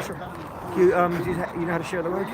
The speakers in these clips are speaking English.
Sure. Do you know how to share the link?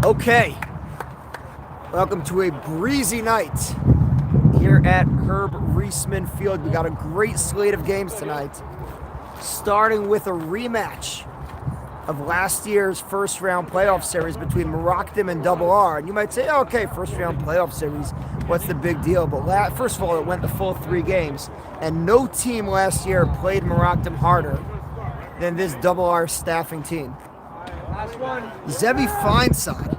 Okay, welcome to a breezy night here at Herb Reisman Field. We got a great slate of games tonight, starting with a rematch of last year's first round playoff series between Merockdim and Double R. And you might say, okay, first round playoff series, what's the big deal? But first of all, it went the full 3 games, and no team last year played Merockdim harder than this Double R staffing team. Zevi Feinsod,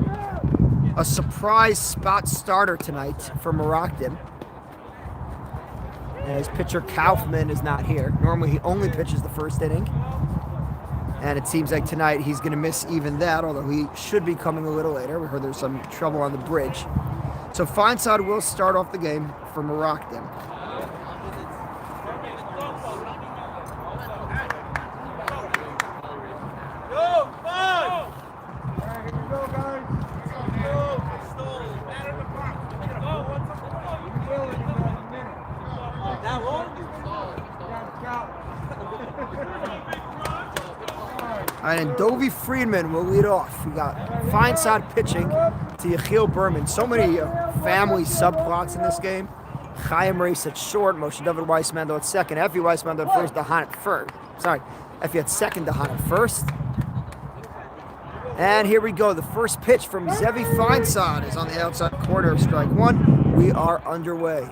a surprise spot starter tonight for Merockdim. And his pitcher Kaufman is not here. Normally he only pitches the first inning. And it seems like tonight he's going to miss even that, although he should be coming a little later. We heard there's some trouble on the bridge. So Feinsod will start off the game for Merockdim. And Dovey Friedman will lead off. We got Feinsod pitching to Yechiel Berman. So many family subplots in this game. Chaim Reis at short, Moshe David Weissmandel at second, Effie Weissmandel at first, Dahan at first. Sorry, Effie at second, Dahan at first. And here we go. The first pitch from Zevi Feinsod is on the outside corner of strike one. We are underway.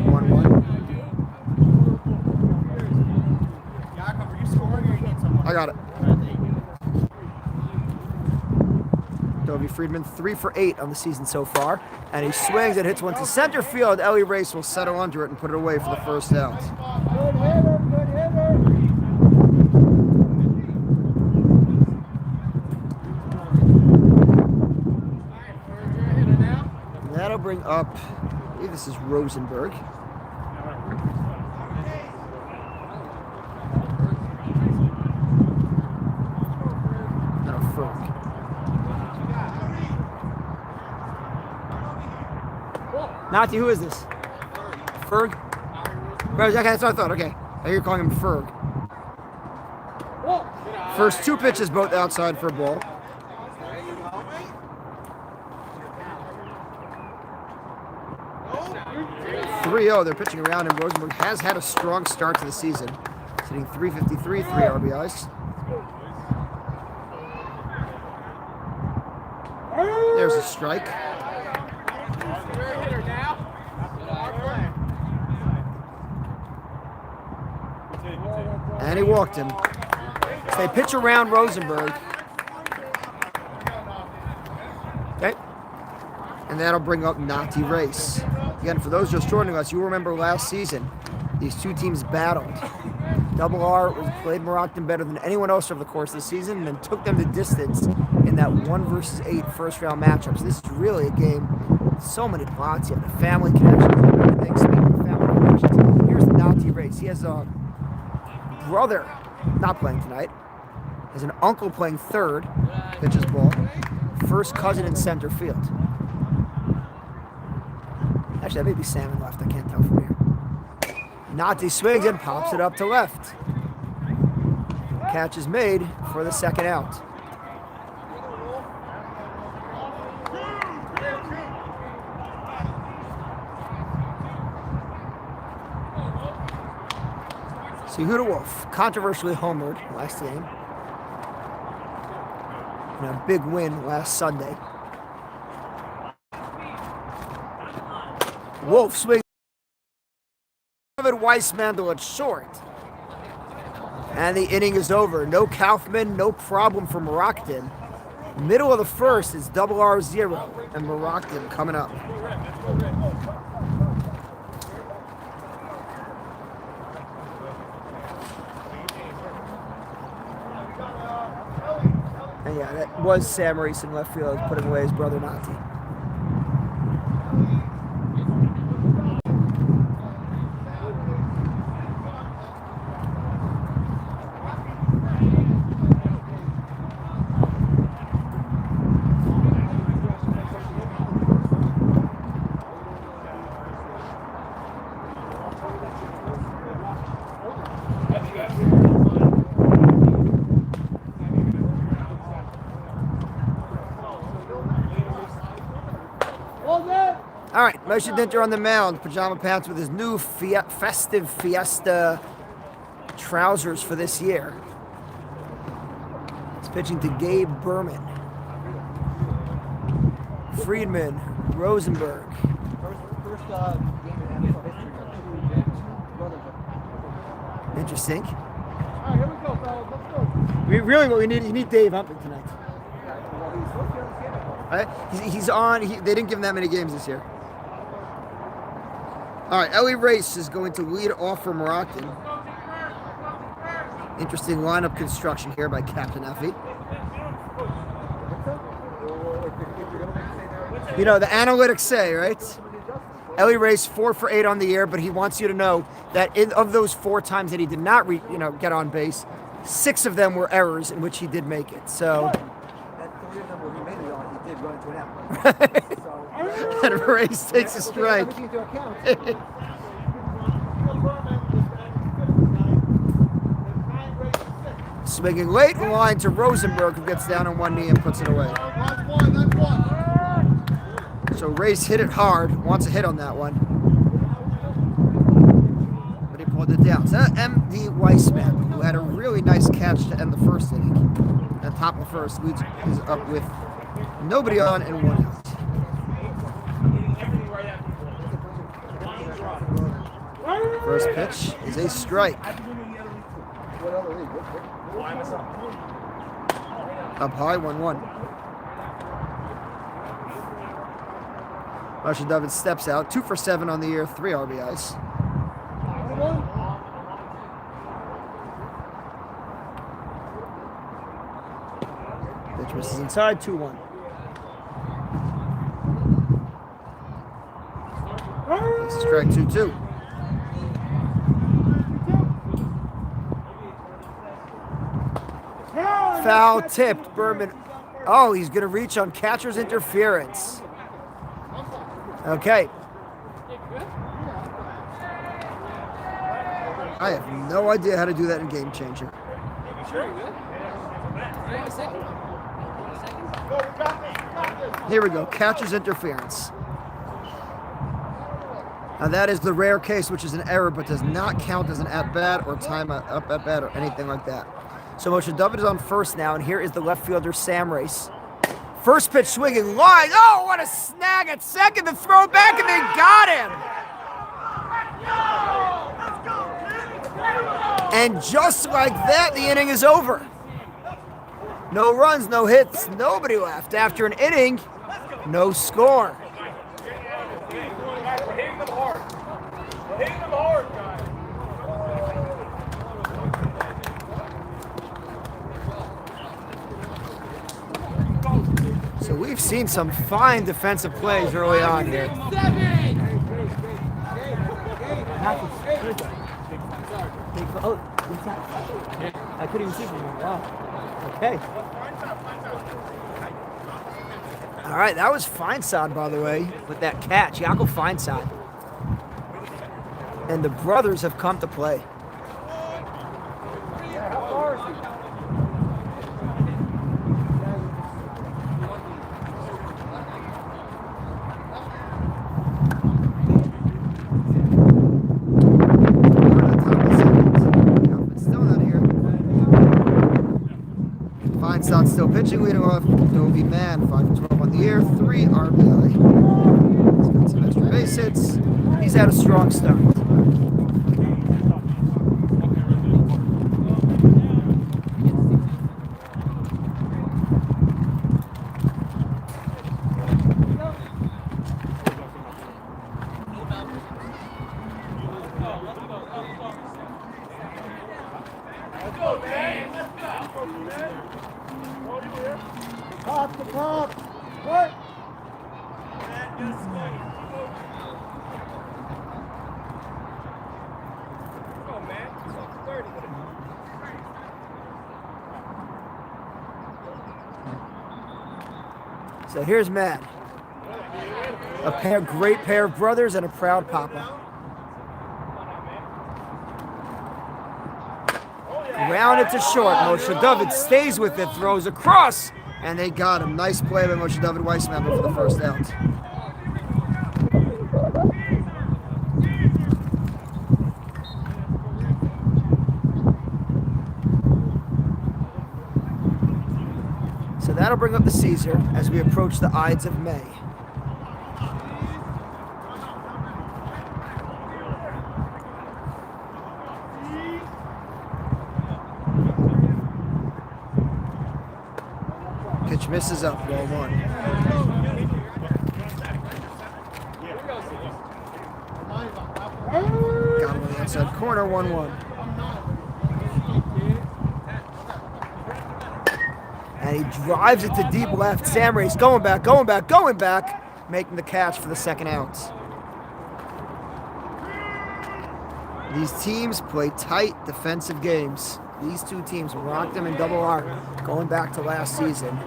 1-1. I got it. Dovey Friedman 3 for 8 on the season so far. And he swings and hits one to center field. Ellie Race will settle under it and put it away for the first out. And that'll bring up, I believe this is Rosenberg. Nati, who is this? Ferg? Okay, that's what I thought. Okay. I hear you calling him Ferg. First 2 pitches, both outside for a ball. .30, they're pitching around him. Rosenberg has had a strong start to the season. He's hitting .353, 3 RBIs. There's a strike. And he walked him. So they pitch around Rosenberg. Okay. And that'll bring up Nati Race. Again, for those just joining us, you remember last season, these 2 teams battled. Double R played Merockdim better than anyone else over the course of the season and then took them the distance in that 1 versus 8 first round matchup. So this is really a game with so many plots. You have the family connections and everything. Speaking of family connections, here's Nati Race. He has a brother not playing tonight. Has an uncle playing third, pitches ball. First cousin in center field. Actually, that may be Sam in left. I can't tell from here. Nati swings and pops it up to left. Catch is made for the second out. So Yehuda Wolf controversially homered last game. And a big win last Sunday. Wolf swings. David Weissmandel at short. And the inning is over. No Kaufman, no problem for Merockdim. Middle of the first is Double R 0 and Merockdim coming up. And yeah, that was Sam Reese in left field putting away his brother Nati. Moshe Dinter on the mound, pajama pants with his new festive Fiesta trousers for this year. He's pitching to Gabe Berman. Friedman, Rosenberg. First game in MSL history. Interesting. All right, here we go, fellas. Let's go. We need Dave Humping tonight. Right? He's on. They didn't give him that many games this year. All right, Ellie Race is going to lead off for Merockdim. Interesting lineup construction here by Captain Effie. You know, the analytics say, right? Ellie Race 4 for 8 on the year, but he wants you to know that of those 4 times that he did not get on base, 6 of them were errors in which he did make it. So He did run into an out. and Race takes a strike. Swinging late line to Rosenberg, who gets down on one knee and puts it away. So Race hit it hard, wants a hit on that one. But he pulled it down. So M.D. Weissman, who had a really nice catch to end the first inning, at top of first, is up with nobody on and 1 out. First pitch is a strike. Up high, 1-1. Marshall David steps out, 2 for 7 on the year, 3 RBIs. Pitch misses inside, 2-1. Strike 2-2. Foul tipped, Berman. Oh, he's going to reach on catcher's interference. Okay. I have no idea how to do that in Game Changer. Here we go, catcher's interference. Now that is the rare case, which is an error, but does not count as an at-bat or time up at-bat or anything like that. So Moshe David is on first now, and here is the left fielder, Sam Race. First pitch swinging line. Oh, what a snag at second to throw back, and they got him. And just like that, the inning is over. No runs, no hits, nobody left. After an inning, no score. So we've seen some fine defensive plays early on here. I couldn't even see from there. Wow. Okay. All right, that was Feinsod, by the way, with that catch. Jakob Feinsod. And the brothers have come to play. Feinsod still pitching, leading off. Dovey Man, 5 for 12 on the year, 3 RBI. He's got some extra base hits. He's had a strong start. So here's Matt. A great pair of brothers and a proud papa. Grounded to short. Moshe David stays with it, throws across, and they got him. Nice play by Moshe David Weissman for the first out. So that'll bring up the Caesar as we approach the Ides of May. Pitch misses up, ball one. Got him on the outside corner, 1-1. And he drives it to deep left. Sam Race going back, making the catch for the second out. These teams play tight defensive games. These two teams, Merockdim and Double R, going back to last season.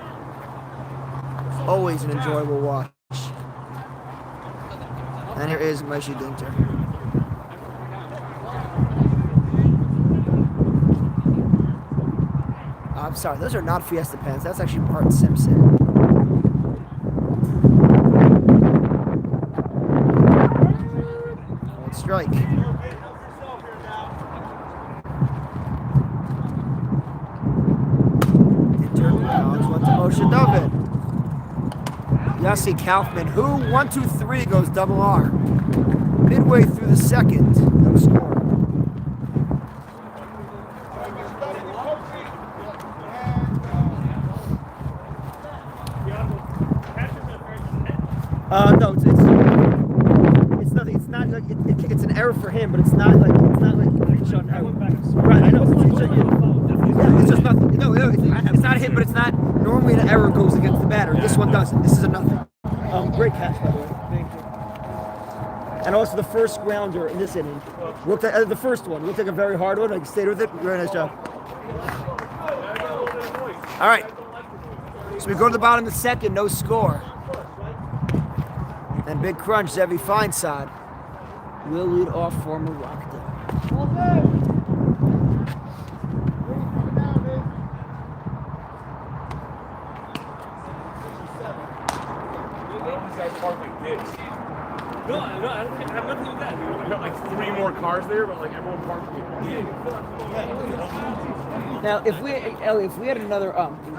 Always an enjoyable watch. And here is Meshi Dinter. I'm sorry, those are not Fiesta pants. That's actually Bart Simpson. One strike. Went to motion of it. Yossi Kaufman, who 1-2-3 goes Double R. Midway through the second, no score. No, it's nothing. It's not like it's an error for him, but it's not like Sean. Right, I know. It's just nothing. No, it's not a hit, but it's not. Normally, an error goes against the batter. This one doesn't. This is a nothing. Great catch, by the way. Thank you. And also the first grounder in this inning. Looked at the first one. Looked like a very hard one. I stayed with it. Very nice job. All right. So we go to the bottom of the second. No score. And big crunch, Zevi Feinsod will lead off for Merockdim. No, I don't have nothing with that. I got like 3 more cars there, but like everyone parked here. Now, if we had another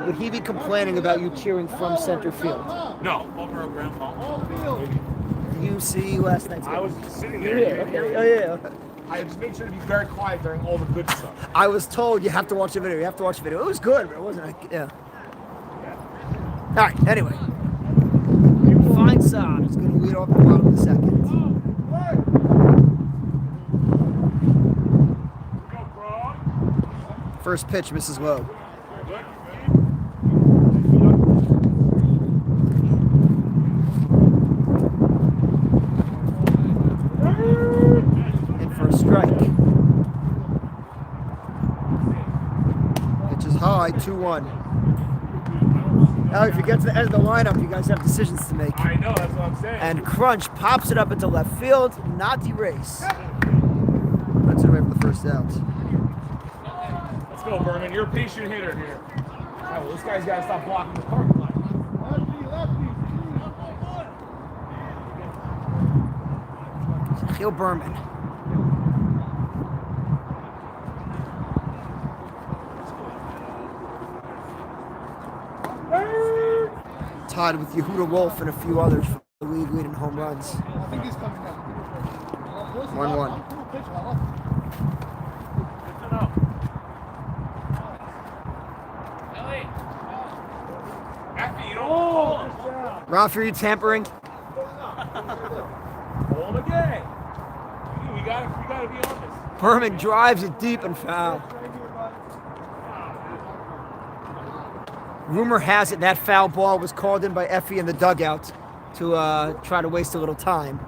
would he be complaining about you cheering from center field? No, over a ground ball. You see last night's game? I was sitting there. Yeah, okay. Oh yeah. I just made sure to be very quiet during all the good stuff. I was told you have to watch the video. You have to watch the video. It was good, but it wasn't. Yeah. All right. Anyway, Feinsod is going to lead off the bottom of the second. First pitch misses low. And for a strike. Pitch is high, 2-1. Now, if you get to the end of the lineup, you guys have decisions to make. I know, that's what I'm saying. And Crunch pops it up into left field, not erase. That's away for the first out. Let's go, Berman. You're a patient hitter here. All right, well, this guy's got to stop blocking the parking lot. Gil Berman. Tied with Yehuda Wolf and a few others for the league leading home runs. 1-1. Ralph, are you tampering? Hold again. We gotta be honest. Berman drives it deep and foul. Rumor has it that foul ball was called in by Effie in the dugout to try to waste a little time.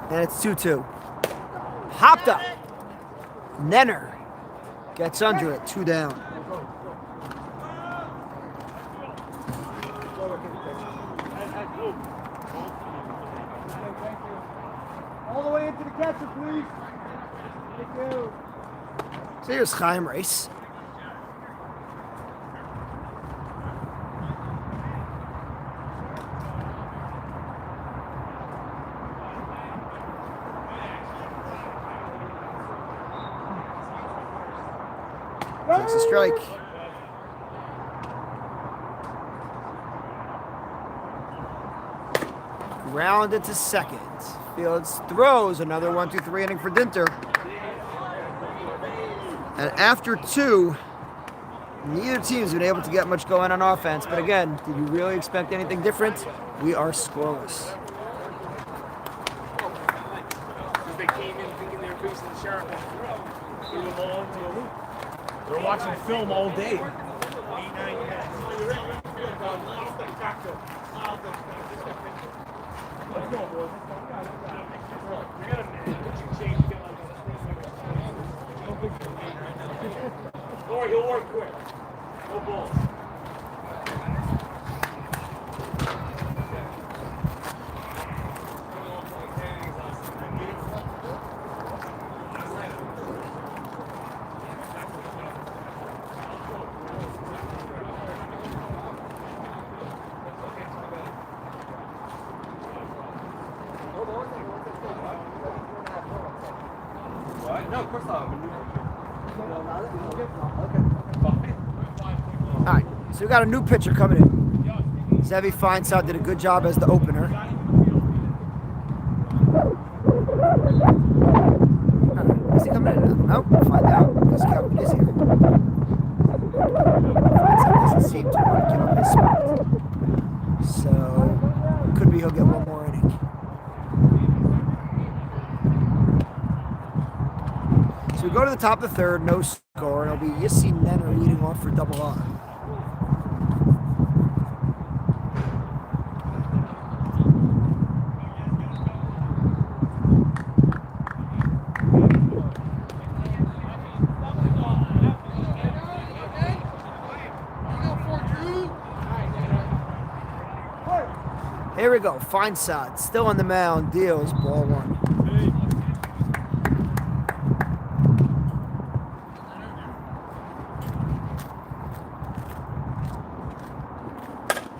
And it's 2-2. Hopped up. Nenner gets under it, 2 down. All the way into the catcher, please. Thank you. So here's Chaim Race. Takes a strike. Grounded to second. Fields throws another 1-2-3 inning for Dinter. And after 2, neither team's been able to get much going on offense. But again, did you really expect anything different? We are scoreless. They came in thinking they were facing the sheriff. Threw them all into a loop. They're watching film all day. Let's go, boys. Or he'll work quick. No balls. No, of course not. All right, so we got a new pitcher coming in. Zevi Feinsod did a good job as the opener. Is he coming in now? Nope, we'll find out. Because Calvin is here. Feinsod doesn't seem to want to give up his spot. So, could be he'll get one more inning. So we go to the top of the third, no score, and it'll be Yissi Nenner leading off for Double R. Here we go, Feinsod still on the mound, deals ball 1.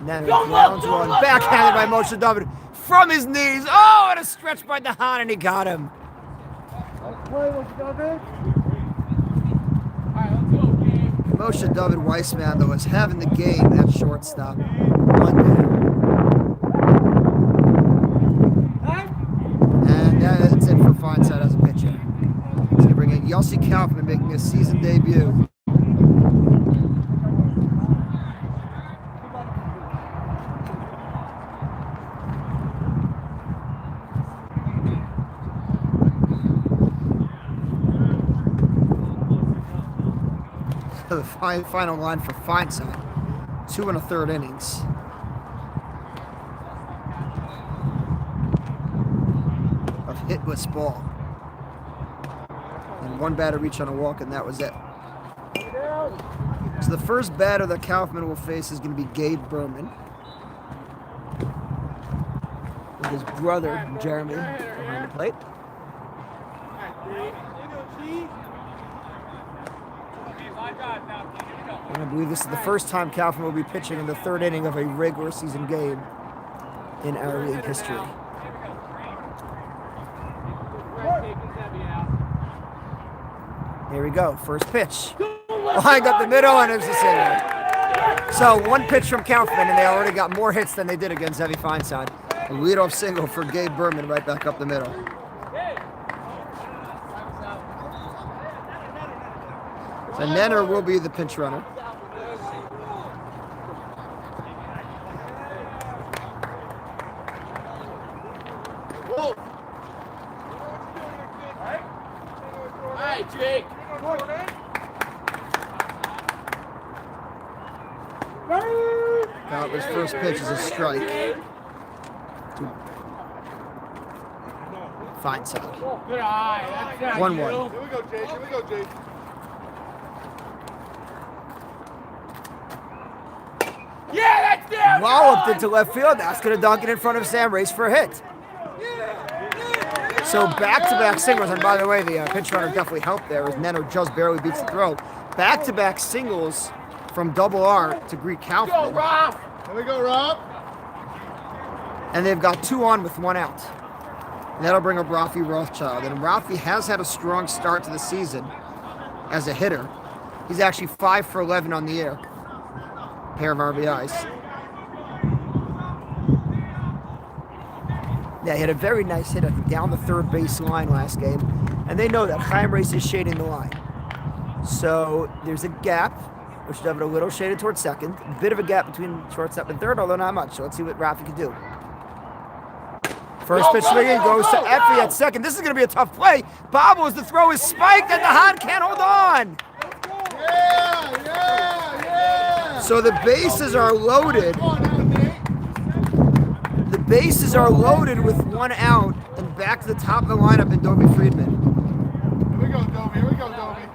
Nenner grounds one, backhanded by Moshe David from his knees. Oh, and a stretch by Dahan, and he got him. Moshe David Weissman, though, is having the game at shortstop. One down. And that's it for Feinsod as a pitcher. He's going to bring in Yossi Kaufman, making his season debut. The final line for Feinsod, 2 1/3 innings. Of hitless ball. And 1 batter reach on a walk, and that was it. So the first batter that Kaufman will face is going to be Gabe Berman. With his brother, Jeremy, behind the plate. And I believe this is the first time Kaufman will be pitching in the 3rd inning of a regular season game in our league history. Here we go, first pitch. Lined up the middle, and it's a single. So 1 pitch from Kaufman, and they already got more hits than they did against Zevi Feinsod. A leadoff single for Gabe Berman right back up the middle. So Nenner will be the pinch runner. All right, Jake. His first pitch is a strike. Feinsod. Good eye. 1-1. Here we go, Jake. Here we go, Jake. Yeah, that's there. Walloped into left field. That's going to dunk it in front of Sam Race for a hit. So back-to-back singles, and by the way, the pinch runner definitely helped there as Nenner just barely beats the throw. Back-to-back singles from Double R to greet Kaufman. Go, Rob. Here we go, Rob. And they've got 2 on with 1 out. And that'll bring up Rafi Rothschild. And Rafi has had a strong start to the season as a hitter. He's actually 5 for 11 on the air. Pair of RBIs. Yeah, he had a very nice hit down the third base line last game. And they know that Chaim Race is shading the line. So there's a gap. We should have it a little shaded towards second. A bit of a gap between shortstop and third, although not much. So let's see what Rafi can do. First pitch swinging goes to Effie at second. This is going to be a tough play. Bobbles, the throw is spiked, and the Hahn can't hold on. Yeah. So the bases are loaded. The bases are loaded with 1 out, and back to the top of the lineup in Dobie Friedman. Here we go, Dobie. Here we go, Dobie.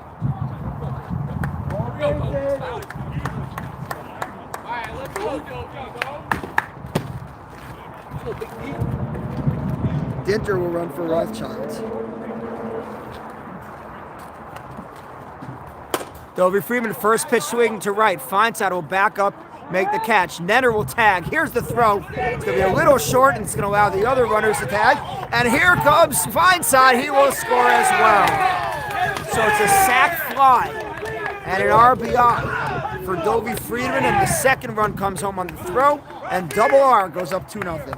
All right, let's go, Dinter will run for Rothschild. Dobie Friedman, first pitch swing to right. Feinside will back up, make the catch. Nenner will tag. Here's the throw. It's going to be a little short, and it's going to allow the other runners to tag. And here comes Feinside. He will score as well. So it's a sac fly and an RBI for Dobie Friedman, and the second run comes home on the throw, and Double R goes up 2-0.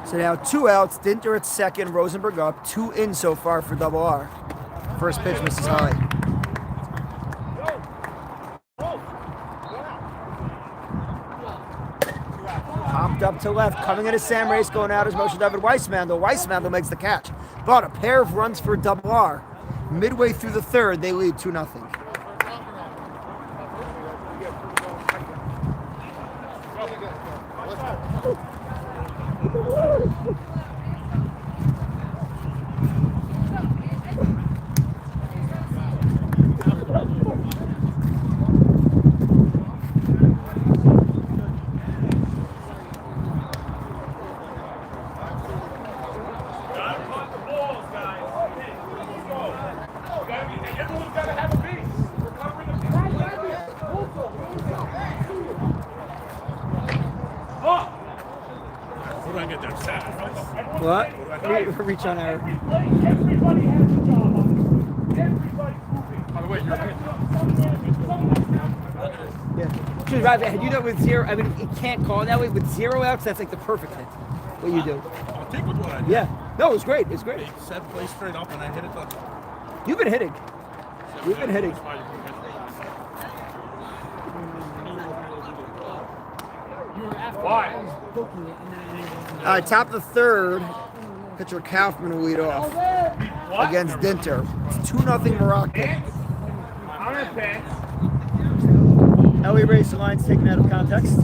So now 2 outs, Dinter at second, Rosenberg up, 2 in so far for Double R. First pitch misses high. Popped up to left, coming into Sam Race, going out as motion David Weissmandel. Weissmandel makes the catch. But a pair of runs for Double R. Midway through the third, they lead 2-0. What? Reach on error. Everybody has a job. Everybody's moving. By the way, you're Yeah. Dude, Rob, you know with zero, I mean, you can't call it that way. With 0 outs, that's like the perfect hit. What you do. I'll take with what I did. Yeah. No, it was great. It's great. It said play straight up and I hit it. You've been hitting. You've been hitting. Why? All right, top of the third. Pitcher Kaufman will lead off against Dinter. It's 2-0 Merockdim. I'm in pants. Ellie Race, the line's taken out of context.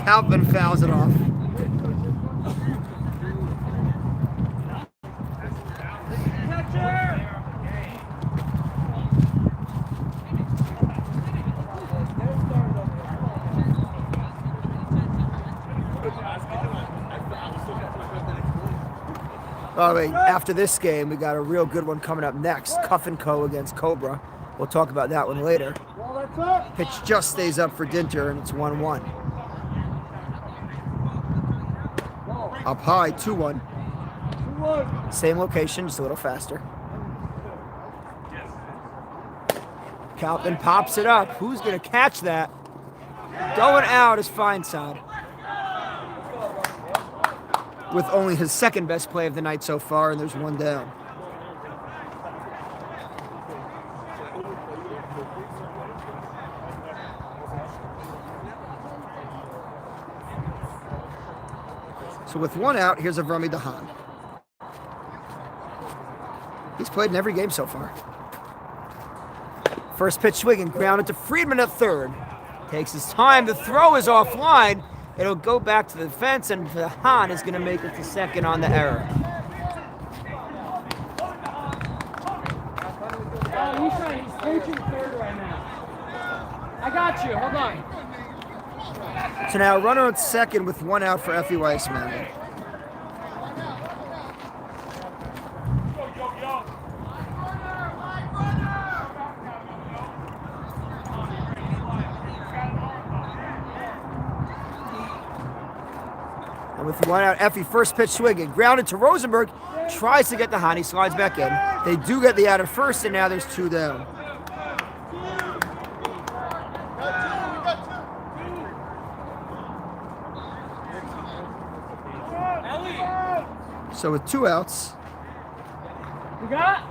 Kaufman fouls it off. By the way, after this game, we got a real good one coming up next. Cutf & Co. against Cobra. We'll talk about that one later. Pitch just stays up for Dinter, and it's 1-1. Up high, 2-1. Same location, just a little faster. Kaufman pops it up. Who's going to catch that? Going out is Feinside. With only his second best play of the night so far, and there's 1 down. So with 1 out, here's Avrami Dahan. He's played in every game so far. First pitch swinging, grounded to Friedman at third. Takes his time, the throw is offline. It'll go back to the fence, and Dahan is going to make it to second on the error. I got you. Hold on. So now runner at second with 1 out for Effie Weissman. And with 1 out, Effie first pitch swinging. Grounded to Rosenberg. Tries to get the high. He slides back in. They do get the out at first, and now there's 2 down. So with 2 outs, You got?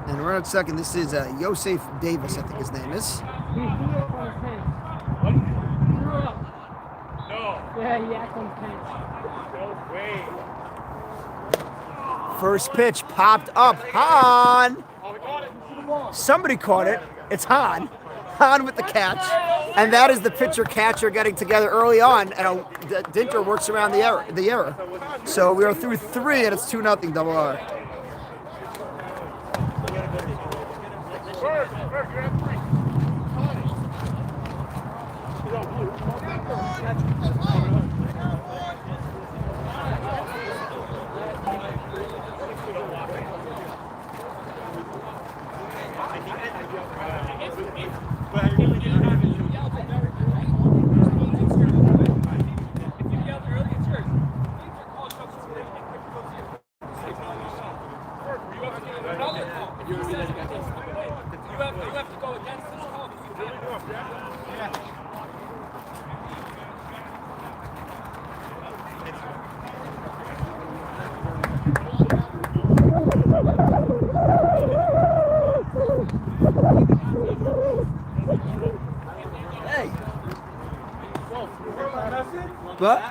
and we're at second. This is Yosef Davis, I think his name is. He threw up on his pants. Threw up. No. Yeah, he yacked on his pants. No way. First pitch popped up. Hahn. Oh, we got it. Somebody caught it. It's Hahn. Hahn with the catch. And that is the pitcher-catcher getting together early on. And Dinter works around the error. So we are through 3, and it's 2-0 double R. Bird, you have 3. Hey. What?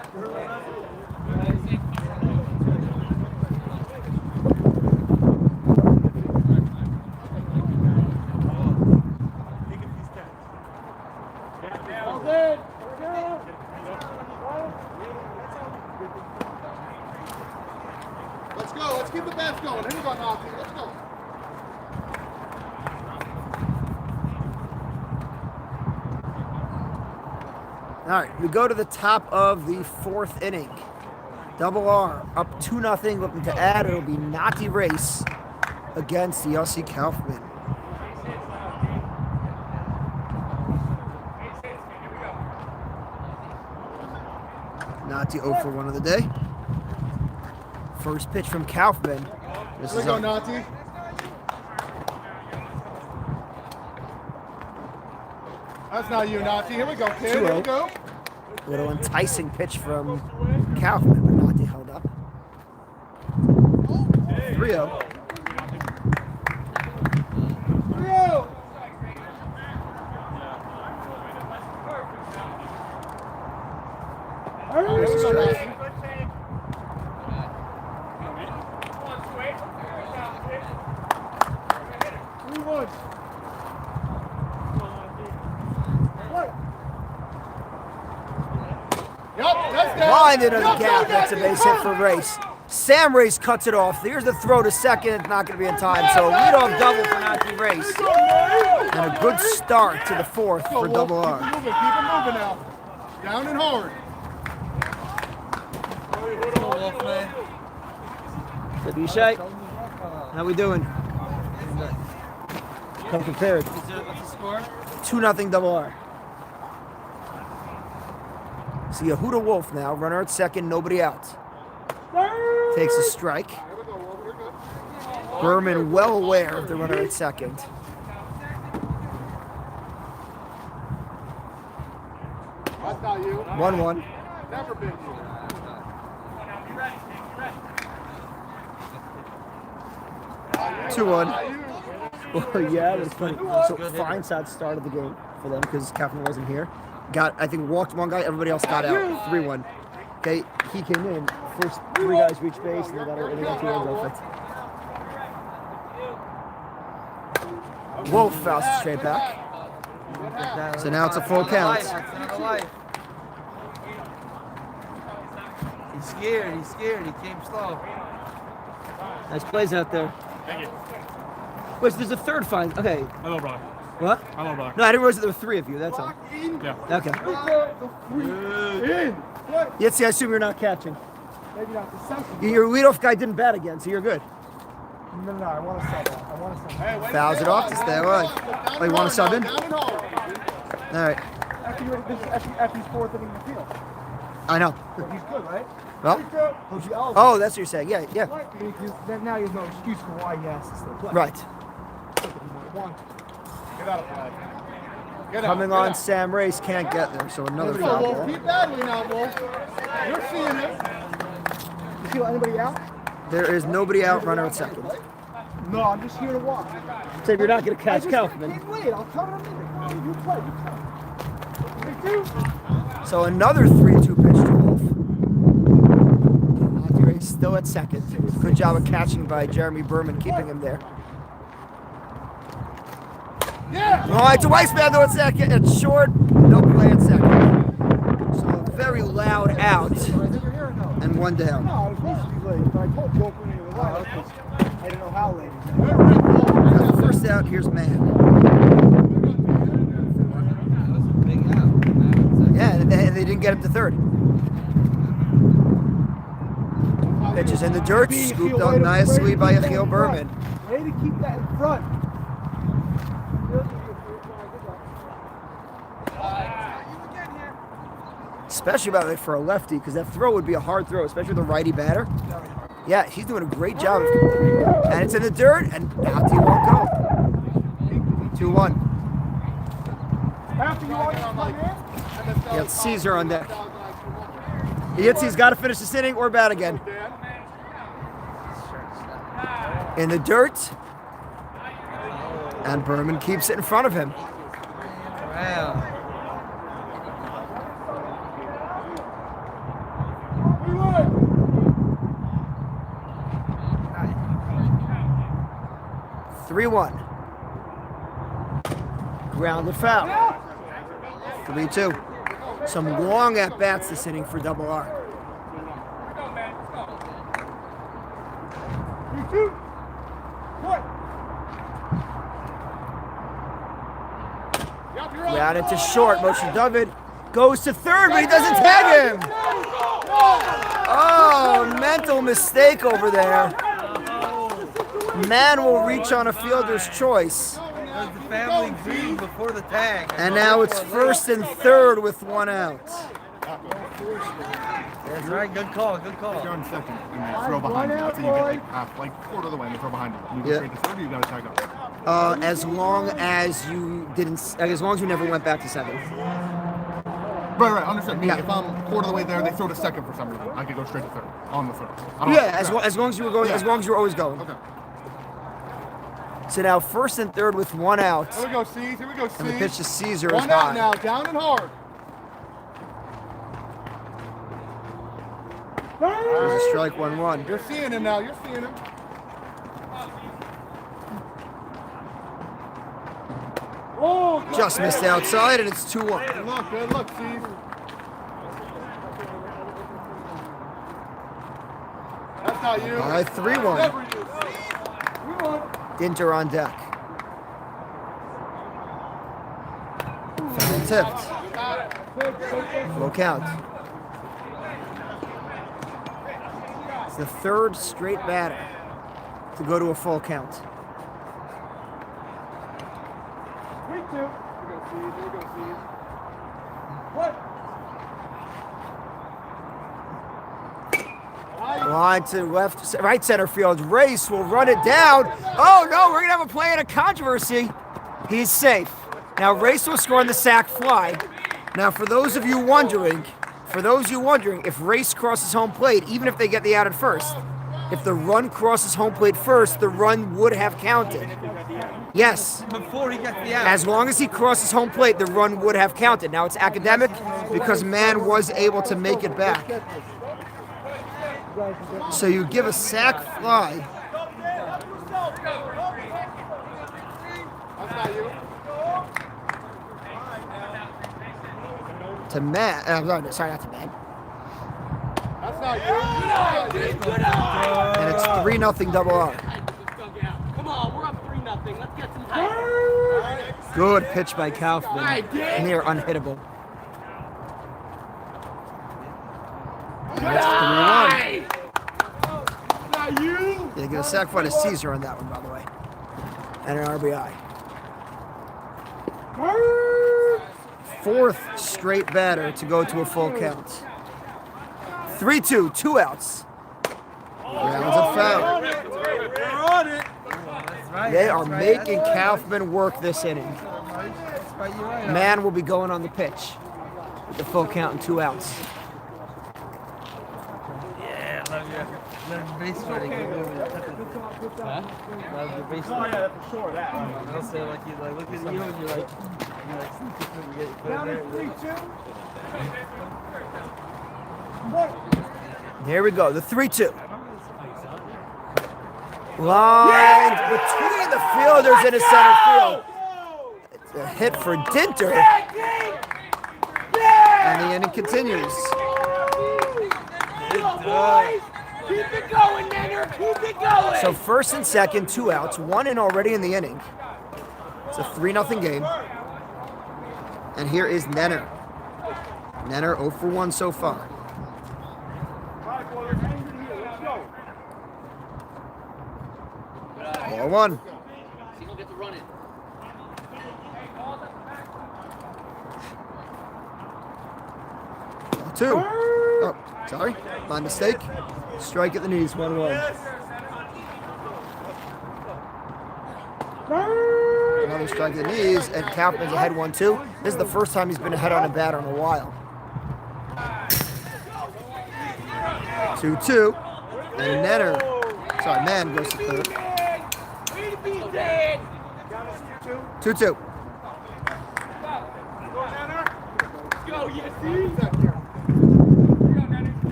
Let's go. Let's keep the bats going. Here we go, Nazi. Let's go. All right, we go to the top of the 4th inning. Double R up 2-0, looking to add. It'll be Nati Race against Yossi Kaufman. Nati 0 for 1 of the day. First pitch from Kaufman. This Here we is go, up. Nazi. That's not you, Nazi. Here we go, kid. Here we 2-0. go. A little enticing pitch from Kaufman, but Nati held up. 3-0. Here we go, Nazi. Line into the gap. That's a base hit for Race. Sam Race cuts it off. Here's the throw to second. It's not going to be in time. So leadoff double for Nati Race. And a good start to the 4th for double R. Keep it moving now. Down and hard. Abishai, how we doing? Come prepared. What's the score? 2-0 double R. So Yehuda Wolf now, runner at second, nobody out. Takes a strike. Berman well aware of the runner at second. That's not you. 1-1. Never been you. Two one. Well, yeah, it was funny. So Feinsad started the game for them because Kaufman wasn't here. I think, walked one guy, everybody else got out. 3-1. Okay, he came in. First 3 guys reached base, and they got 2 runs off it. Wolf fouls it straight back. So now it's a full count. He's scared. He's scared. He came slow. Nice plays out there. Thank you. Wait, so there's a third fine. Okay. Hello, brother. What? Hello, brother. No, I didn't realize that there were 3 of you. That's all. Yeah. Okay. In. What? Yeah, see, I assume you're not catching. Maybe not the second. Your leadoff guy didn't bat again, so you're good. No, I want to sub that. I want to sub that. Fouls it off to stay alive. Oh, you want to sub in? All right. After he's fourth inning the field. I know. He's good, right? Well, He'll be eligible. oh, that's what you're saying. Yeah, yeah. Because then now he has no excuse for why he has to still play. Right. Get out of play. Get Coming on, Sam Race can't get there, so another foul Wolf, ball. keep battling now, Wolf. You're seeing it. You see anybody out? There is nobody out, runner at second. No, I'm just here to watch. So you're not going to catch I Kaufman. can't wait. I'll cover him in. You play. You play. So another 3-2 pitch to Wolf. Monty still at second. Good job of catching by Jeremy Berman, keeping him there. Yeah. Oh, it's a Weissman though at second. It's short. No play at second. So a very loud out and one down. No, I was supposed to be late, but I told you open it was late. I didn't know how late. That's the first out. Here's Man. Yeah, they didn't get him to third. Pitches in the dirt, scooped up nicely by Achiel Berman. Way to keep that in front. Especially by the way for a lefty, because that throw would be a hard throw, especially with a righty batter. Yeah, he's doing a great job. And it's in the dirt, and out he won't go. 2-1. After you all come in, Yeah, it's Caesar on deck. He's got to finish this inning or bat again. In the dirt. And Berman keeps it in front of him. Wow. 3-1. Grounded foul. 3-2. Some long at-bats this inning for Double R. Grounded to short. Motion David goes to third, but he doesn't tag him. Oh, mental mistake over there. Man will reach on a fielder's choice. Does the family grieve before the tag? And now it's first and third with one out. That's right. Good call. Good call. If you're on second and they throw behind you, that's how you get like half, like quarter of the way and they throw behind you. You go straight to third, or you got to tag up. As long as you never went back to second. Right, understood. Me, Yeah. if I'm quarter of the way there, they throw to second for some reason. I could go straight to third on the third. Yeah, as long as you were going, as long as you were always going. Okay. So now first and third with one out. Here we go, C's. Here we go, C's. And the pitch to Caesar is One out high. now, down and hard. There's a strike 1-1. You're seeing him now. You're seeing him. oh, Just missed outside, and it's 2-1. Good look, C's. That's not you. All right, 3-1. Never you. Dinter on deck. Foul tipped. Full count. It's the third straight batter to go to a full count. 3-2. Here we go, C's. What? Line to right center field. Race will run it down. Oh no, we're gonna have a play in a controversy. He's safe. Now Race will score on the sac fly. Now for those of you wondering, if Race crosses home plate, even if they get the out at first, if the run crosses home plate first, the run would have counted. Yes. Before he gets the out. As long as he crosses home plate, the run would have counted. Now it's academic because Man was able to make it back. So you give a sac fly. To Man. Sorry, not to Man. That's not you. And it's 3-0 Double R. Come on, we're up 3-0. Good pitch by Kaufman. Near unhittable. And that's 3-1. Not you. They get a sac fly to Caesar on that one, by the way. And an RBI. Fourth straight batter to go to a full count. 3-2, 2 outs. Rounds and foul. We're on it. That's right. They that's are right, making that's right. Kaufman work this inning. That's right, you're right. Man will be going on the pitch with the full count and 2 outs. Yeah, love your base running. Love your base Oh running. yeah, for sure. That. I'll say like you like look at you and you're like you get put in Down there. at 3-2. There we go, the 3-2. Lined between the fielders in the center field. It's a hit for Dinter. And the inning continues. Keep it going, Nenner. Keep it going. So first and second, 2 outs, 1 in already in the inning. It's a 3-0 game. And here is Nenner. Nenner 0 for 1 so far. Ball 1. Ball 2. Oh, sorry. My mistake. Strike at the knees, 1-1. Another strike at the knees, and Kaufman's ahead 1-2. This is the first time he's been ahead on a batter in a while. 2-2. And Nenner, sorry, Man goes to third. 2-2. Go, yes,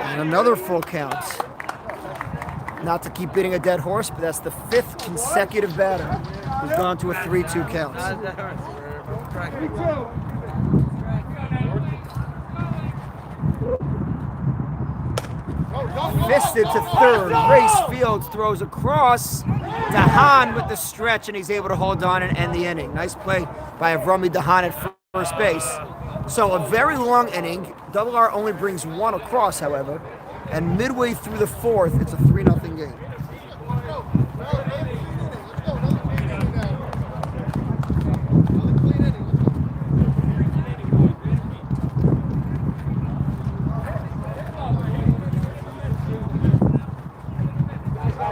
And another full count. Not to keep beating a dead horse, but that's the 5th consecutive batter who's gone to a 3-2 count. Fisted to third. Race Fields throws across. Dahan with the stretch, and he's able to hold on and end the inning. Nice play by Avrami Dahan at first base. So a very long inning. Double R only brings 1 across, however. And midway through the 4th, it's a 3-0 game.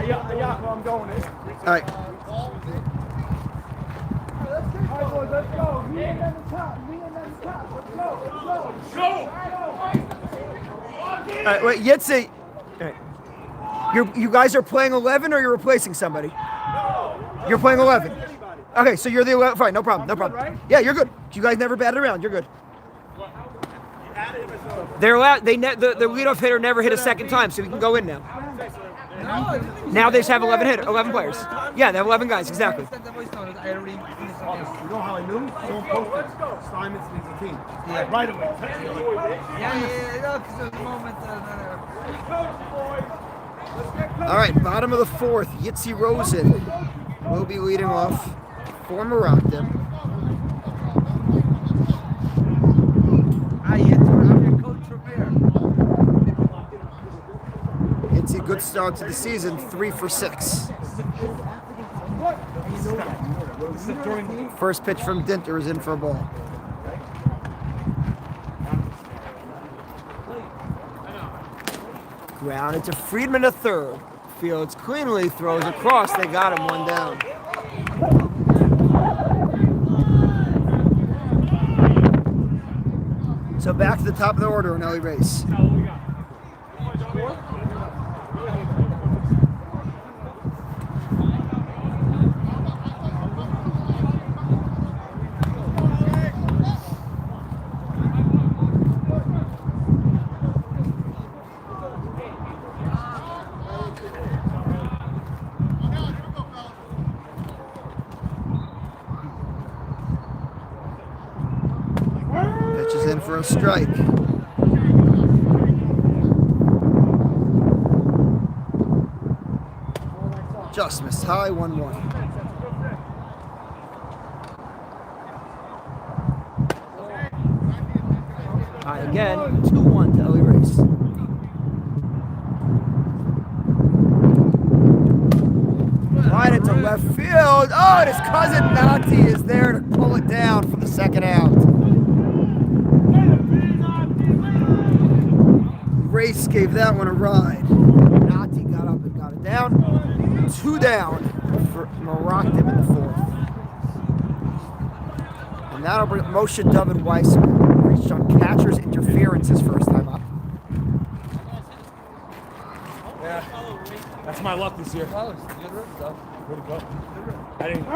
Yeah, I'm going in. All right. All right, boys, let's go. Me and them top. Let's go. All right, wait, Yitzi. All right. You guys are playing 11 or you're replacing somebody? You're playing 11. Okay, so you're the 11. Fine, no problem, no problem. Yeah, you're good. You guys never batted around. You're good. They're allowed. The leadoff hitter never hit a second time, so we can go in now. Now they just have 11 players. Yeah, they have 11 guys, exactly. You know how I knew? Someone posted Simons needs a team. Yeah. Right away. Yeah, because there's a moment. All right, bottom of the 4th, Yitzi Rosen will be leading off for Merockdim. Yitzi, good start to the season, 3 for 6. First pitch from Dinter is in for a ball. Grounded to Friedman to third. Fields cleanly throws across. They got him 1 down. So back to the top of the order in early race. Pitches in for a strike. Just missed high, 1-1. High again, 2-1 to Ellie Race. Right into left field. Oh, and his cousin Nati is there to pull it down for the second out. Race gave that one a ride. Nati got up and got it down. 2 down for Merockdim in the 4th. And that'll bring Moshe David Weissman. Reached on catcher's interference his first time up. Yeah, that's my luck this year. Well, it's good rip, though. Where'd it go? I didn't.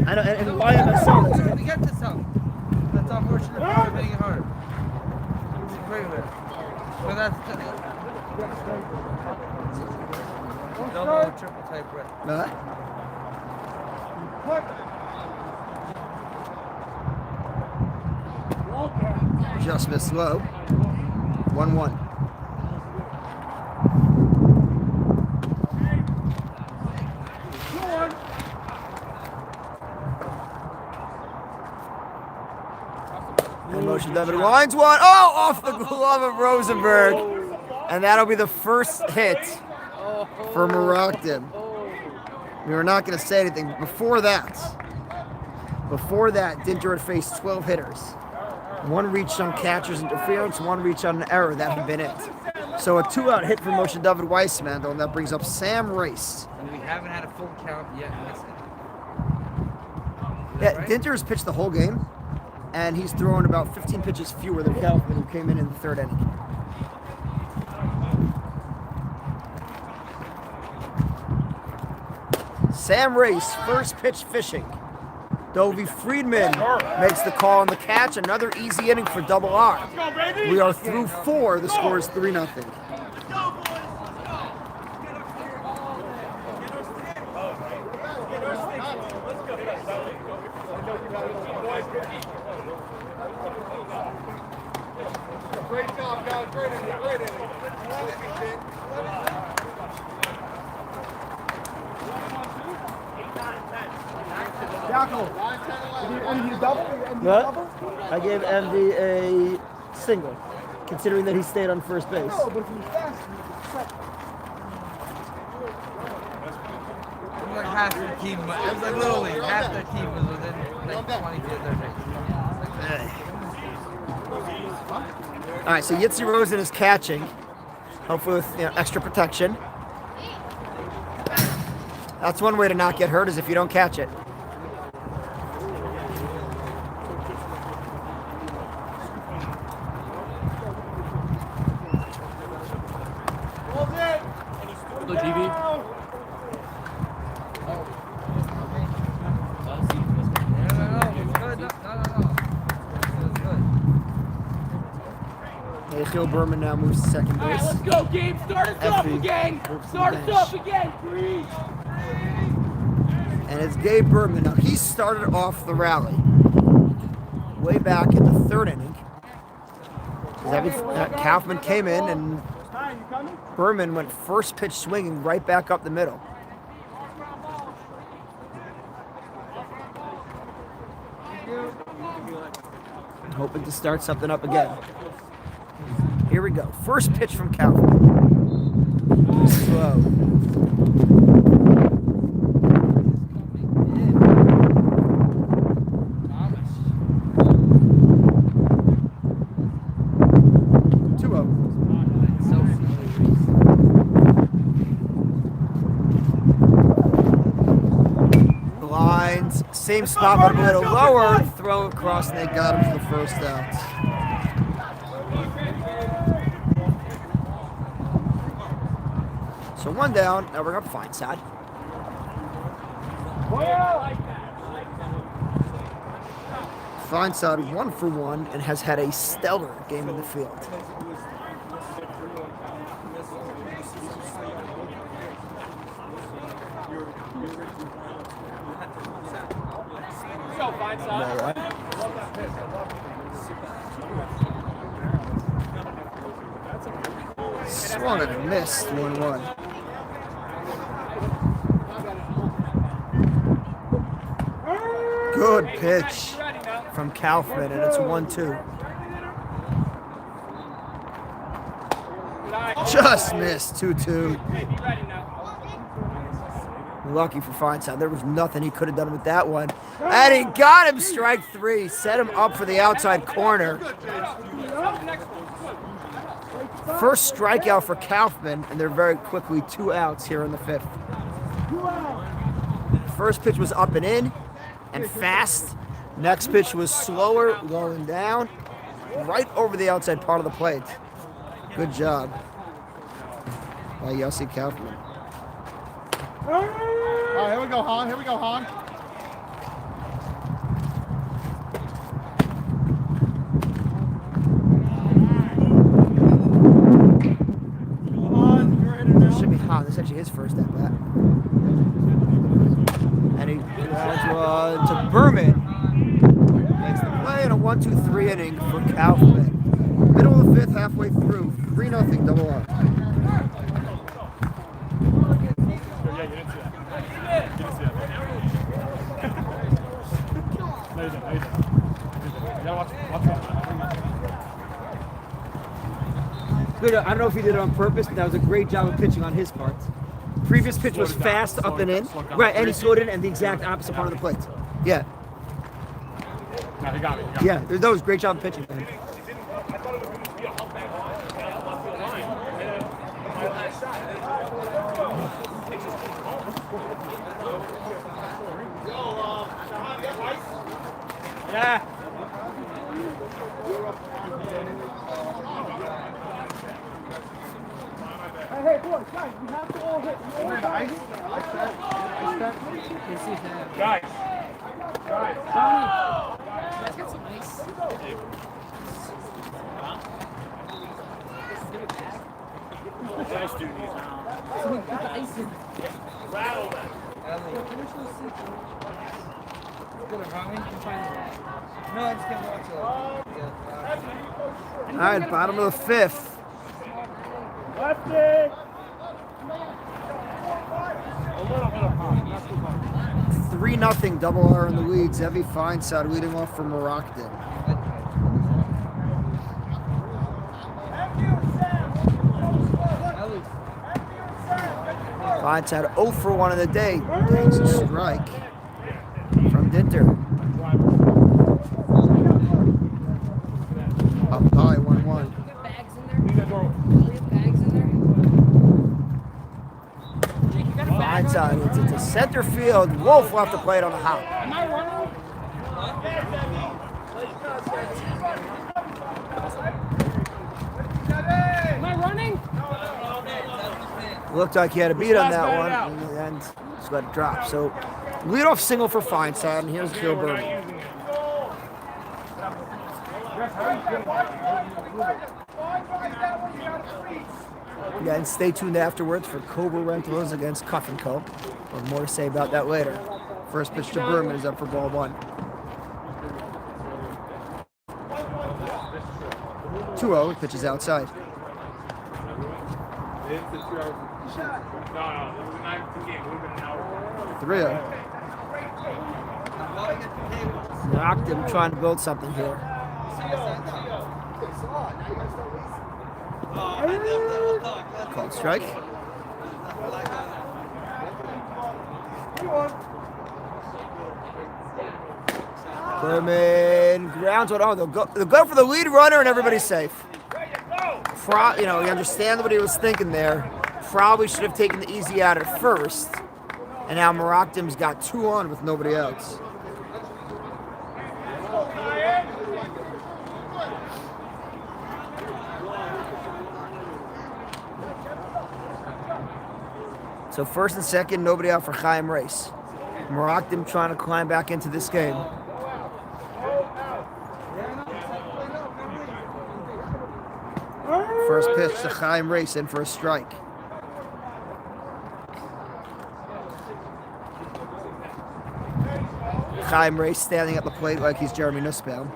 I know, and why MSL? To get this out. That's unfortunate. They're making it hard. It's a great rip. But that's double, triple type rip. Just missed low. 1-1. And motion David lines one. Oh, off the glove of Rosenberg. And that'll be the first hit for Merockdim. We were not going to say anything. Before that, Dinter had faced 12 hitters. 1 reached on catcher's interference, 1 reached on an error. That had been it. So a 2-out hit for Moshe David Weissman, and that brings up Sam Race. And we haven't had a full count yet in this inning. Yeah, Right? Dinter has pitched the whole game, and he's thrown about 15 pitches fewer than Kaufman, who came in the 3rd inning. Sam Race, first pitch fishing. Dovey Friedman makes the call on the catch. Another easy inning for Double R. We are through 4. The score is 3-0. Great job, guys. Great inning. Great inning. What? I gave MD a single, considering that he stayed on first base. It was like half their team. It was like literally half their team was within like 20 feet of their base. All right, so Yitzi Rosen is catching, hopefully with extra protection. That's one way to not get hurt, is if you don't catch it. Hello, TV. Phil Berman now moves to second base. Let's go, game. Start us up again. Start us up again, please. And it's Gabe Berman. Now, he started off the rally way back in the 3rd inning. Kaufman came in, and Berman went first pitch swinging right back up the middle. Hoping to start something up again. Here we go. First pitch from Kaufman. Slow. Same spot, but a little lower. Throw across, and they got him for the first out. So 1 down. Now we're up Feinside. Feinside 1 for 1 and has had a stellar game in the field. Swung and missed 1-1. Good pitch from Kaufman, and it's 1-2. Just missed, 2-2. Lucky for Feinside. There was nothing he could have done with that one. And he got him, strike 3. Set him up for the outside corner. First strikeout for Kaufman, and they're very quickly 2 outs here in the 5th. First pitch was up and in and fast. Next pitch was slower, going down, right over the outside part of the plate. Good job by Yossi Kaufman. All right, here we go, Han. Here we go, Han. Should be Han. This is actually his first at bat. And he goes to Berman. Makes the play in a 1-2-3 inning for Kaufman. Middle of the 5th, halfway through. 3-0 double R. Yeah, you didn't see that. You didn't see that. No, you didn't. No, you didn't. You gotta watch that. Good. I don't know if he did it on purpose, but that was a great job of pitching on his part. Previous pitch was fast, up and in. Right, and he slowed in and the exact opposite part of the plate. Yeah. No, he got it. Yeah, that was a great job of pitching, man. Yeah. Hey, boys, guys, we have to all hit. Guys. Nice dude, he's rattle that. No, I just can't watch it. All right, bottom of the 5th. Lefty! A little bit of pop, not too much. 3-0 double R in the lead. Zevi Feinside leading off for Merockdim. Feinside 0 for 1 of the day. Takes a strike from Dinter. Up high, 1-1. Feinside into center field. Wolf left the plate on the hop. Am I running? Am I running? Looked like he had a beat on that one, and just let it drop. So, leadoff single for Feinside, and here's Joe Berman. Yeah, and stay tuned afterwards for Cobra Rentals against Cutf & Co. We'll have more to say about that later. First pitch to Berman is up for ball 1. 2-0, pitches outside. It's a 2 hours. No, it was a 9-2 game. It would have been an hour. 3-0. Merockdim trying to build something here. Called strike. Berman grounds one. Oh, they'll go for the lead runner, and everybody's safe. You understand what he was thinking there. Probably should have taken the easy out at first, and now Merockdim's got 2 on with nobody else. So first and second, nobody out for Chaim Race. Merockdim trying to climb back into this game. First pitch to Chaim Race in for a strike. Chaim Race standing at the plate like he's Jeremy Nussbaum.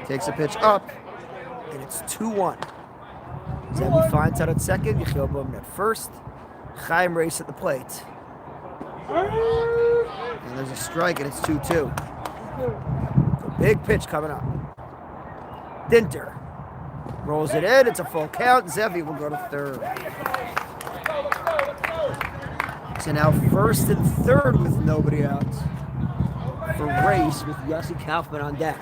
Takes a pitch up, and it's 2-1. Zevi Feinside at second, Yechiel Bowman at first. Chaim Race at the plate. And there's a strike, and it's 2-2. So big pitch coming up. Dinter rolls it in. It's a full count. Zevi will go to third. So now first and third with nobody out for Race with Yossi Kaufman on deck.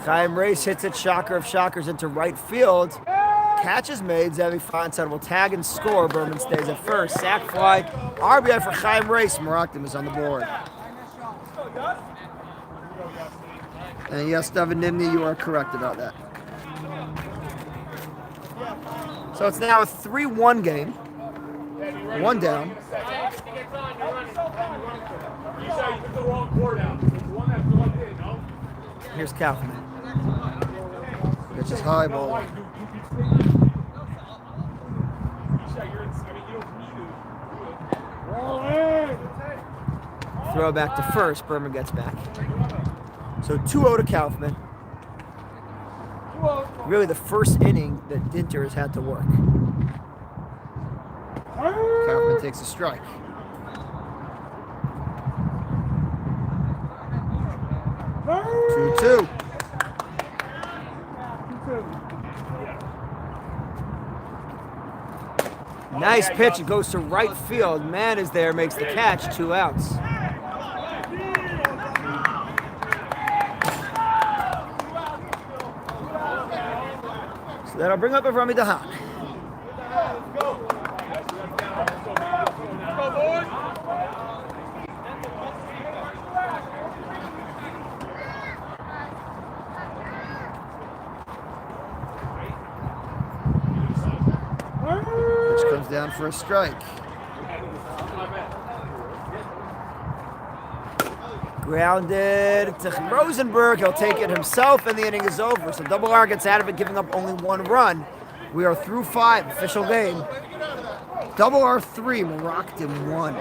Chaim Race hits it, shocker of shockers, into right field. Catch is made. Zevi Feinstein will tag and score. Berman stays at first. Sack fly. RBI for Chaim Race. Merockdim is on the board. And yes, Devin Nimney, you are correct about that. So it's now a 3-1 game. One down. Here's Kaufman. Pitch is high ball. Throw back to first. Berman gets back. So 2-0 to Kaufman. Really the first inning that Dinter has had to work. Kaufman takes a strike. Two. Nice pitch. It goes to right field. Man is there, makes the catch. 2 outs. So that'll bring up Avrami Dahan. Comes down for a strike. Grounded to Rosenberg. He'll take it himself, and the inning is over. So Double R gets out of it, giving up only 1 run. We are through 5. Official game. Double R 3, Merockdim 1. I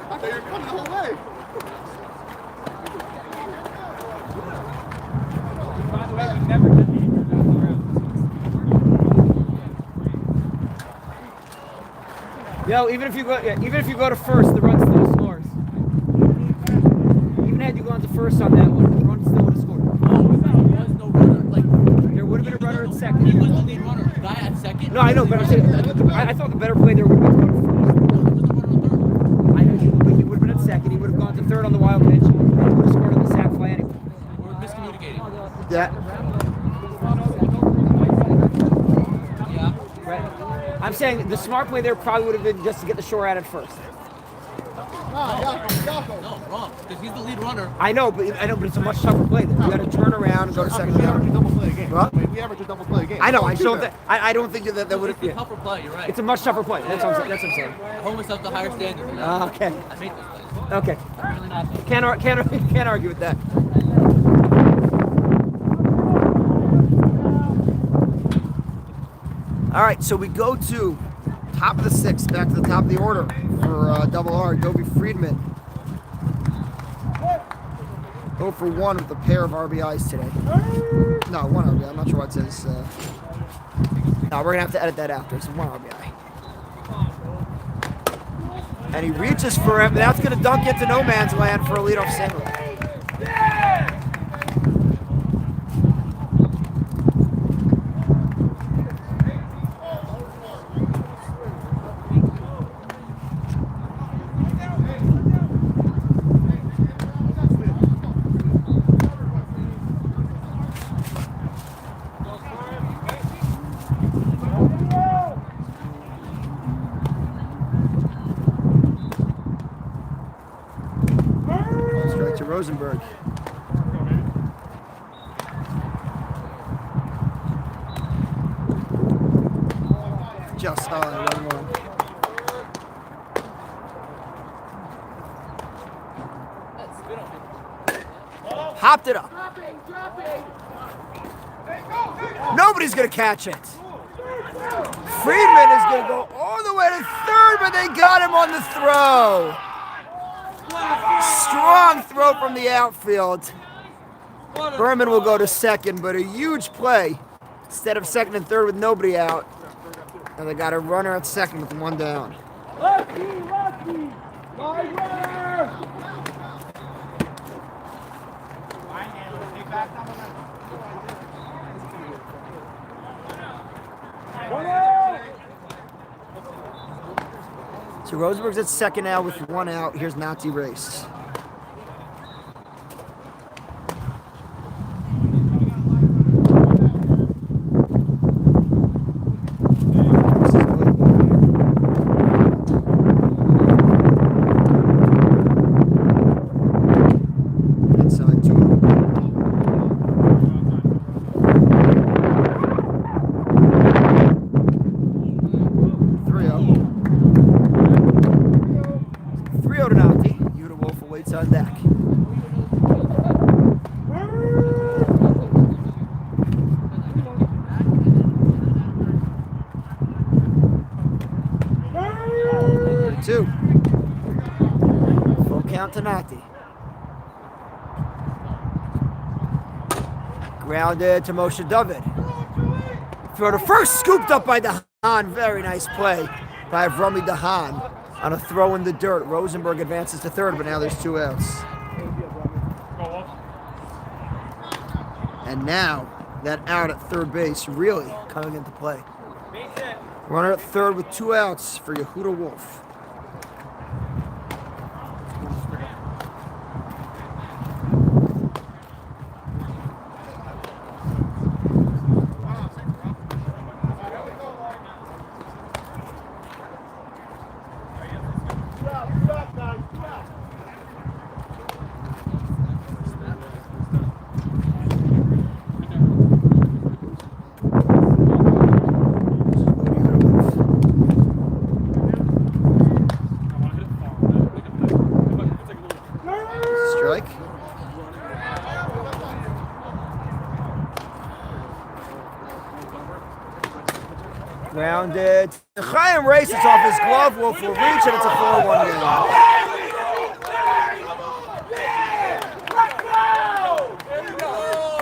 thought you were coming the whole way. Yo, even if you go to first, the run still scores. Even had you gone to first on that one, the run still would have scored. There was no runner. Like, There would have been a runner at second. he was the lead runner. The guy at second. No, I know, but I'm saying I thought the better play there would have been going to first. I know, but he would have been at second. He would have gone to third on the wild pitch. And he would have scored on the sack fly anyway. We're miscommunicating. Yeah. Yeah. Right. I'm saying the smart play there probably would have been just to get the shore out at first. No, wrong. Because he's the lead runner. I know, but it's a much tougher play there. You got to turn around and go to second. We average a double play a game. What? We average a double play a game. I know. I don't think that would It's a have. tougher play. You're right. It's a much tougher play. That's what I'm saying. I hold myself to higher standards than that. Okay. I made this play. Okay. Really not. Can't argue with that. All right, so we go to top of the 6th, back to the top of the order for Double R. Dobie Friedman. 0 for 1 with a pair of RBIs today. No, 1 RBI. I'm not sure what it says. No, we're going to have to edit that after. It's 1 RBI. And he reaches for him. That's going to dunk into no man's land for a leadoff single. Straight to Rosenberg. Just high, 1-1. Hopped it up. Nobody's going to catch it. Friedman is going to go all the way to third, but they got him on the throw. Strong throw from the outfield. Berman will go to second, but a huge play. Instead of second and third with nobody out. And they got a runner at second with one down. Lefty, lefty. Wide runner. So Rosenberg's at second now with one out. Here's Nazi Race. Inside 2-0. 3-0 to Nazi. Yuta Wolf awaits on deck. Two. Full count to Nazi. Grounded to Moshe David. Throw to first, scooped up by Dahan. Very nice play by Avrami Dahan on a throw in the dirt. Rosenberg advances to third, but now there's 2 outs. And now that out at third base really coming into play. Runner at third with 2 outs for Yehuda Wolf. Strike. Grounded. Chaim races off his glove. Wolf will reach, and it's a 4-1 game.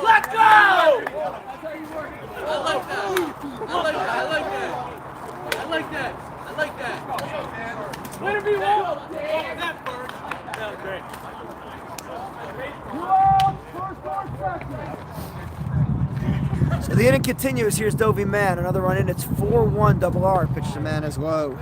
Let go! I like that. Let him be one. That worked. That was great. 2 outs, first, second. So the inning continues. Here's Dovey Mann. Another run in. It's 4-1 double R. Pitch to Mann is low.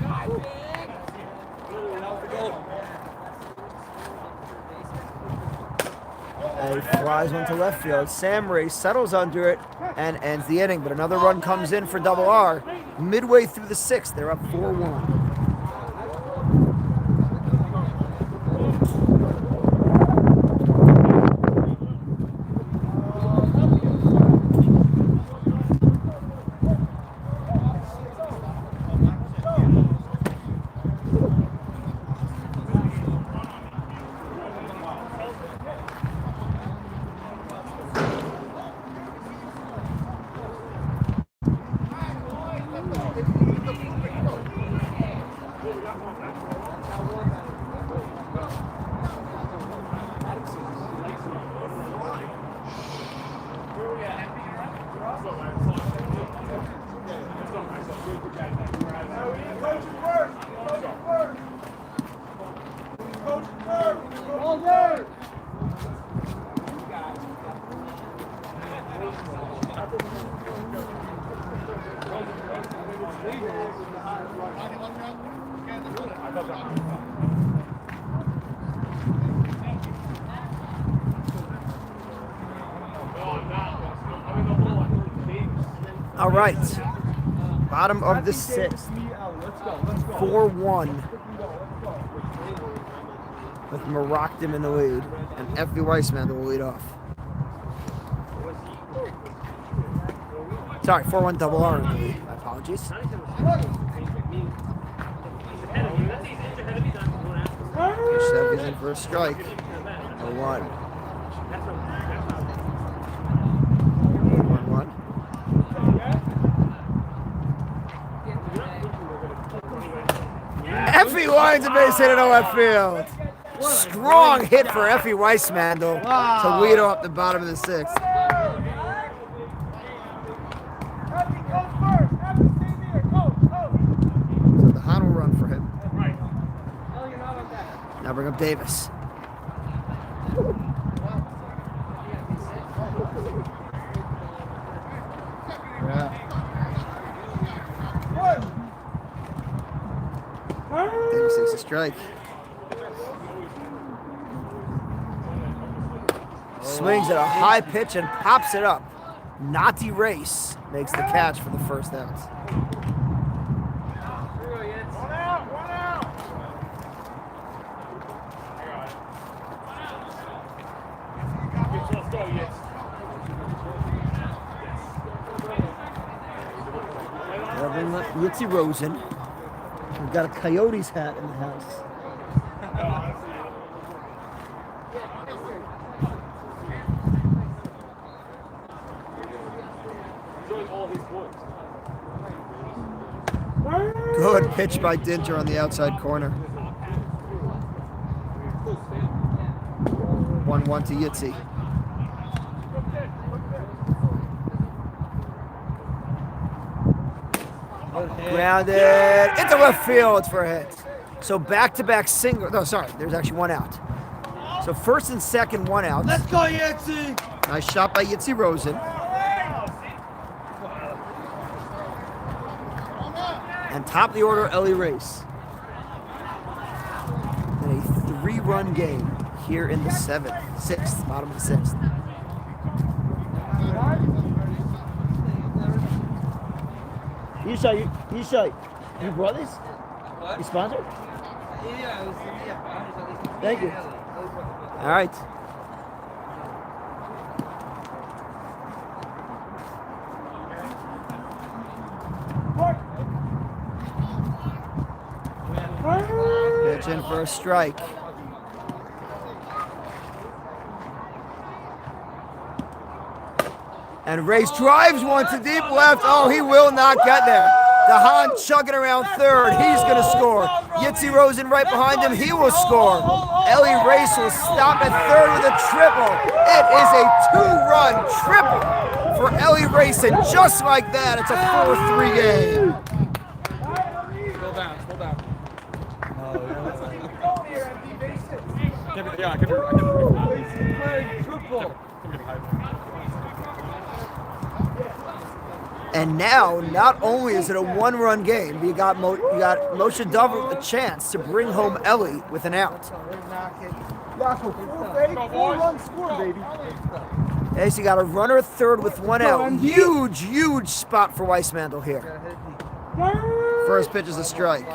And he flies one to left field. Sam Ray settles under it and ends the inning. But another run comes in for double R. Midway through the 6th, they're up 4-1. All day. All right. Bottom of the 6th. 4-1. With Merockdim in the lead. And F.B. Weissman will lead off. Sorry, 4-1 double R in the lead. My apologies. Chef is in for a strike. 0-1. 1-1. He lines a base hit into left field. Strong hit for Effie Weissmandel to lead off the bottom of the sixth. Happy goes first. Happy stay there. Go. So the Hahn will run for him. Now bring up Davis. Davis takes a strike. Swings at a high pitch and pops it up. Nati Race makes the catch for the first out. One out. Let's go, yes. They'll bring up Yitzy Rosen. We've got a Coyotes hat in the house. Good pitch by Dinter on the outside corner. 1-1 to Yitzy. Grounded into left field for a hit. So back-to-back single. No, sorry, there's actually one out. So first and second, one out. Let's go, Yancy! Nice shot by Yitzy Rosen. And top of the order, Ellie Race. And a 3-run game here in the sixth, bottom of the sixth. Yishai, you brought this? You sponsored? Yeah. Thank you. All right. Pitch in for a strike. And Race drives one to deep left. Oh, he will not get there. DeHaan chugging around third. He's going to score. Yitzy Rosen right behind him. He will score. Ellie Race will stop at third with a triple. It is a 2-run triple for Ellie Race. And just like that, it's a 4-3 game. Slow down. And now, not only is it a 1-run game, but you got Moshe Dover with the chance to bring home Ellie with an out. Four-run score, baby. Okay, so you got a runner at third with one out. Huge spot for Weissmandel here. First pitch is a strike.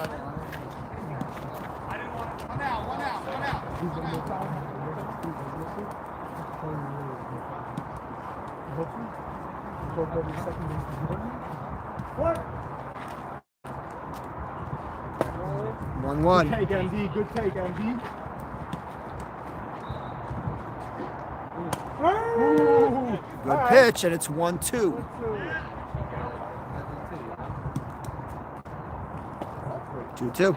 What? 1-1. Take MD, good take MD. Good pitch, and it's 1-2. Two.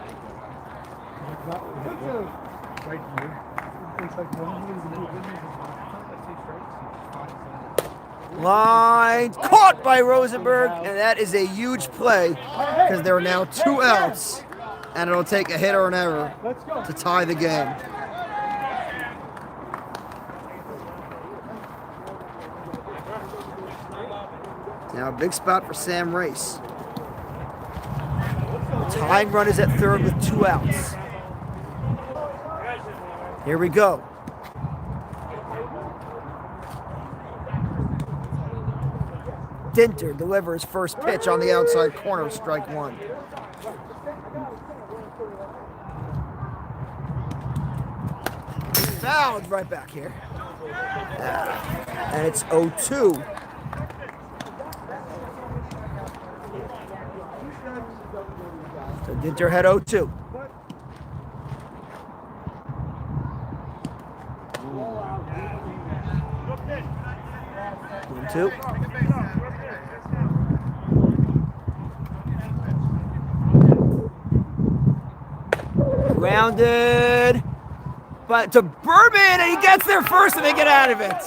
Line caught by Rosenberg, and that is a huge play because there are now 2 outs, and it'll take a hit or an error to tie the game. Now a big spot for Sam Race. The tying run is at third with 2 outs. Here we go. Dinter delivers first pitch on the outside corner, strike 1. Fouled right back here. And it's 0-2. So Dinter had 0-2. One, two. Grounded, but to Berman, and he gets there first, and they get out of it.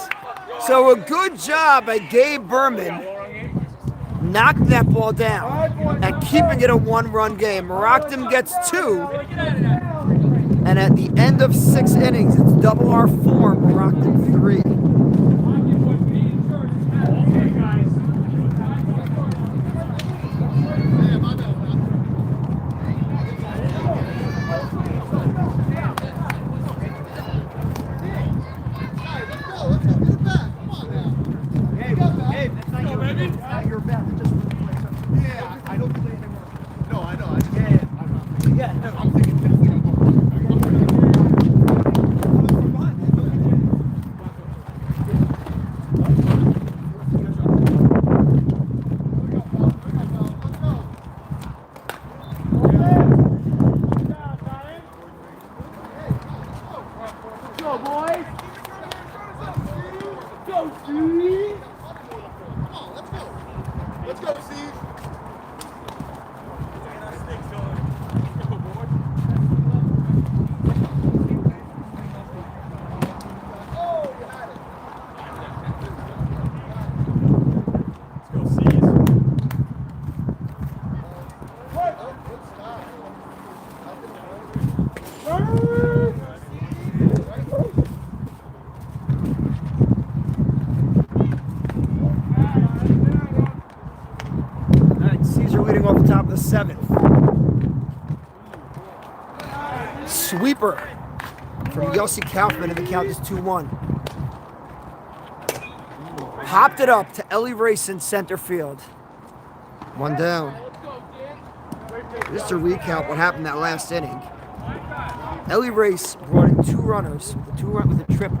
So a good job by Gabe Berman knocking that ball down and keeping it a one-run game. Merockdim gets 2, and at the end of 6 innings, it's double R 4, Merockdim 3. Seventh. Sweeper from Yossi Kaufman, and the count is 2-1. Popped it up to Ellie Race in center field. 1 down. Just to recap what happened that last inning. Ellie Race brought in 2 runners with a triple.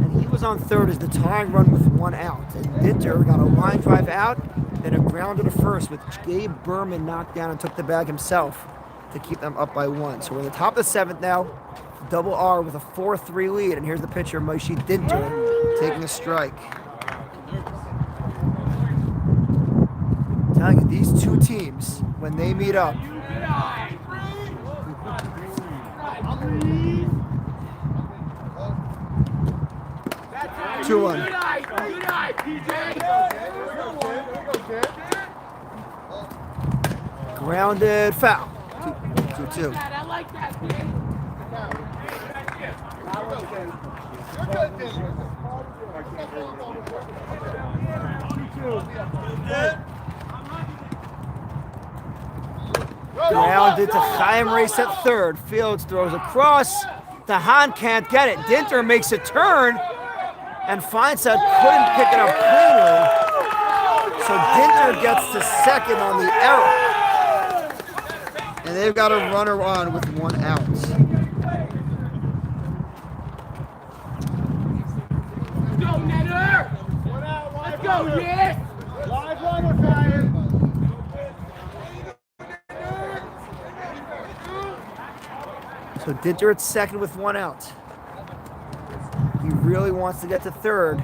And he was on third as the tying run with 1 out. And Dinter got a line drive out, then a grounder to first, with Gabe Berman knocked down and took the bag himself to keep them up by 1. So we're in the top of the 7th now. Double R with a 4-3 lead. And here's the pitcher, Moshe Dinter, taking a strike. I'm telling you, these 2 teams, when they meet up, 2-1. Grounded, foul. 2-2. Grounded to Chaim Race at third. Fields throws across. Dahan can't get it. Dinter makes a turn, and Feinsad couldn't pick it up cleanly. So Dinter gets to second on the error. And they've got a runner on with 1 out. Let's go, Netter! Let's go, yes! Live runner, fire! So Dinter at second with 1 out. He really wants to get to third.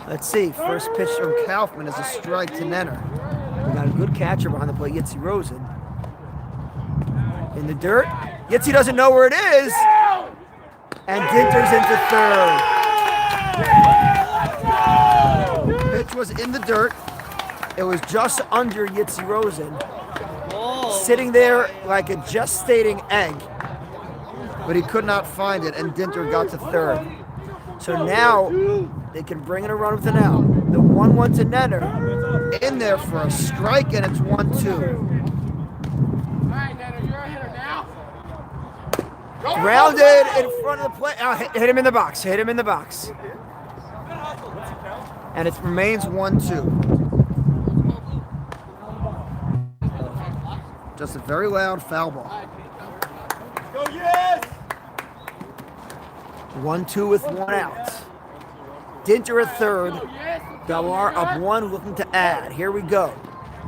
Let's see. First pitch from Kaufman is a strike to Nenner. We got a good catcher behind the plate, Yitzi Rosen. In the dirt. Yitzi doesn't know where it is. And Dinter's into third. Pitch was in the dirt. It was just under Yitzi Rosen. Sitting there like a gestating egg. But he could not find it, and Dinter got to third. So now they can bring in a run with an out. The 1-1 to Nenner. In there for a strike, and it's 1-2. Grounded in front of the plate. Oh, hit him in the box. Hit him in the box. And it remains 1-2. Just a very loud foul ball. Go, yes! 1-2 with 1 out. Dinter at third. Double R up 1, looking to add. Here we go.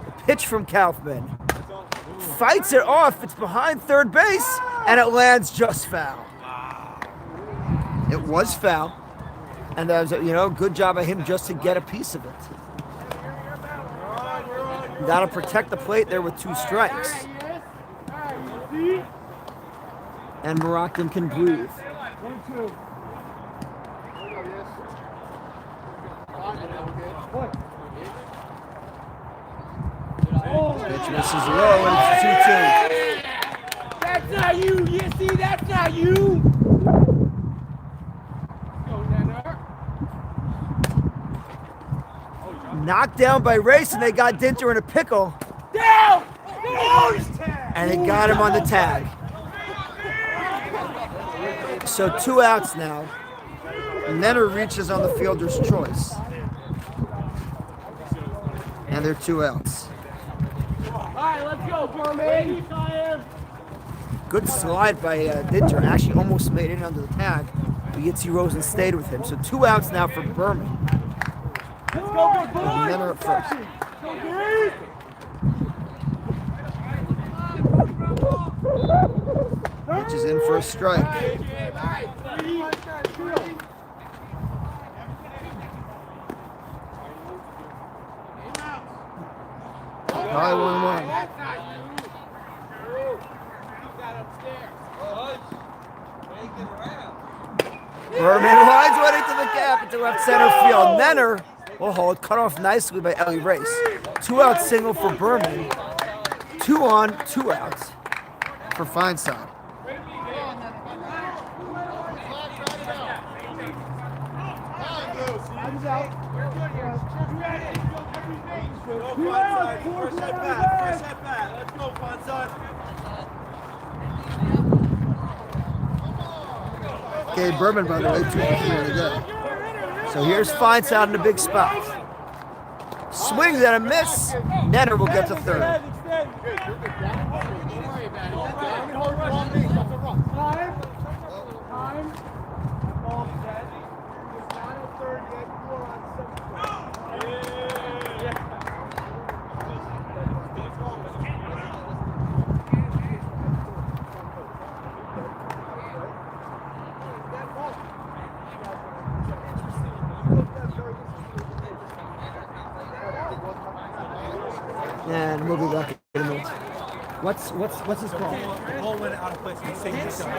The pitch from Kaufman. Fights it off. It's behind third base, and it lands just foul. It was foul, and that was, good job by him just to get a piece of it. You got to protect the plate there with 2 strikes. And Merockdim can breathe. 1-2. Pitch misses low, and it's 2-2. That's not you. You see, that's not you. Go, Nenner. Knocked down by Race, and they got Dinter in a pickle, Down. and they got him on the tag. So 2 outs now. Nenner reaches on the fielder's choice. And they're 2 outs. All right, let's go, Berman. Good slide by Dinter. Actually almost made it under the tag. But Yitzi Rosen stayed with him. So 2 outs now for Berman. Let's go, big boy. And Nenner at first. Pitch is in for a strike. High 1-1. Berman lines one into the gap into left center field. Nenner will hold, cut off nicely by Ellie Race. 2 out single for Berman. 2 on, 2 outs for Feinside. Let's go, Feinside. Okay, Berman, by the way, 2 for 3 on the day. So here's Feinside in a big spot. Swings and a miss. Nenner will get to third. And we'll be back in a minute. What's his call? The ball went out of place. He saved himself.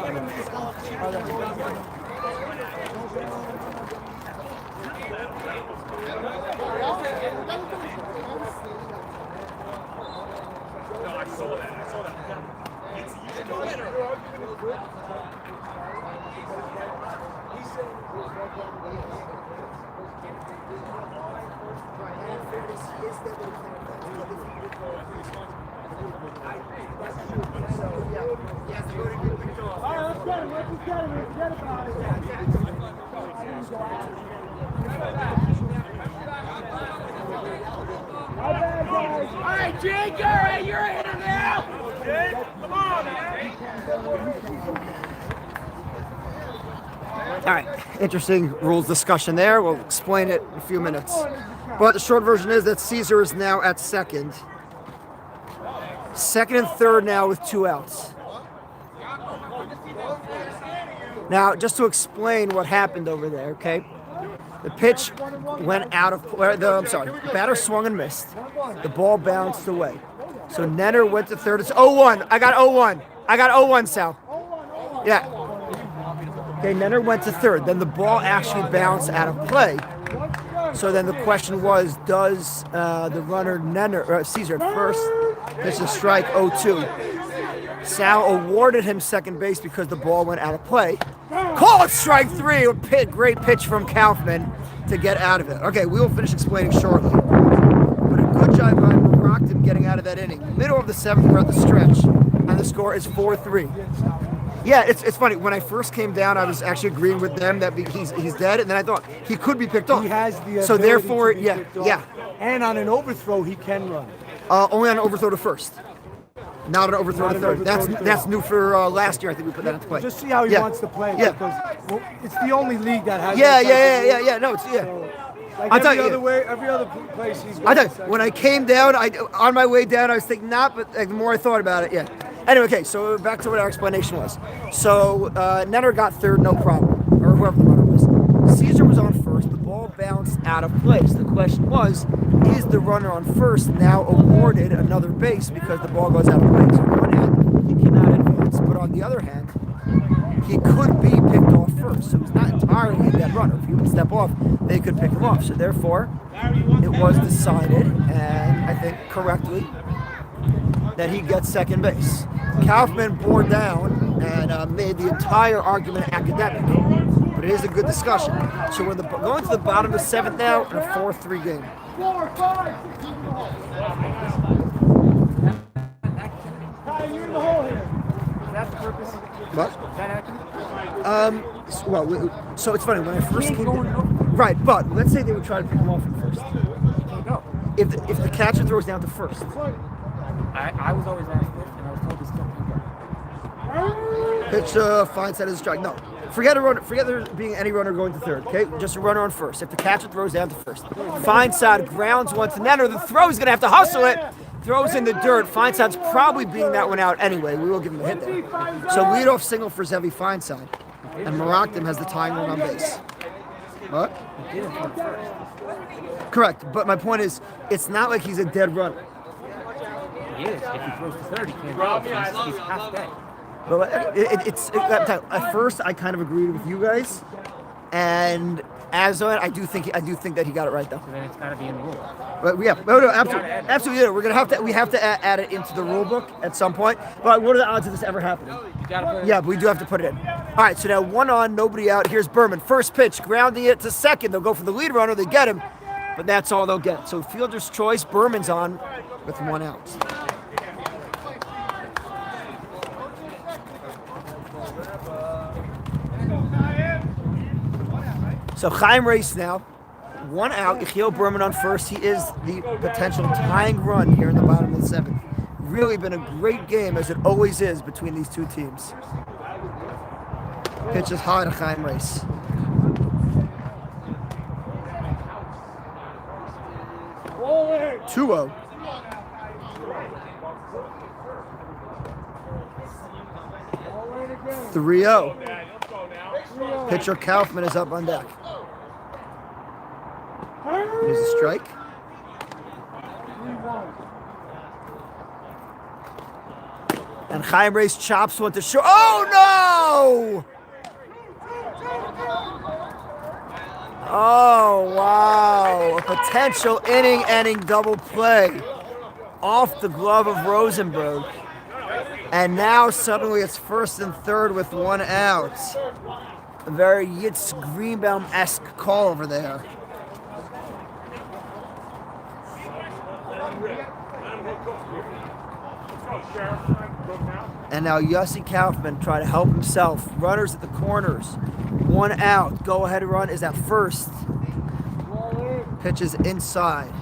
No, I saw that. All right, Jake, all right, you're a hitter now. Jake, come on, man. All right, interesting rules discussion there. We'll explain it in a few minutes. But the short version is that Caesar is now at second. Second and third now with 2 outs. Now, just to explain what happened over there, okay? The pitch went out of, the batter swung and missed. The ball bounced away. So Nenner went to third. It's 0-1. I got 0-1, Sal. Yeah. Okay, Nenner went to third. Then the ball actually bounced out of play. So then the question was, does the runner Caesar at first pitch a strike 0-2? Sal awarded him second base because the ball went out of play. Call it strike 3. Great pitch from Kaufman to get out of it. Okay, we will finish explaining shortly. But a good job by Merockdim getting out of that inning. Middle of the 7th, we're at the stretch, and the score is 4-3. Yeah, it's funny. When I first came down, I was actually agreeing with them that he's dead, and then I thought he could be picked off. He has the so ability therefore, to be yeah, picked off. yeah. And on an overthrow, he can run. Only on an overthrow to first. Not an overthrow Not to an third. overthrow to That's third. new for last year. I think we put that into play. Just see how he Yeah. wants to play. Yeah. Because it's the only league that has. Yeah, that type of rule. yeah. No, it's yeah. Like I'll tell every you, other way, every other place he's. I tell you, when I came down, on my way down, I was thinking not, but the more I thought about it, yeah. Anyway, okay, so back to what our explanation was. So Nenner got third, no problem, or whoever the runner was. Caesar was on first. The ball bounced out of place. The question was, is the runner on first now awarded another base because the ball goes out of place? On one hand, he cannot advance, but on the other hand, he could be picked off first. So he's not entirely a dead runner. If he would step off, they could pick him off. So therefore, it was decided, and I think correctly, that he gets second base. Kaufman bore down and made the entire argument academic, but it is a good discussion. So we're going to the bottom of the 7th now in a 4-3 game. 4, 5, 6 in the hole. Ty, you're in the hole here. Is that the purpose? What? Is that accurate? So it's funny when I first came in, right? But let's say they would try to pick him off at first. Can't go. If the catcher throws down to first, I was always asked this, and I was told to still can't go. pitch fine side of the strike. No, forget a runner. Forget there being any runner going to third. Okay, just a runner on first. If the catcher throws down to first, fine side grounds one to netter. The throw is going to have to hustle it. Throws in the dirt. Feinstein's probably beating that one out anyway. We will give him a hit there. So leadoff single for Zevi Feinside. And Merockdim has the tying run on base. What? Correct. But my point is, it's not like he's a dead runner. He is. If he throws to third, he can't go. He's half dead. But at first, I kind of agreed with you guys. And as on, I do think that he got it right though. So then it's got to be in the rule. But yeah, no, absolutely. We're gonna have to add it into the rule book at some point. But what are the odds of this ever happening? You got to put it Yeah, but we do have to put it in. All right, so now 1 on, nobody out. Here's Berman. First pitch, grounding it to second. They'll go for the lead runner. They get him, but that's all they'll get. So fielder's choice. Berman's on with 1 out. So Chaim Race now, 1 out. Yechiel Berman on first. He is the potential tying run here in the bottom of the 7th. Really been a great game, as it always is, between these two teams. Pitch is high to Chaim Race. Roll it. 2-0. Roll it again. 3-0. Pitcher Kaufman is up on deck. Here's a strike. 3-1. And Chaim Race chops one to short. Oh, no! Oh, wow. A potential inning-ending double play off the glove of Rosenberg. And now suddenly it's first and third with 1 out. A very Yitz Greenbaum-esque call over there. And now Yossi Kaufman trying to help himself. Runners at the corners. 1 out. Go ahead run is at first. Pitches inside.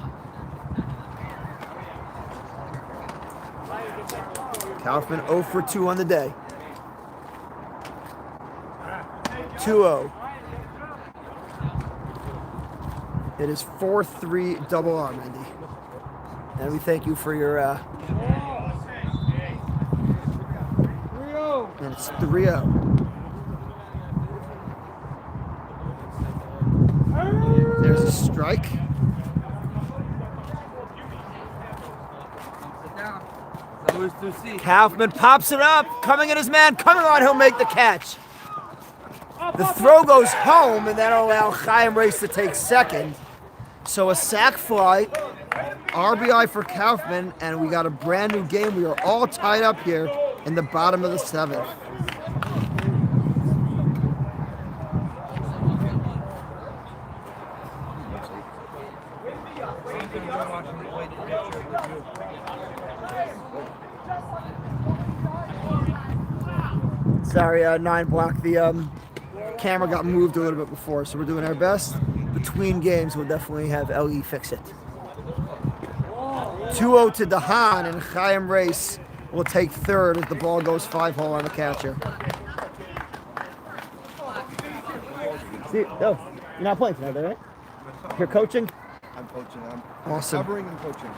Kaufman 0 for 2 on the day. 2-0. It is 4-3 double R, Mindy. And we thank you for your... And it's 3-0. There's a strike. Kaufman pops it up. Coming in his man. Coming on, he'll make the catch. The throw goes home, and that'll allow Chaim Race to take second. So a sac fly, RBI for Kaufman, and we got a brand new game. We are all tied up here in the bottom of the 7th. Sorry, 9 block. The camera got moved a little bit before, so we're doing our best. Between games, we'll definitely have LE fix it. 2-0 to Dahan, and Chaim Race will take third as the ball goes 5-hole on the catcher. See, no, you're not playing tonight, right? You're coaching? I'm coaching. I'm Awesome. covering and coaching.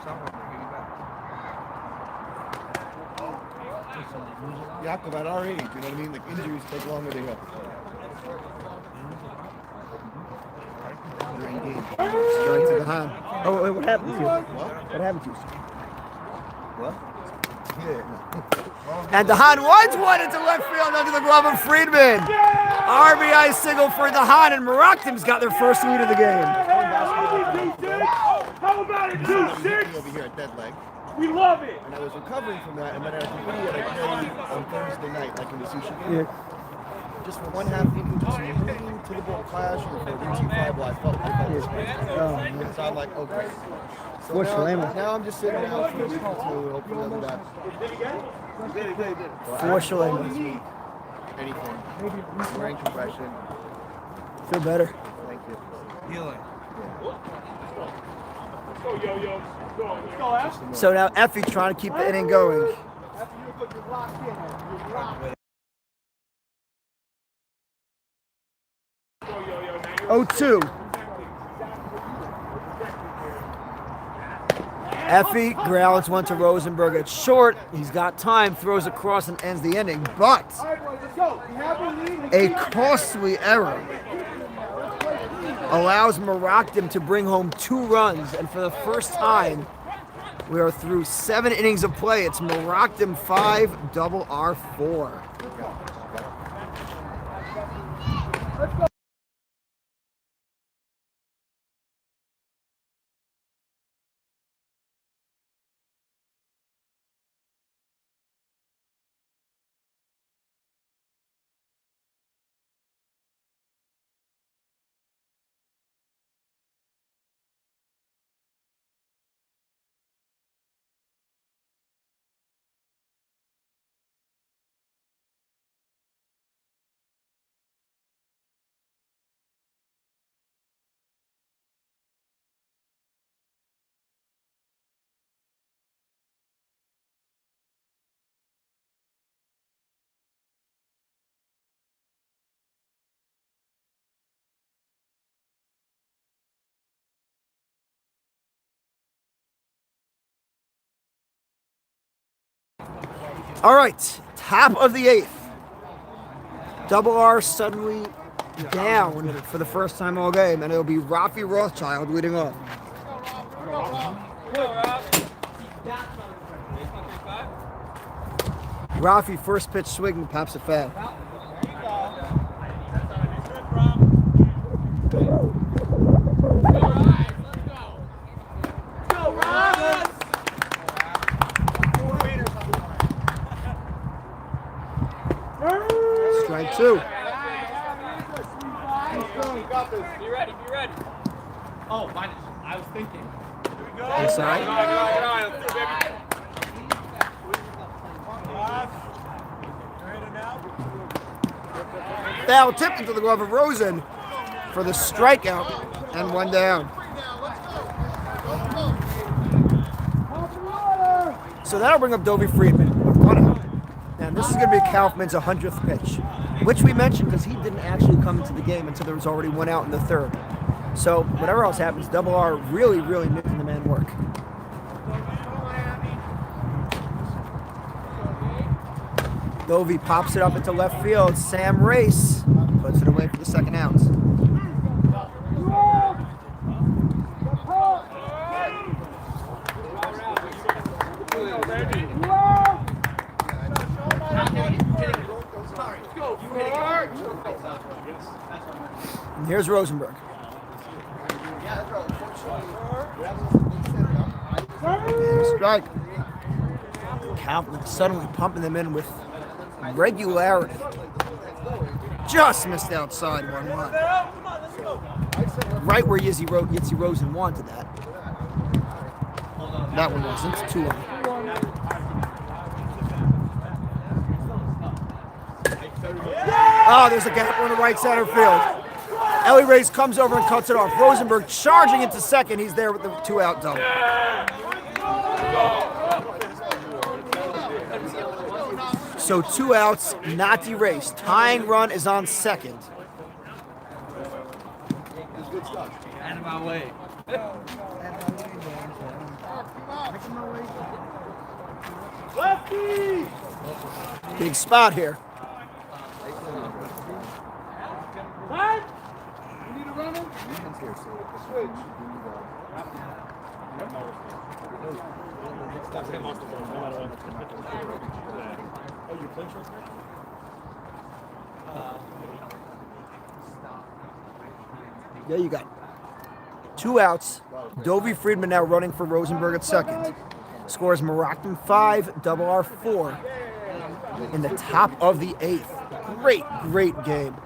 Yaakov, at our age, you know what I mean? Like, injuries take longer to heal. They're in game. Strike to Dahan. Oh, wait, what happened to you? What? What happened to you? What? And DeHaan winds one into left field under the glove of Friedman. RBI single for DeHaan, and Merockdim's got their first lead of the game. How about it, 2-6? Over here at dead leg. We love it. And I was recovering from that, and then I had to be at a play on Thursday night, like in the sushi. Just for one half inning, just moving to the ball clash or for a routine fly ball, I felt this way. So I'm like, okay. So now I'm just sitting out for a week or two, hopefully I'll be back. Fortunately. Anything. Brain compression. Feel better. Thank you. Healing. Let's go, yo-yo. Let's go, F. So now Effie trying to keep the inning going. After you put your lock in, you're locked. 0-2. Effie grounds one to Rosenberg. It's short. He's got time. Throws across and ends the inning. But All right, boys, let's go. We have a lead. a costly error allows Merockdim to bring home 2 runs. And for the first time, we are through 7 innings of play. It's Merockdim 5, RR 4. All right, top of the 8th. RR suddenly down for the first time all game, and it'll be Rafi Rothschild leading off. Rafi first pitch swing, pops it foul. Strike 2. Be ready, be ready. Oh, mine. I was thinking. Inside. Foul tipped into the glove of Rosen for the strikeout, and 1 down. So that'll bring up Dovey Friedman with 1 out. And this is going to be Kaufman's 100th pitch, which we mentioned because he didn't actually come into the game until there was already 1 out in the 3rd. So whatever else happens, RR really making the man work. Dovey pops it up into left field. Sam Race puts it away for the 2nd out. And here's Rosenberg. And a strike. Kaufman suddenly pumping them in with regularity. Just missed outside 1-1. Right where Yitzy Rosen wanted that. That one wasn't. 2-1. Oh, there's a gap on the right center field. Ellie Reyes comes over and cuts it off. Rosenberg charging into second. He's there with the 2-out double. So 2 outs, not erased. Tying run is on second. Out of my way. Lefty! Big spot here. What? You need a runner? Switch. Yeah, you got 2 outs. Dovey Friedman now running for Rosenberg at second. Scores Merockdim 5, Double R 4 in the top of the 8th. Great, great game.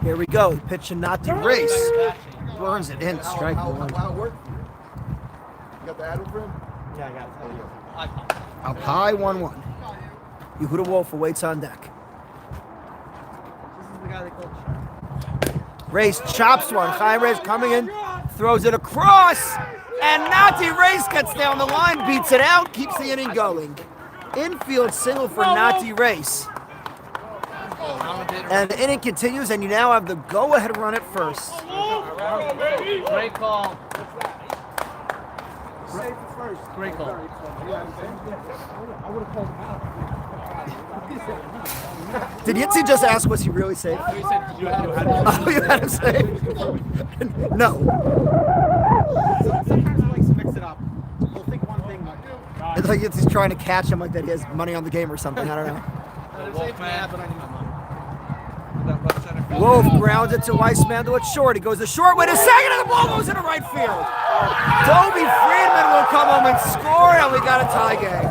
Here we go. Pitch and not to race. Burns it in. Strike one. How it worked for you? You got the ad over him? Yeah, I got it. Up high, 1-1. Yehuda Wolf awaits on deck. This is the guy they called Shark. Race chops one. Chaim Race coming in, throws it across, and Nati Race gets down the line, beats it out, keeps the inning going. Infield single for Nati Race. And the inning continues, and you now have the go-ahead run at first. Great call. Great call. Did Yitzi just ask, was he really safe? You said you had to Oh, you had him safe? No. Sometimes he likes to mix it up. He'll think one thing. It's like Yitzi's trying to catch him like that he has money on the game or something. I don't know. Wolf grounds it to Weissmandel at short. He goes to short with a second, and the ball goes into right field. Toby Friedman will come home and score, and we got a tie game.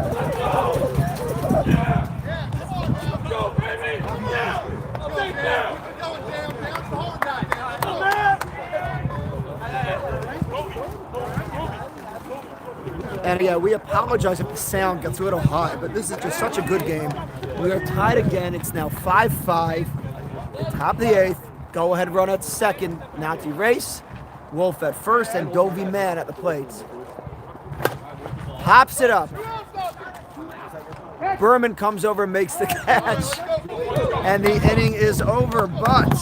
And yeah, we apologize if the sound gets a little high, but this is just such a good game. We are tied again. It's now 5-5. The top of the 8th. Go-ahead run at second. Nati Race. Wolf at first, and Dovey Man at the plates. Pops it up. Berman comes over and makes the catch. And the inning is over, but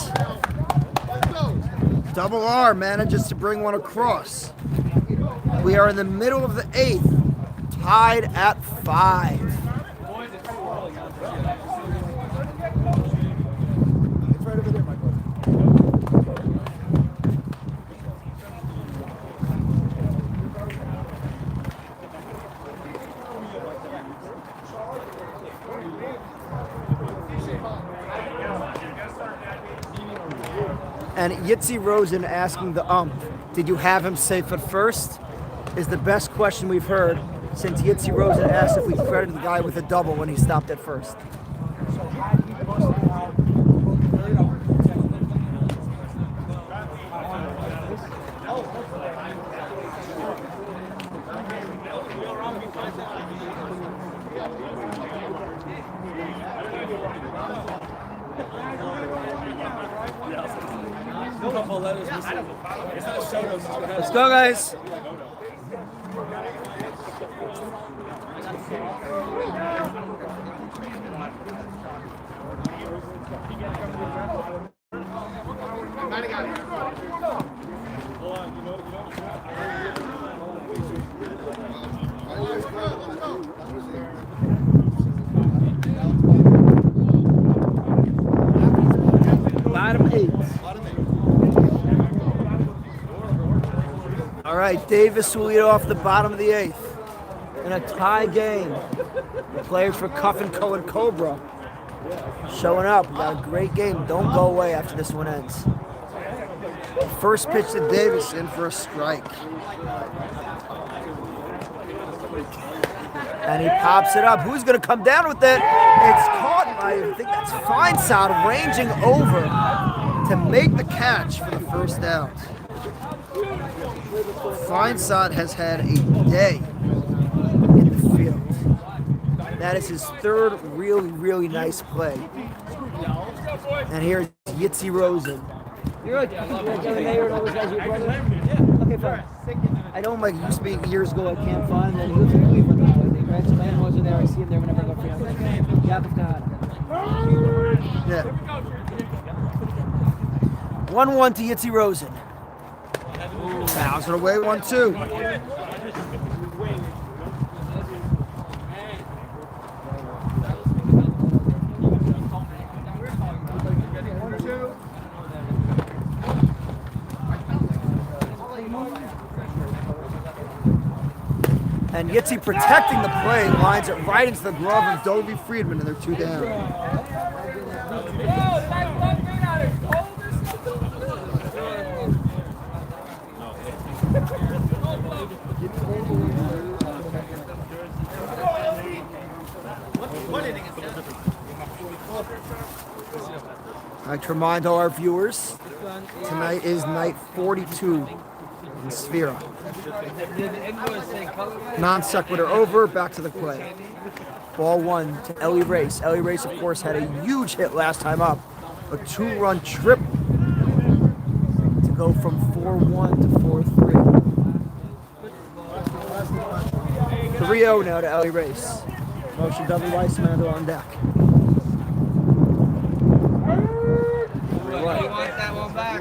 Double R manages to bring one across. We are in the middle of the 8th, tied at 5. It's right over there, Michael. And Yitzi Rosen asking the ump, did you have him safe at first? Is the best question we've heard since Yitzi Rosen asked if we credited the guy with a double when he stopped at first. Let's go, guys. Bottom 8. All right, Davis will lead off the bottom of the 8th in a tie game. The players for Cutf and Cobra showing up. We got a great game. Don't go away after this one ends. First pitch to Davis, in for a strike. And he pops it up. Who's going to come down with it? It's caught. I think that's Feinsod ranging over to make the catch for the first out. Feinsod has had a day in the field. That is his third really, really nice play. And here's Yitzi Rosen. You're like the mayor and all those guys, your brother? Okay, fine. I know him like used to be years ago, I can't find him, and he lives in Cleveland now, I think, right? So my in-laws are there, I see him there whenever I go for him. Yeah. 1-1 to Yitzi Rosen. Fouls it away, 1-2. And Yitzi protecting the play, lines it right into the glove of Dovey Friedman, and they're 2 down. I'd like to remind all our viewers, tonight is night 42 in Sphera. Non sequitur over, back to the play. Ball 1 to Ellie Race. Ellie Race, of course, had a huge hit last time up. A 2-run trip to go from 4-1 to 4-3. 3-0 now to Ellie Race. Motion double Weissman on deck. You want that one back?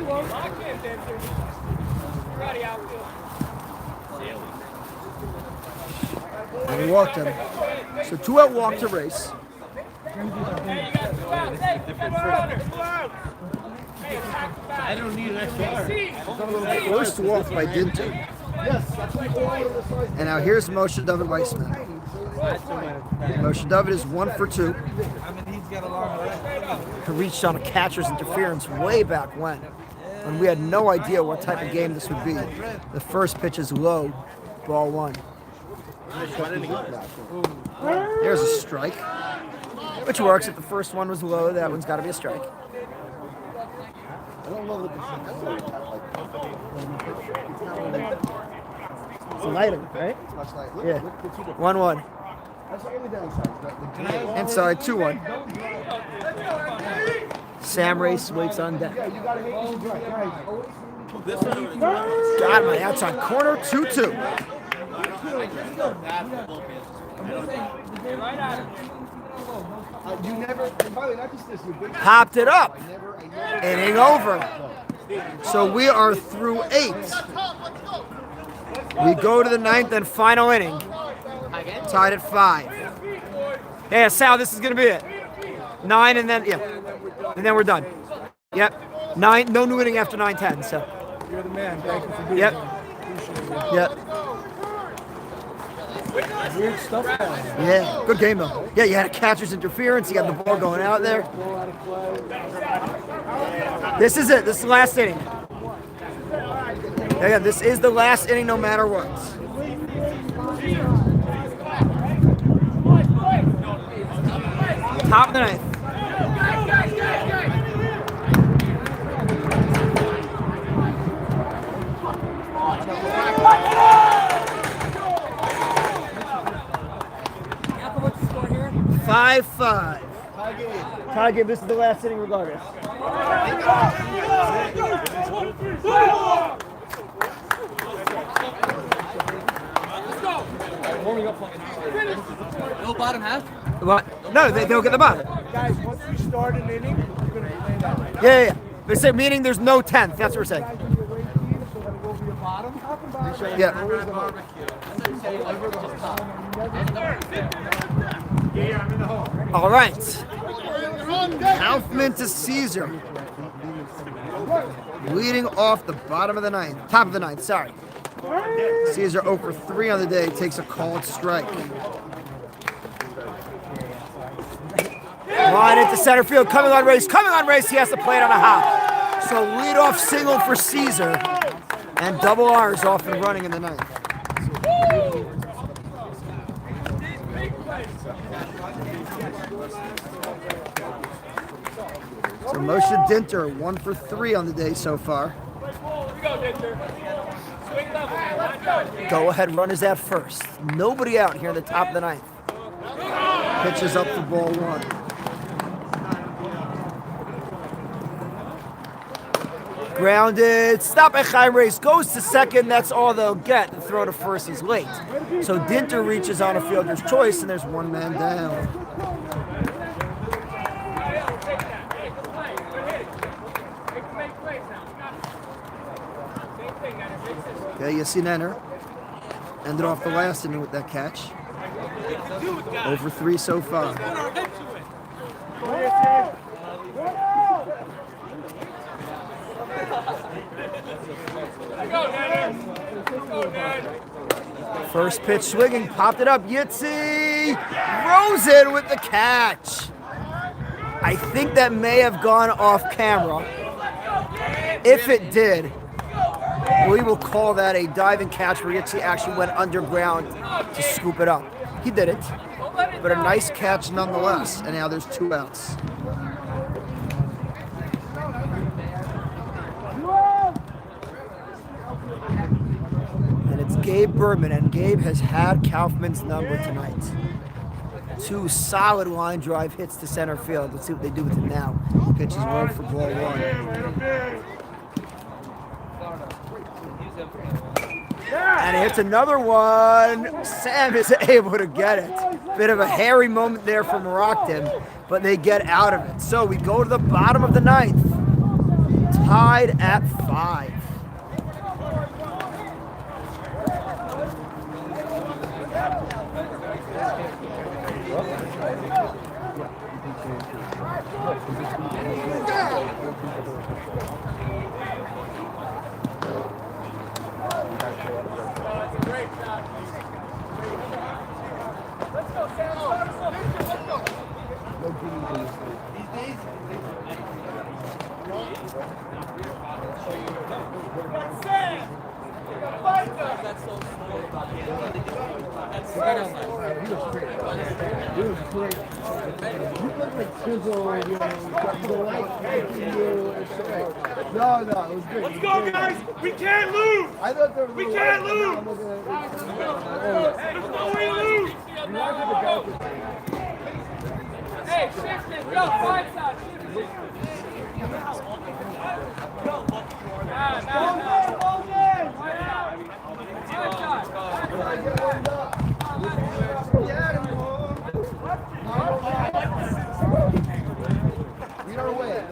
And he walked him. So 2-out walk to Race. I don't need an extra. First walk by Dinter. And now here's motion David Weissman. Motion David is 1 for 2. I mean, he's got a long way. He reached on a catcher's interference way back when we had no idea what type of game this would be. The first pitch is low, ball 1. There's a strike, which works. If the first one was low, that one's got to be a strike. I don't love It's a lighter, right? Much like, Yeah. 1-1. That's the only downside. Inside 2-1. Sam Race waits on deck. Yeah, you gotta hate what you drink. Got him on the outside corner, 2-2. You never, and by the way, not just this, you're big. Popped it up. I never. Inning over. So we are through 8. We go to the 9th and final inning. Tied at 5. Yeah, Sal, this is going to be it. 9 and then, yeah. And then we're done. Yep. 9, no new inning after 9-10, so. You're the man. Thank you for being Yep. here. Yep. Weird stuff going on. Yeah, good game though. Yeah, you had a catcher's interference. You got the ball going out there. Ball out of play. This is it. This is the last inning. Yeah, this is the last inning no matter what. Top of the 9th. Five. Tie game. This is the last inning regardless. No bottom half? What? No, they'll get the bottom. Guys, once you start an inning, you're going to play that. Yeah. They say meaning there's no 10th. That's what we're saying. Guys, when you're away team, so that it will be a bottom. Top and bottom. Yeah. All right. Kaufman to Caesar. Leading off the bottom of the 9th. Top of the 9th, sorry. Caesar 0 for 3 on the day, takes a called strike. Line into center field, coming on Race, he has to play it on a hop. So leadoff single for Caesar, and double R's off and running in the 9th. So Moshe Dinter, 1 for 3 on the day so far. Go ahead, run is at first. Nobody out here in the top of the 9th. Pitches up for ball 1. Grounded. Stop at Chaim Race. Goes to second. That's all they'll get. The throw to first is late. So Dinter reaches on a fielder's choice, and there's one man down. Okay, Yossi Nenner ended off the last inning with that catch. Over 3 so far. First pitch swinging, popped it up. Yitzy Rosen with the catch. I think that may have gone off camera. If it did, we will call that a diving catch where Yitzy actually went underground to scoop it up. He didn't, but a nice catch nonetheless. And now there's 2 outs. And it's Gabe Berman, and Gabe has had Kaufman's number tonight. 2 solid line drive hits to center field. Let's see what they do with it now. Pitch is low for ball 1. And he hits another one. Sam is able to get it. Bit of a hairy moment there for Merockdim, but they get out of it. So we go to the bottom of the 9th. Tied at 5. No, it was good. Let's go, guys! We can't lose! I thought there was We can't lose! There's no way to lose! Hey, shift it! Go, five side! We are away.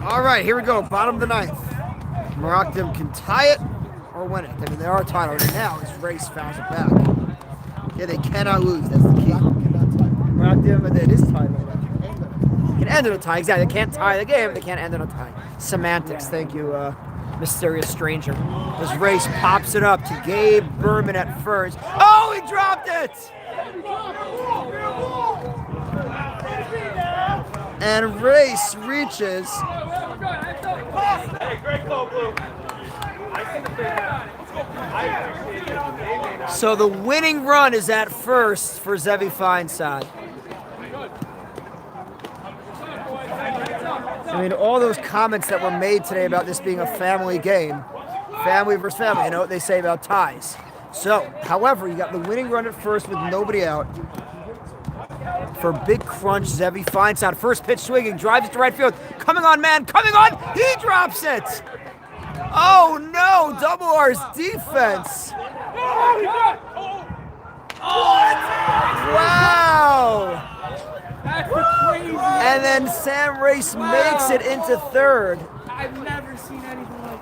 All right, here we go. Bottom of the 9th. Merockdim can tie it or win it. I mean, they are tied already now. This race fouls it back. Yeah, they cannot lose. That's the key. Merockdim, it is tied already. They can end in a tie. Exactly. They can't tie the game. They can't end in a tie. Semantics. Thank you, mysterious stranger. This race pops it up to Gabe Berman at first. Oh, he dropped it! And race reaches. Hey, great call, Blue. So the winning run is at first for Zevi Feinsod. I mean, all those comments that were made today about this being a family game, family versus family, you know what they say about ties. So, however, you got the winning run at first with nobody out. For big crunch, Zevi Feinsod. First pitch swinging, drives it to right field. Coming on, man, coming on! He drops it! Oh no, Double R's defense. Wow! That's crazy! And then Sam Race makes it into third. I've never seen anything like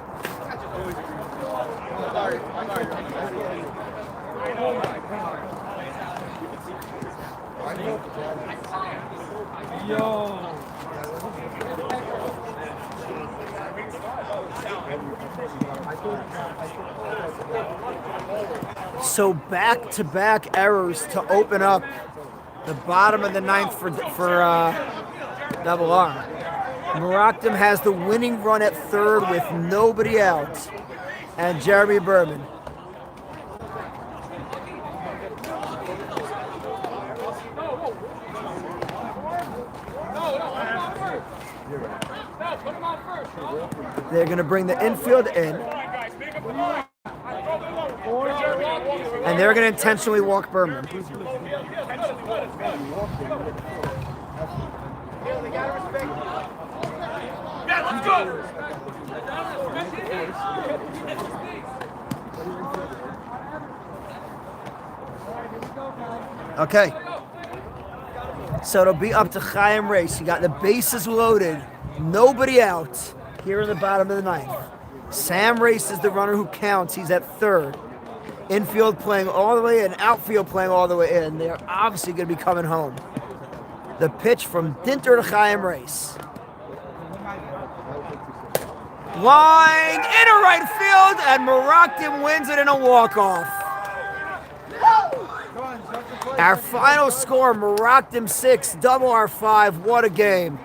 So back-to-back errors to open up the bottom of the 9th for Double R. Merockdim has the winning run at third with nobody out, and Jeremy Berman. They're going to bring the infield in, and they're going to intentionally walk Berman. let's go! Okay. So it'll be up to Chaim Race. You got the bases loaded, nobody out here in the bottom of the 9th. Sam Race is the runner who counts. He's at third. Infield playing all the way in, outfield playing all the way in. They're obviously going to be coming home. The pitch from Dinter to Chaim Race. Line into right field, and Merockdim wins it in a walk-off. Our final score, Merockdim 6, double R 5. What a game.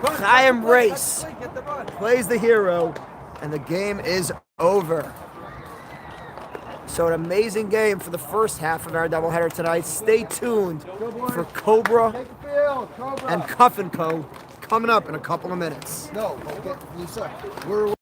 Chaim Race plays the hero, and the game is over. So an amazing game for the first half of our doubleheader tonight. Stay tuned for Cobra and Cutf & Co. coming up in a couple of minutes. No, Lisa, we're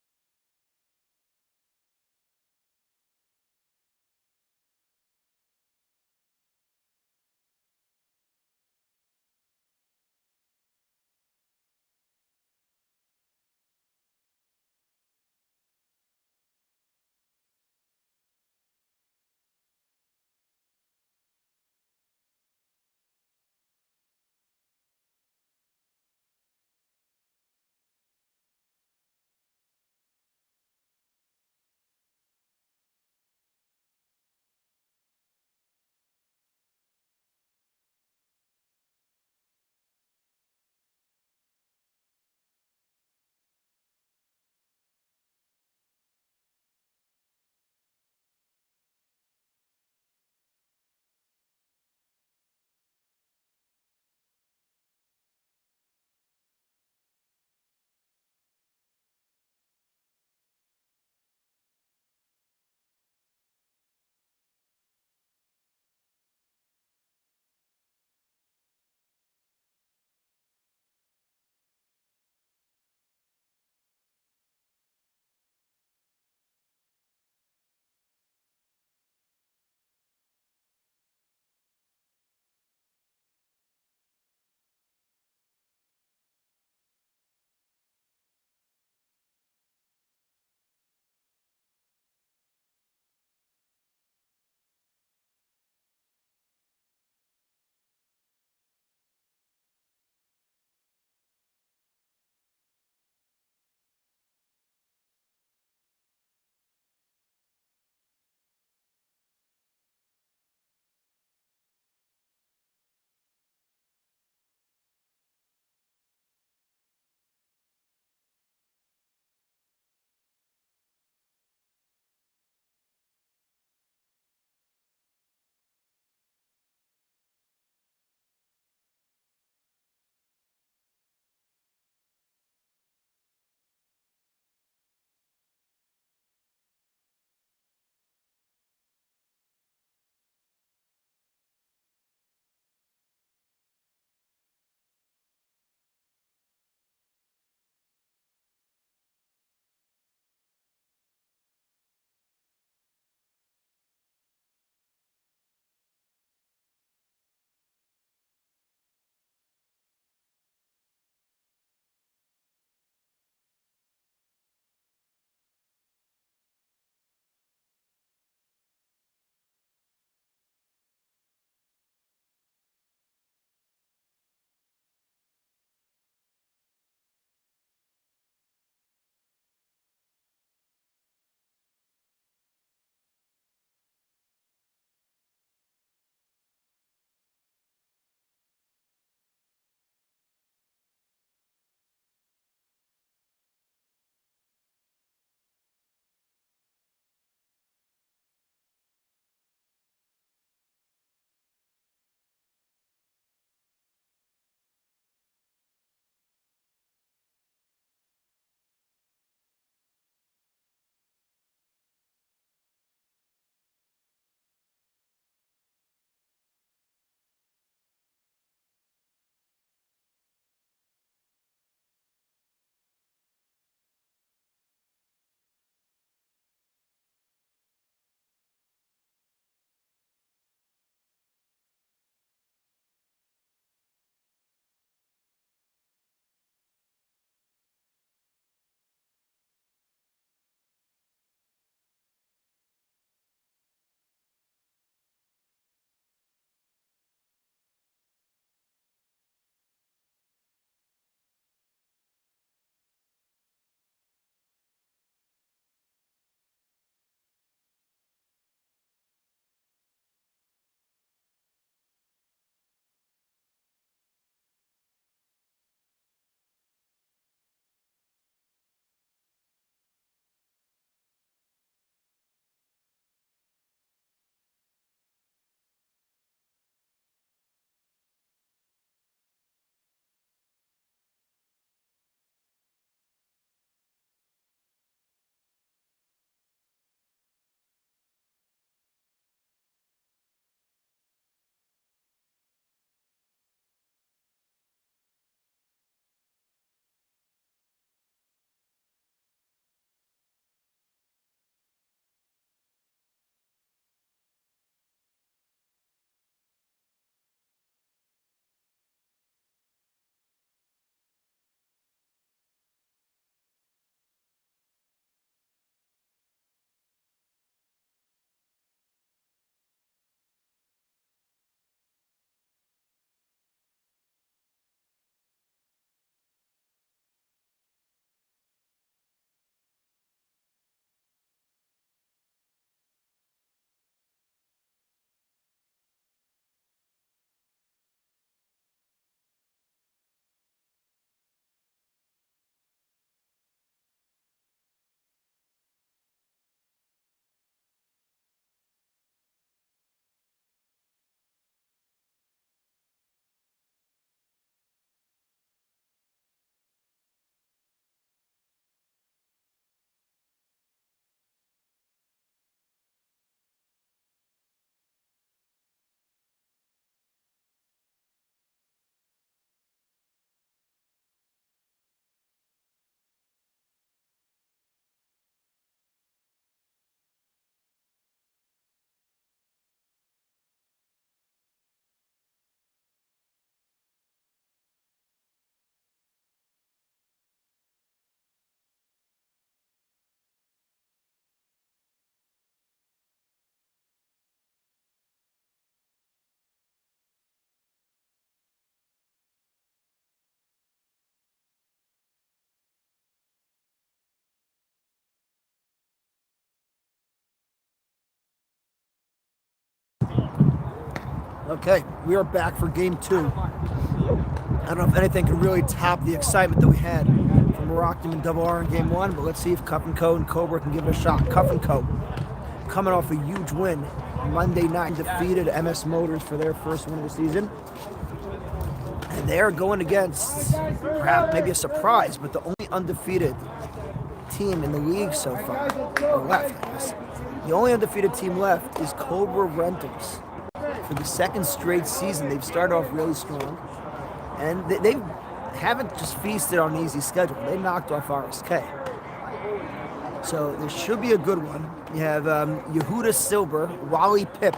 Okay, we are back for game 2. I don't know if anything can really top the excitement that we had from Merockdim and Double R in game 1, but let's see if Cutf and Cobra can give it a shot. Cutf and Co. coming off a huge win Monday night, defeated MS Motors for their first win of the season. And they're going against, perhaps maybe a surprise, but the only undefeated team in the league so far, or left, I guess. The only undefeated team left is Cobra Rentals. For the second straight season, they've started off really strong, and they haven't just feasted on an easy schedule. They knocked off RSK. So this should be a good one. You have Yehuda Silber, Wally Pip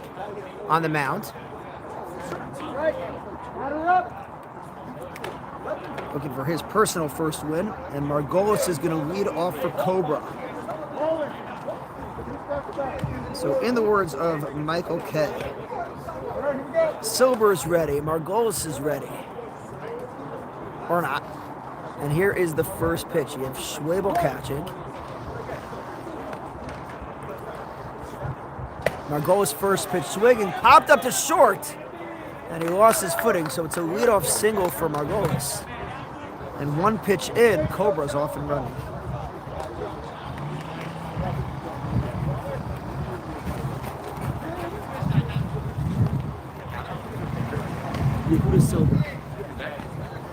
on the mound. Looking for his personal first win, and Margolis is going to lead off for Cobra. So in the words of Michael K., Silber's ready, Margolis is ready. Or not. And here is the first pitch. You have Schwabel catching. Margolis' first pitch swinging, popped up to short, and he lost his footing, so it's a leadoff single for Margolis. And one pitch in, Cobra's off and running. Yehuda Silber.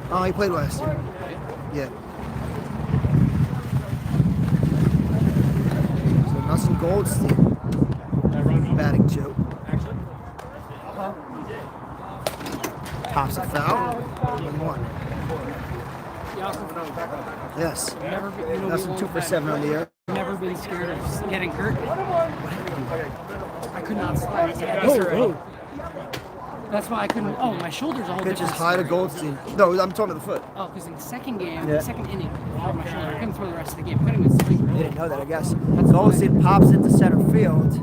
Oh, he played last year. Yeah. So Nelson Goldstein batting 2. Pops a foul. 1-1. Yes. Nelson 2 for 7 on the air. Never been scared of getting hurt. I could not slide. Oh. That's why I couldn't. Oh, my shoulder's a whole Pitch is different high to story. Goldstein. No, I'm talking about the foot. Oh, because in the second game, Yeah. the second inning, I hurt my shoulder. I couldn't throw the rest of the game. I couldn't even sleep. They didn't know that, I guess. Goldstein pops into center field.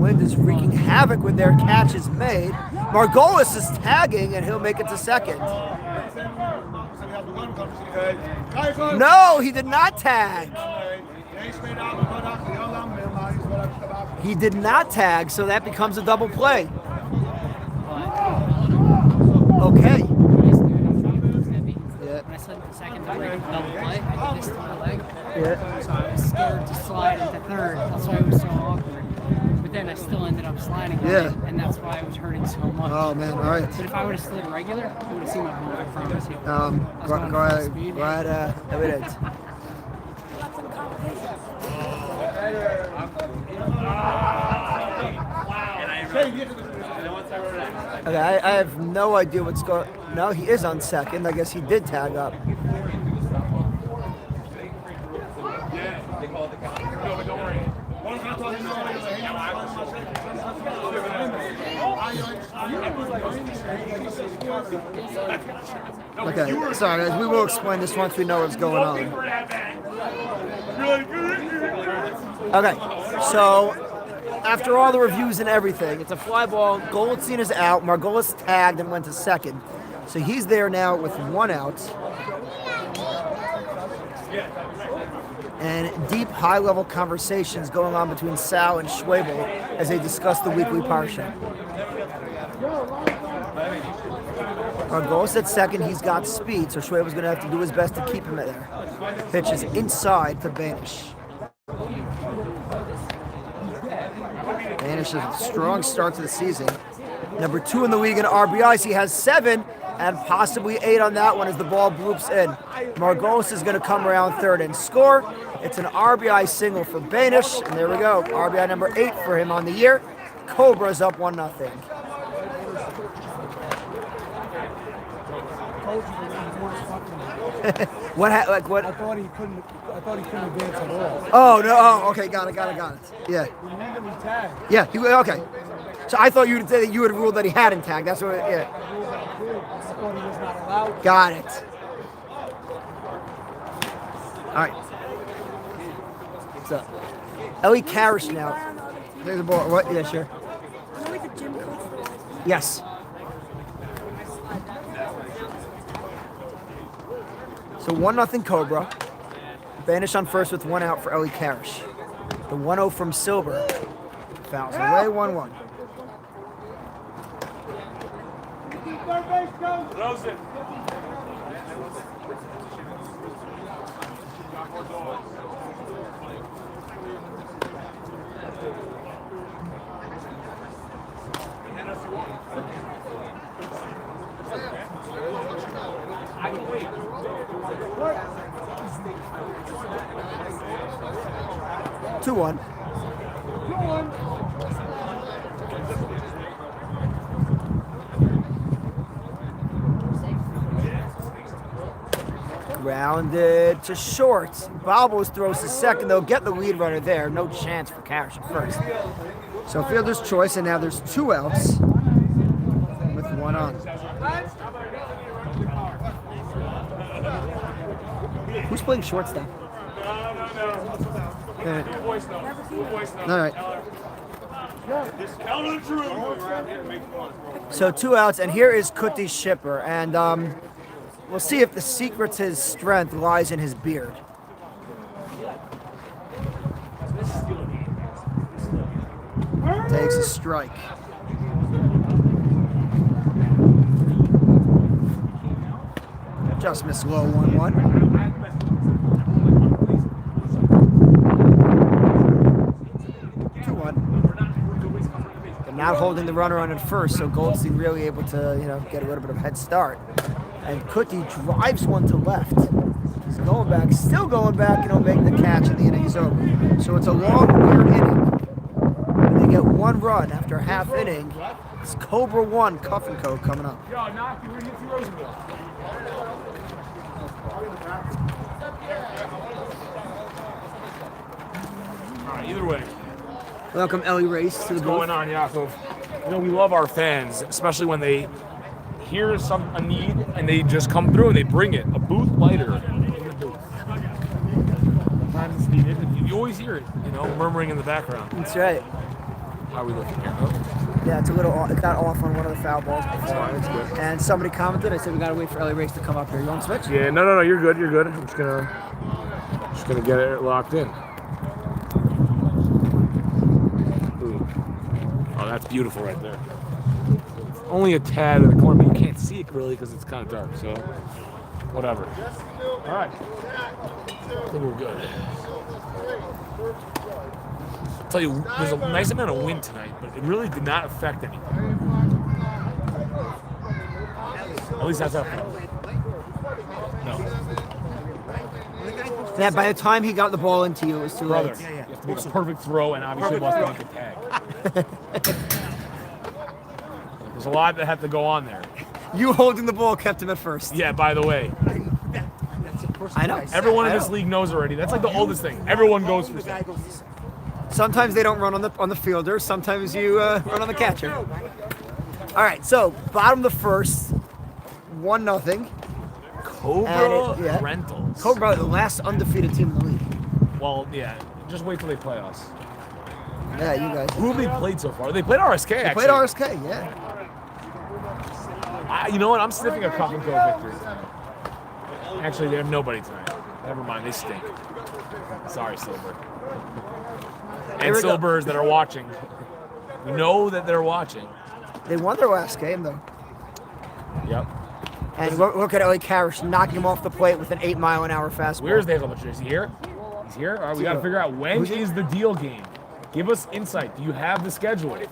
Wind is wreaking havoc with their catches made. Margolis is tagging, and he'll make it to second. No, he did not tag. He did not tag, so that becomes a double play. Okay. Yeah. When I slid into second to break a double play, I did this to my leg. Yeah. So I was scared to slide into third. That's why it was so awkward. But then I still ended up sliding on Yeah. it, and that's why I was hurting so much. Oh man, all right. But if I would have slid regular, you would have seen my bone, I promise you. Go ahead, evidence. Okay, I have no idea what's going. No, he is on second. I guess he did tag up. Okay, sorry guys, we will explain this once we know what's going on. Okay, so after all the reviews and everything, it's a fly ball. Goldstein is out. Margolis tagged and went to second. So he's there now with 1 out. And deep, high-level conversations going on between Sal and Schwabel as they discuss the weekly parsha. Margolis at second, he's got speed, so Schwabel's going to have to do his best to keep him there. Pitch is inside to Banish. Banish has a strong start to the season. Number 2 in the league in RBIs. He has 7 and possibly 8 on that one as the ball bloops in. Margolis is going to come around third and score. It's an RBI single for Banish, and there we go. RBI number 8 for him on the year. Cobra's up 1-0. What? I thought he couldn't advance at all. Oh no! Oh, okay, got it. Yeah. Remember he tagged. Yeah. Okay. So I thought you would say that you would ruled that he hadn't tagged. That's what. Yeah. I thought he was not allowed. Got it. All right. What's up? Ellie Karish now. There's the ball. What? Yeah, sure. Am I like the gym coach for this? Yes. So 1-0 Cobra. Banish on first with 1 out for Ellie Karish. The 1-0 from Silber. Fouls away, 1-1. Rosen. I can wait. 2-1. Grounded to short. Bobbles throws to second. They'll get the lead runner there. No chance for Carish at first. So fielder's choice, and now there's 2 outs with 1 on. Who's playing shortstop? All right. So 2 outs, and here is Cutf's shipper, and we'll see if the secret to his strength lies in his beard. Takes a strike. Just missed low 1-1. Not holding the runner on at first, so Goldstein really able to, get a little bit of a head start. And Cutf drives one to left. He's going back, still going back, make the catch, and the inning is over. So it's a long, weird inning. They get 1 run after a half inning. It's Cobra 1, Cutf & Co. coming up. Yo, knock, you were hitting Rosenville. All right, either way. Welcome, Ellie Race, to the What's booth. going on, Yaakov? We love our fans, especially when they hear a need and they just come through and they bring it. A booth lighter in the booth. Sometimes it's needed. You always hear it, murmuring in the background. That's right. How are we looking here? Oh. Yeah, it got off on one of the foul balls before. That's good. And somebody commented, I said, we got to wait for Ellie Race to come up here. You want to switch? Yeah, no, you're good. I'm just gonna get it locked in. Ooh. Oh, that's beautiful right there. Only a tad in the corner, but you can't see it really because it's kind of dark. So, whatever. All right. I think we're good. I'll tell you, there's a nice amount of wind tonight, but it really did not affect anything. At least that's up. No. Yeah, by the time he got the ball into you, it was too Brother, late. you have to make a perfect throw and obviously must make a tag. There's a lot that had to go on there. You holding the ball kept him at first. Yeah, by the way. I know. Everyone in this league knows already. That's like the oldest thing. Everyone goes for that. Sometimes they don't run on the fielder. Sometimes you run on the catcher. All right, so bottom of the first, 1-0. Cobra Rentals. Cobra, the last undefeated team in the league. Well, yeah. Just wait till they play us. Yeah, you guys. Who have they played so far? They played RSK, They actually. played RSK, yeah. You know what? I'm sniffing a Cutf & Co victory tonight. Actually, they have nobody tonight. Never mind. They stink. Sorry, Silver. And Silvers that are watching. We know that they're watching. They won their last game, though. Yep. And look at Ellie Carish knocking him off the plate with an 8-mile-an-hour fastball. Where's Dave Lubitcher? Is he here? He's here? All right, we got to figure out when is the deal game. Give us insight. Do you have the schedule? The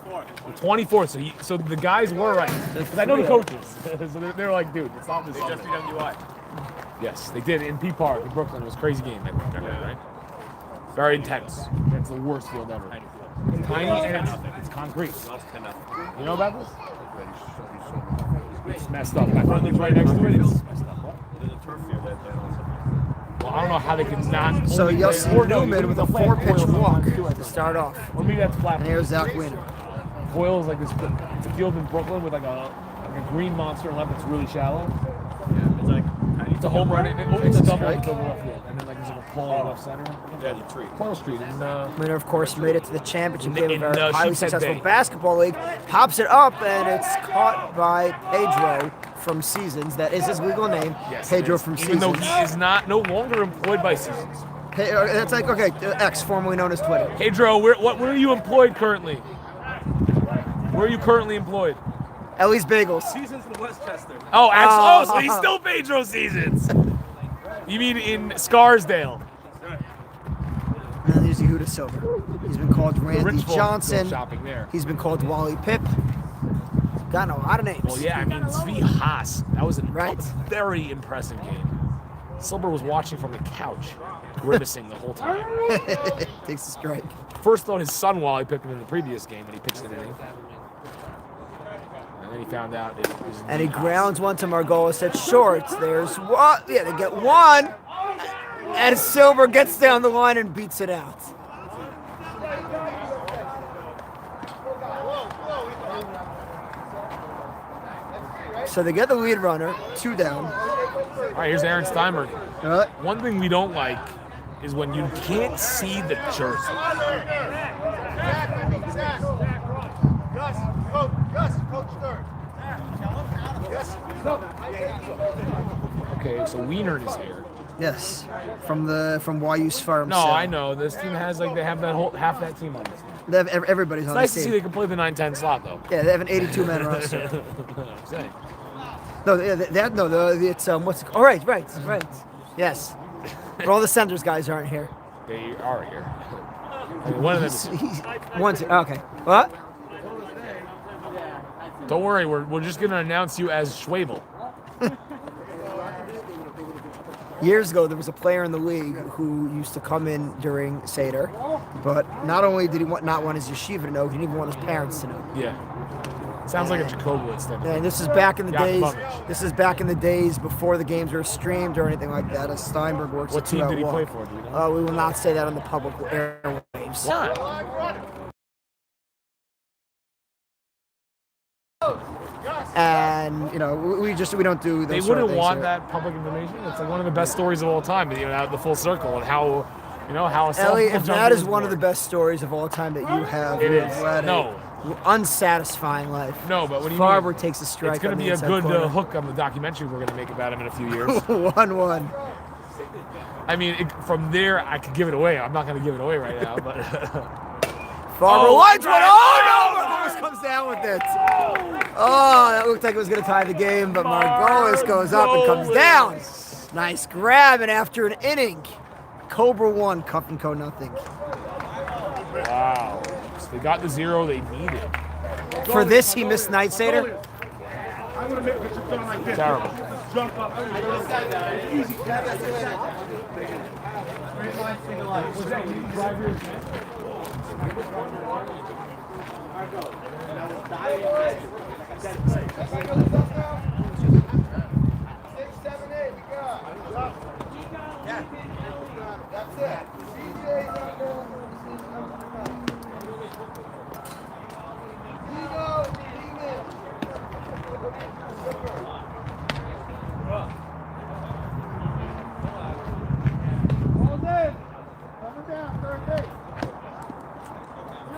24th. So the guys were right. Because I know the coaches. So they're like, dude, it's not this. They just PWI. Yes, they did in P Park in Brooklyn. It was a crazy game. Right? Very intense. It's the worst field ever. It's tiny and it's concrete. You know about this? It's messed up. My friend lives right next to it. It's messed up. What? Well, I don't know how they could not. So you'll see Newman with a 4-pitch walk to start off. Or maybe that's flat. And here's Zach Wiener. Hoyle is like this. It's a field in Brooklyn with like a green monster left that's really shallow. It's a home run. It's a double into the left field, and then like there's like a pole in left center. Yeah, the tree. Coyle Street. And Wiener, of course, made it to the championship game in of our highly Sheepshead successful Bay. basketball league. Pops it up, and it's caught by Pedro from Seasons. That is his legal name. yes, Pedro it is. from Even Seasons. though he is no longer employed by Seasons. That's like, okay, X, formerly known as Twitter. Pedro, where are you employed currently? Where are you currently employed? Ellie's Bagels. Seasons in Westchester. Oh, actually, Oh. so he's still Pedro Seasons. You mean in Scarsdale? And then there's Yehuda Silver. He's been called The Randy rich folks go Johnson. shopping there. He's been called Wally Pip. Got a lot of names. Well, yeah, I mean, Zvi Haas. That was a Right. very impressive game. Silber was watching from the couch, grimacing the whole time. Takes a strike. First thought his son Wally picked him in the previous game, and he pitched an inning. And then he found out it was. And he Zvi Haas. grounds one to Margolis at short. There's one. Yeah, they get one. And Silver gets down the line and beats it out. So they get the lead runner, 2 down. All right, here's Aaron Steinberg. One thing we don't like is when you can't see the jersey. Okay, so Wiener is here. Yes, from YU's farm. No, I know. This team has they have that whole half that team on this team. They have everybody's It's on nice the to see team. they can play the 9-10 slot though. Yeah, they have an 82-man roster. I'm saying. No, it's what's it, all right. Yes, but all the Senders guys aren't here. They are here. I mean, one of them is. Okay. What? Don't worry, we're just gonna announce you as Schwabel. Years ago, there was a player in the league who used to come in during Seder, but not only did he not want his yeshiva to know, he didn't even want his parents to know. Yeah. Sounds like a Jacobowitz thing. And this is back in the days. Yakumovich. This is back in the days before the games were streamed or anything like that. As Steinberg works. What a team did he two-out play walk. for? Do you know? We will not say that on the public airwaves. Why? And we don't do. They Those sort of wouldn't things want here. that public information. It's like one of the best stories of all time. The full circle and how, how. Ellie, if that is one of the born. best stories of all time that you have, It you is. have led No. a unsatisfying life. No, but what do you Farber mean? takes a strike. It's going on to the be a inside good corner. hook on the documentary we're going to make about him in a few years. 1-1. I mean, from there, I could give it away. I'm not going to give it away right now, but. Farber Oh, lines one. right. Oh no! Margolis comes down with it. Oh, that looked like it was going to tie the game, but Margolis goes up and comes down. Nice grab, and after an inning, Cobra 1, Cutf & Co. nothing. Wow. So they got the 0 they needed. For this, he missed Night Seder. Terrible.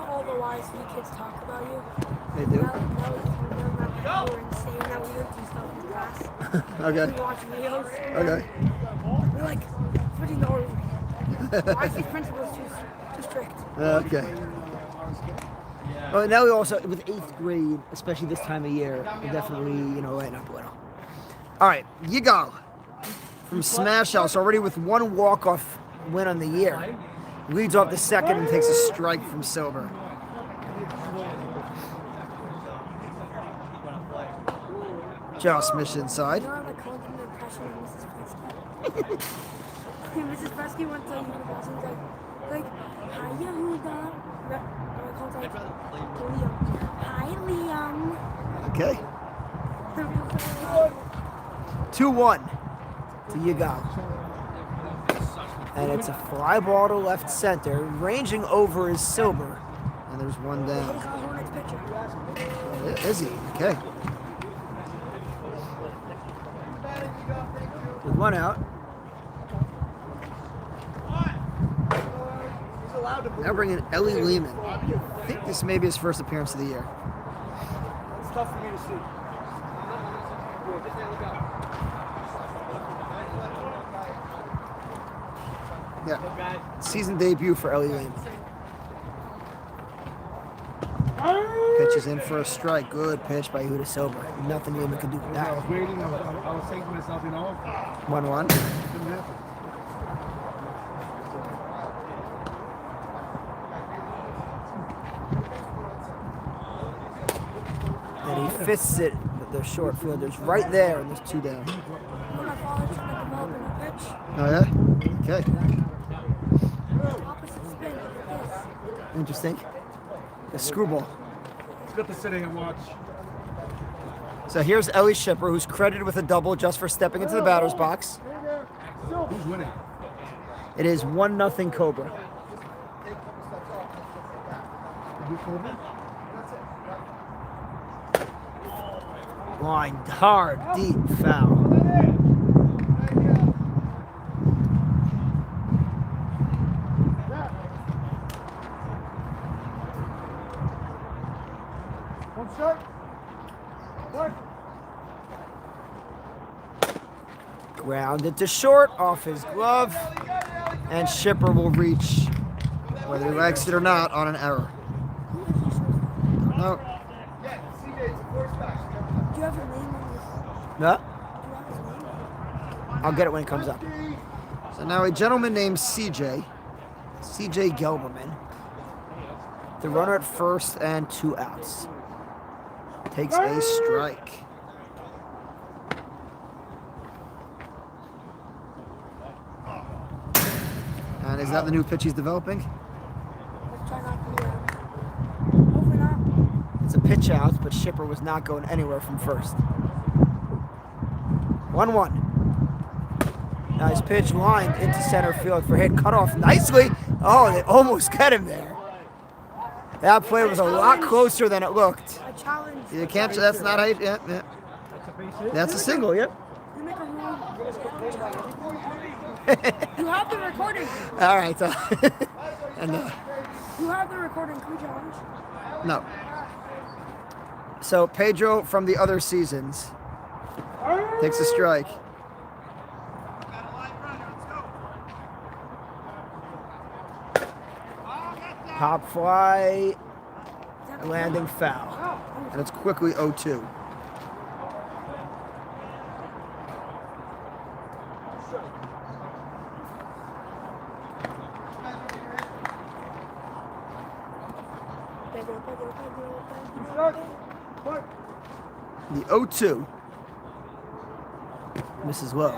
All the lies you kids talk about you. They do. Now you were insane. Now we don't do stuff in class. Okay. We watch videos. Okay. We're like, $50. Why is the principal too strict? Okay. Well, now we also, with 8th grade, especially this time of year, we definitely, lighten up a little. All right, Yigal from Smash House, already with 1 walk-off win on the year. Leads off the second and takes a strike from Silver. Josh Smith inside. You know, like, calling from the impression of Mrs. Presky. Mrs. Presky went to Yehuda, so he's like, hi, Yehuda. I called like, to Liam. Hi, Liam. Okay. 2-1 to Yigal. And it's a fly ball to left center, ranging over is Silver. And there's 1 down. Next picture. Is he? Okay. With 1 out. Now bringing Ellie Lehman. I think this may be his first appearance of the year. It's tough for me to see. Yeah. Season debut for Ellie Lehman. Pitch pitch is in for a strike. Good pitch by Huda Silva. Nothing Lehman can do with I that. was waiting. I was saying to myself, 1-1. didn't happen. And he fists it with the short fielders right there, and there's 2 down. When my father tried to develop in a pitch, Oh, yeah? Okay. opposite spin like this. Interesting. The screwball. It's good to sit here and watch. So here's Ellie Shipper, who's credited with a double just for stepping into the batter's box. Who's winning? It is 1-0 Cobra. Who's Cobra? Line hard, deep, foul. One shot. What? Grounded to short off his glove, and Shipper will reach, whether he likes it or not, on an error. No. Do you have a name on this? No? Do you have his name? I'll get it when it comes up. So now a gentleman named CJ Gelberman. The runner at first and 2 outs. Takes a strike. And is that the new pitch he's developing? Let's try not to do that. Hopefully not. It's a pitch out, but Shipper was not going anywhere from first. 1-1. Nice pitch lined into center field for hit. Cut off nicely. Oh, they almost got him there. That play was a lot closer than it looked. I challenge. You can't, that's not how you, yeah. That's a single, yep. You make a rule. You have the recording. All right. So and You have the recording. Can we challenge? no. So Pedro from the other seasons takes a strike. Pop fly, landing foul, and it's quickly 0-2. The 0-2 misses low.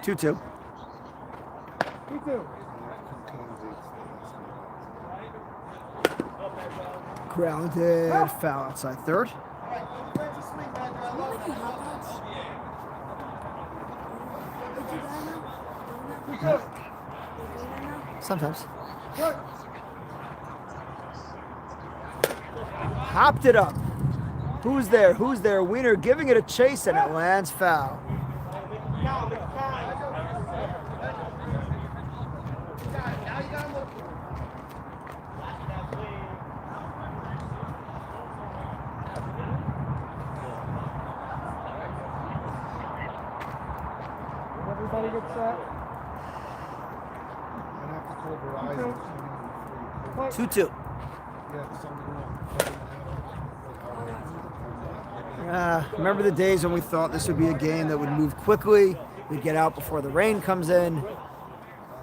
Two. Grounded, foul outside third. Sometimes. Hopped it up. Who's there? Who's there? Wiener giving it a chase, and it lands foul. Everybody get set. And after Cobra, 2-2. Remember the days when we thought this would be a game that would move quickly, we'd get out before the rain comes in.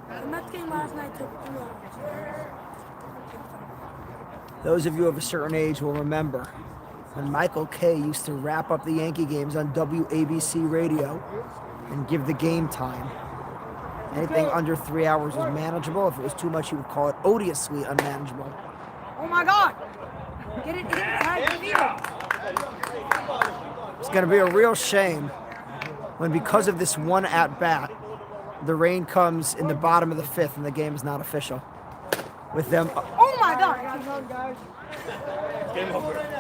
The Mets game last night took 3 hours. Those of you of a certain age will remember when Michael Kay used to wrap up the Yankee games on WABC radio and give the game time. Anything under 3 hours was manageable. If it was too much, he would call it odiously unmanageable. Oh my God! Get it in the field. It's going to be a real shame when, because of this one at-bat, the rain comes in the bottom of the 5th and the game is not official. With them, Oh my God!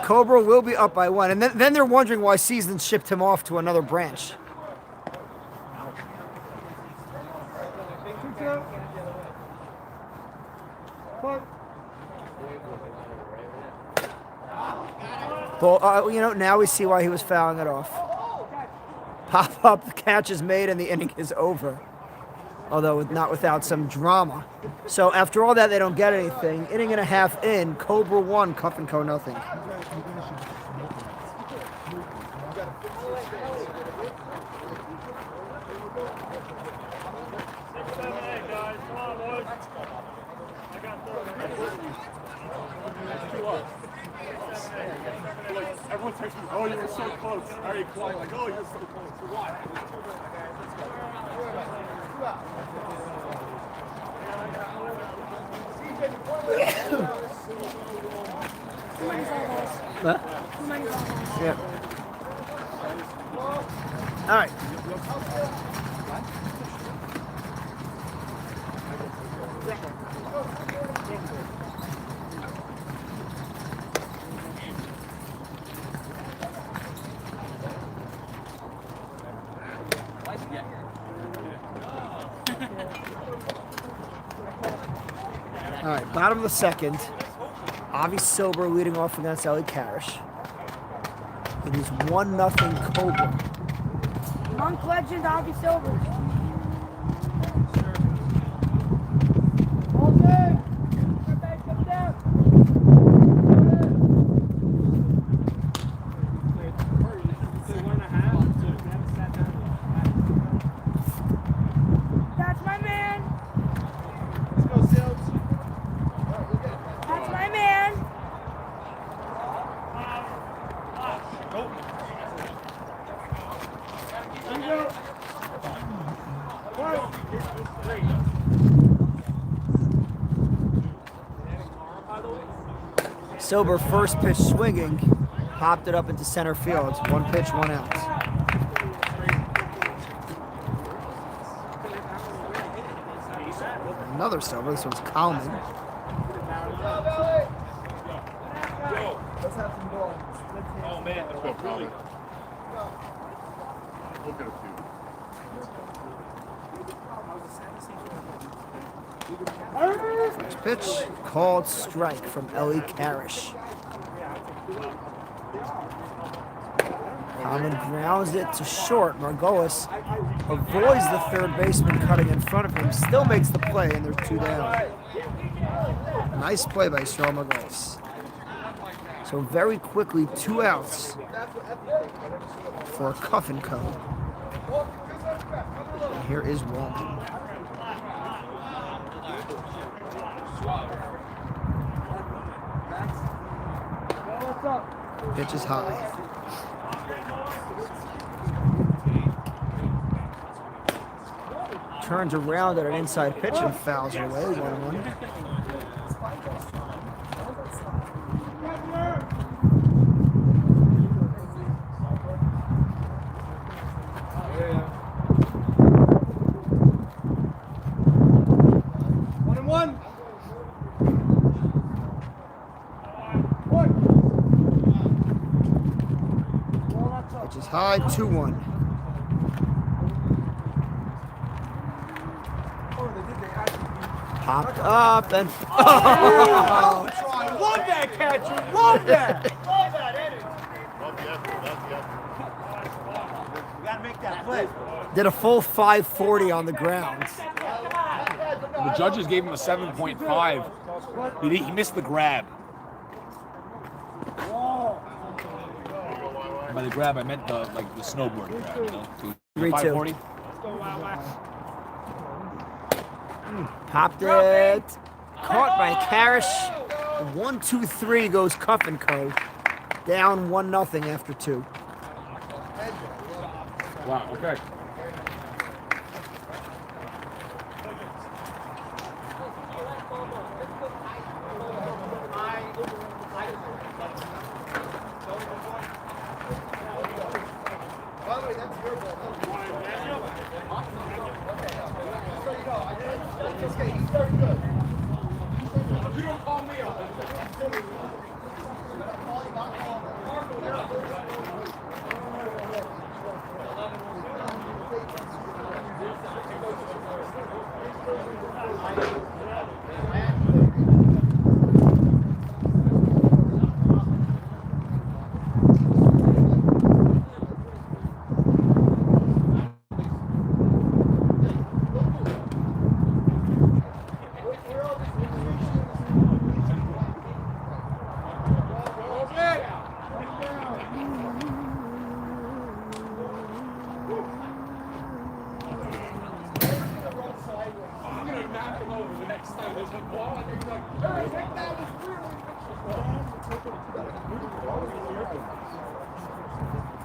Cobra will be up by 1. And then they're wondering why Season shipped him off to another branch. Well, now we see why he was fouling it off. Pop up, the catch is made, and the inning is over. although not without some drama. So after all that, they don't get anything. Inning and a half in, Cobra 1, Cuff and Co. nothing. Everyone texts me, oh, you were so close. How are you close? Like, oh, you're so close. So why? Huh? Yeah. All right. All right, bottom of the second. Avi Silver leading off against Ellie Karish. It is 1-0 Cobra. Monk legend Avi Silver. All day. Come down. That's my man. Let's go, Sills. That's my man. Silver first pitch swinging, popped it up into center field. 1 pitch, 1 out. Another Silver. This one's Coleman. Let's have some ball. Oh, man. Let's go, Colin. Look at a few. First pitch, called strike from Ellie Karish. Coleman grounds it to short. Margolis avoids the third baseman cutting in front of him, still makes the play, and they're 2 down. Nice play by Cheryl Margolis. So very quickly, 2 outs for Cuff and Co. And here is Wallman. Pitch is high. Turns around at an inside pitch and fouls it away. 1-1. Pitch is high. 2-1. Popped up and Love that catcher. Love that. did a full 540 on the ground. The judges gave him a 7.5. He missed the grab. By the grab, I meant the snowboard grab. You know, 3-2. Popped it. Caught by Karish. 1-2-3 goes Cuff and Co. Down 1-0 after 2. Wow, okay.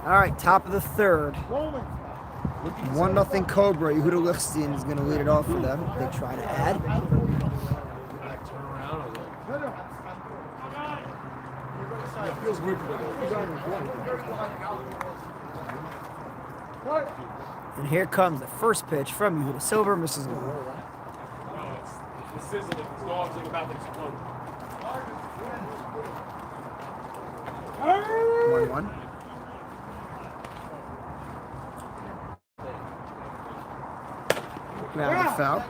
All right, top of the third. 1-0 Cobra. Yehuda Lichtenstein is going to lead it off for them. They try to add. Feels weird. And here comes the first pitch from Yehuda Silver, Mrs. Long. It's sizzling. It's dogs like about to explode. 1-1. Ground foul.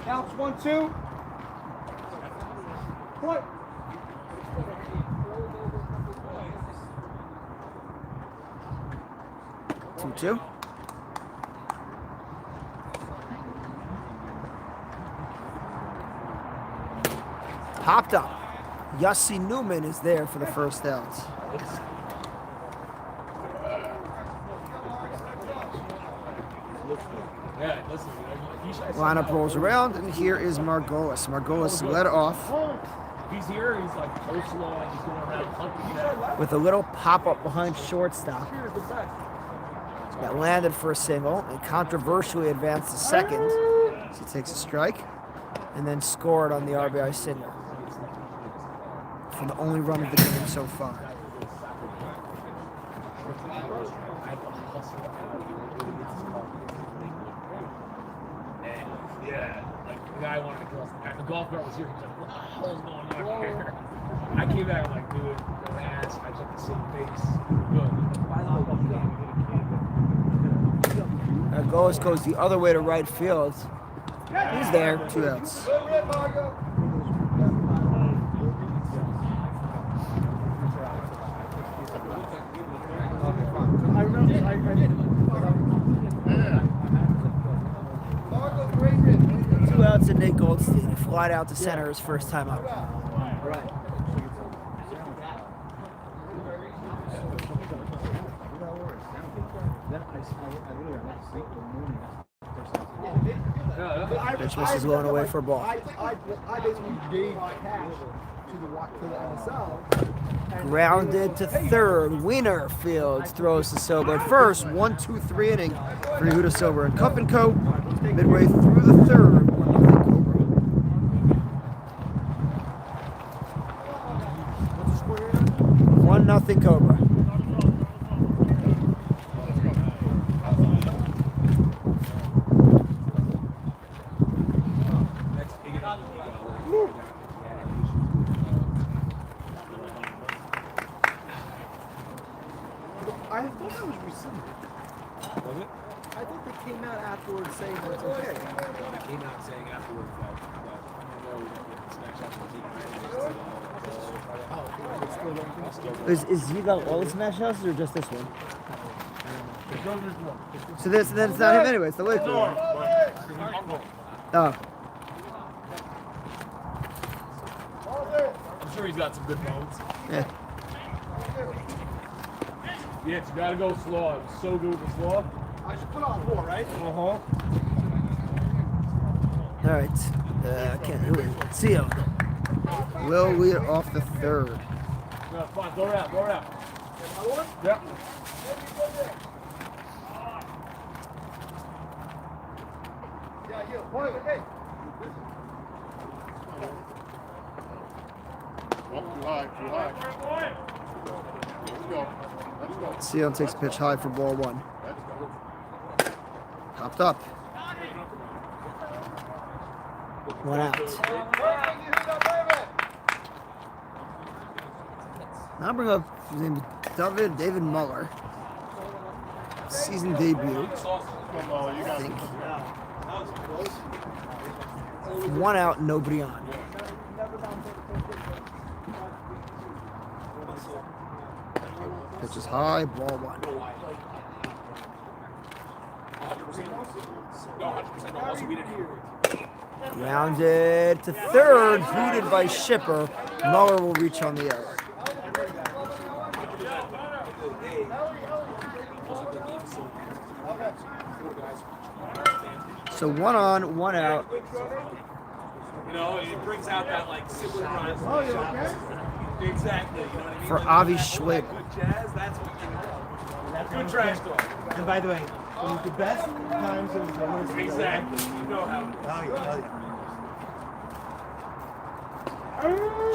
Counts 1-2. Play. Two. Popped up. Yossi Newman is there for the first out. Yeah, listen. Lineup rolls around, and here is Margolis. Margolis led off He's here. He's like coleslaw. He's going around hunting that. with a little pop-up behind shortstop that landed for a single and controversially advanced to second. So he takes a strike and then scored on the RBI single for the only run of the game so far. Yeah, like the guy wanted to kill us. The golf cart was here. He's like, what the hell's going on here? I came back, I'm like, dude, relax. I checked the same face. Good. Margolis goes the other way to right field. He's there, 2 outs. Two outs and Nate Goldstein. Flied out to center his first time up. Pitch misses low and away for a ball. I basically gave cash to the MSL. Grounded to third. Wiener Fields throws to Silver at first. 1-2-3 inning for Yehuda Silver and Cup & Co. Midway through the third. 1-0 Cobra. I thought that was rescinded. Was it? I thought they came out afterwards saying that it's okay. They came out saying afterwards that Is he got all the smash houses or just this one? So then it's not him anyway, it's the Laker. Oh. I'm sure he's got some good bones. Yeah. Yeah, you gotta go slow. It was so good with the slow. I should put on 4, right? Uh-huh. All right. Can't do it. Seal. Will lead off the third. No, fine. Throw it out. Yep. Hey. Too high. Let's go. Seal takes a pitch high for ball 1. Popped up. 1 out. Now bring up his name is David Muller. Season debut. I think. 1 out, nobody on. Pitch is high, ball 1. Rounded to third, booted by Shipper. Muller will reach on the error. So 1 on, 1 out. You know, it brings out that like sibling rivalry. Exactly. You know what I mean? For Avi Schwab. Good jazz, that's what you know. Good trash talk. And by the way, the best times of the worst. Exactly. You know how it is.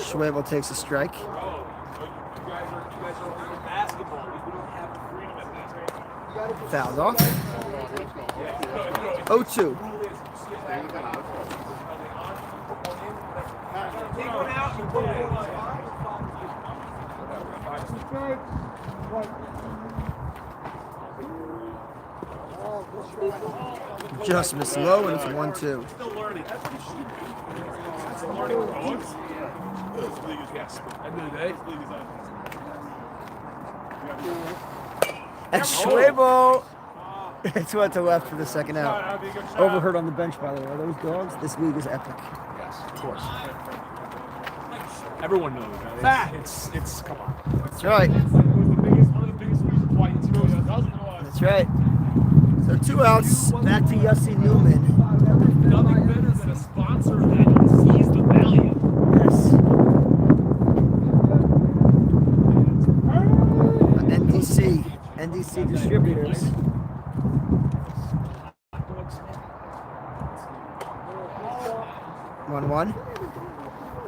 Schwabel takes a strike. Oh, you guys are over basketball. We don't have the freedom at that. Fouled off. 0-2. Take one out and put it in. Just missed low, and it's 1-2. Still learning. That's pretty stupid. That's a learning process. This league is yes. End of the day, this league is And Schwabel. It's went to left for the second out. Overheard on the bench, by the way. Are those dogs? This league is epic. Yes, Of course. everyone knows. Right? It's come on. That's right. One of the biggest reasons why it's doesn't know. That's right. So 2 outs. Back to Yossi Newman. Nothing better than a sponsor that sees the value. Yes. NDC Distributors. 1-1.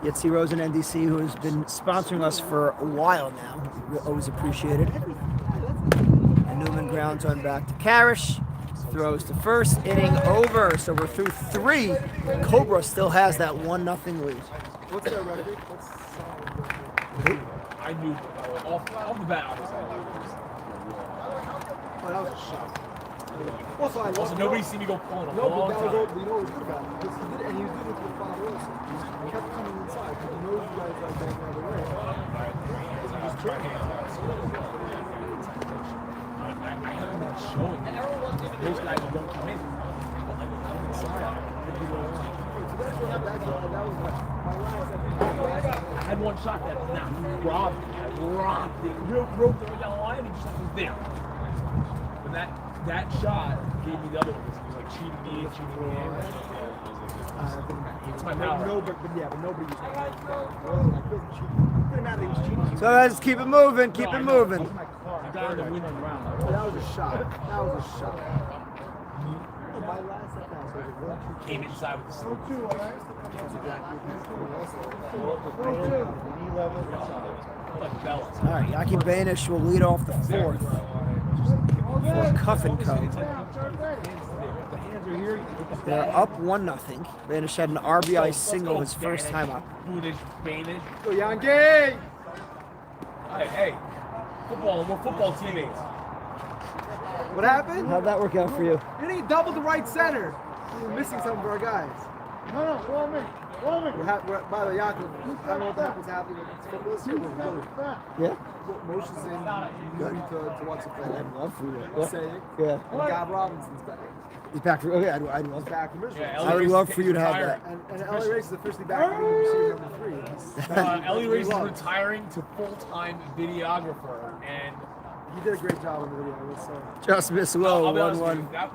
Yitzi Rosen, NDC, who has been sponsoring us for a while now. We always appreciated. And Newman grounds on back to Karish. Throws to first. Inning over. So we're through 3. Cobra still has that 1-0 lead. What's their record? I knew off the bat. I was like, Oh, that was a shot. Also, nobody seen me go pulling a No, long but that time. was all, you know what was good about it? Because he did it, and he was doing it to the father also. He kept coming inside, because he knows you guys like going the other way. He was trying. I haven't been showing it. Those guys don't come in. But like, I'm inside. I had one shot that robbed me. I robbed it. Roped it down the line and just was there. But that shot gave me the other one. It was like cheating me. It's my power. But nobody used to cheating. So let's keep it moving. Keep it moving. I got in the winning round. That was a shot. That was a shot. My last at that was a 1-2. Came inside with the slip. Like belts. All right, Yaki Banish will lead off the 4th for Cuff and Co. They're up 1-0. Banish had an RBI single his first time up. Banish. Go Yankee! Hey, football. We're football teammates. What happened? How'd that work out for you? You didn't double the right center. We were missing some of our guys. No, follow me. By the way, Yaakov, I don't know what the heck was happening with football. This year was really Yeah? motions in. You need to watch the play. I'd love for you. Say it. Yeah. And Gab Robinson's back. He's back for. Okay, I'd He's love. back from Israel. Yeah, I would love for you to have that. And Ellie Race is officially back in receiver number 3. Ellie Race is retiring to full-time videographer, and He did a great job on the video. It was so. Just miss low. I'll be honest with 1-1. you, that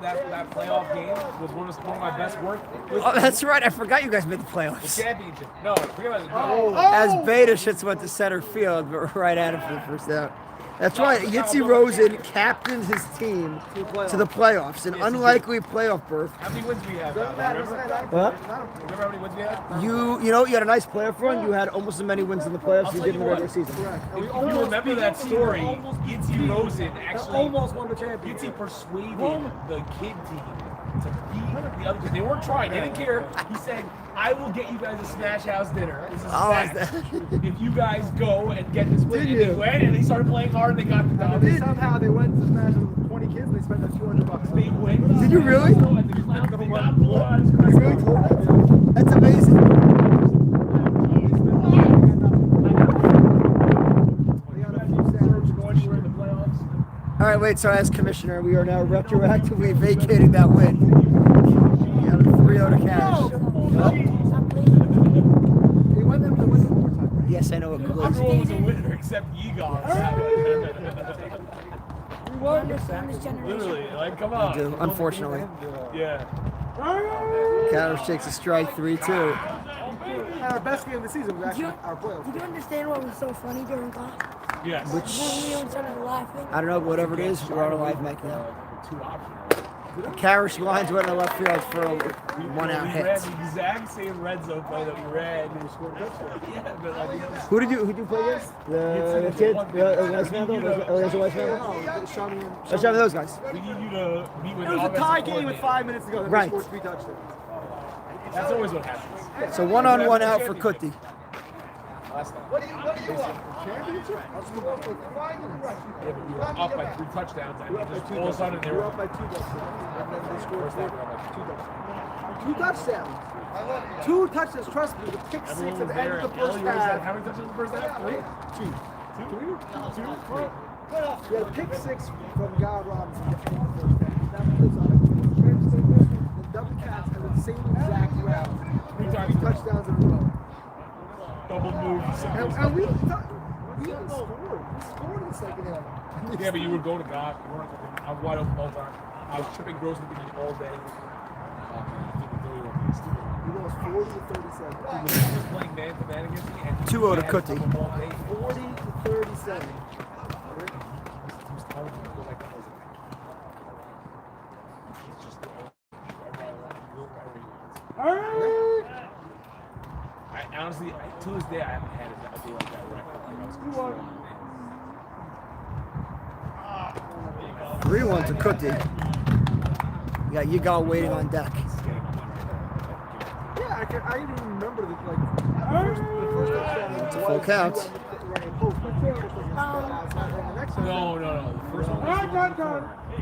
playoff game was one of my best work. Oh, that's right. I forgot you guys made the playoffs. Championship. No, forget about it. As Beta shits went to center field, but right at him for the first out. That's right. Yitzi Rosen captained his team to the playoffs, an unlikely playoff berth. How many wins do we have? Doesn't matter. What? Remember how many wins we had? You had a nice playoff run. You had almost as many wins in the playoffs as you did in the regular season. If you remember that story, Yitzi Rosen actually almost won the championship. Yitzi persuaded the kid team to beat the other team. They weren't trying. They didn't care. He said, "I will get you guys a Smash House dinner. This is Smash. If you guys go and get this win." And they went and they started playing hard and they got the dub. Somehow they went to Smash with 20 kids and they spent like $200. They went. Did you really? And the clown did not blow out his Christmas. Really told that? That's amazing. All right, wait. So as commissioner, we are now retroactively vacating that win. You got a 3-0 to cash. They went to overtime. Yes, I know it. Everyone was a winner except Yigar. you want? understand this generation. Literally, like, come on. do, unfortunately. Yeah. Carish takes a strike, 3-2. And our best game of the season was actually our playoffs. Did you understand what was so funny during class? Yes. When we all started laughing. I don't know, whatever it is, we're on a live mic now. Two options. Carish lines went in the left field for a We 1-out ran hit. the exact same red zone play that we ran. Yeah, but like, Who did you play against? The kid? West Mandel? West Mandel? Let's have those guys. we need you to meet with It was a tie game with 5 minutes to go. They Right. scored 3 touchdowns. That's always what happens. So 1-on-1 out for Cutf. Last time. What do you want? Championship? Yeah, but we were up by 3 touchdowns, and just all of a sudden they They were were up by 2 touchdowns. And then they scored First half, we were up by 2 touchdowns. 2 touchdowns. 2 touchdowns, trust me. The pick 6 Everyone at was the end there. of the Ellie first was half. at how many touchdowns in the first half? 3? 2. 2? We had a pick 6 from God Robinson at the end of the first half. That was the double cats had the same exact route. 3 3 touchdowns in a row. Double move. And we even scored. We scored in the second half. Yeah, but you would go to God. You weren't. I was wide open all the time. I was tripping gross at the beginning all day. We lost 40 to 37. He was playing man to man against me, and 2-0 to Cutf. 40 to 37. He was telling me to go like that. It's just I honestly, to this day, I haven't had a day like that where I felt like I was controlling. 3-1 to Cutf. You got Yigal waiting on deck. Yeah, I even remember the first touchdown. It's a full count. No. The first one was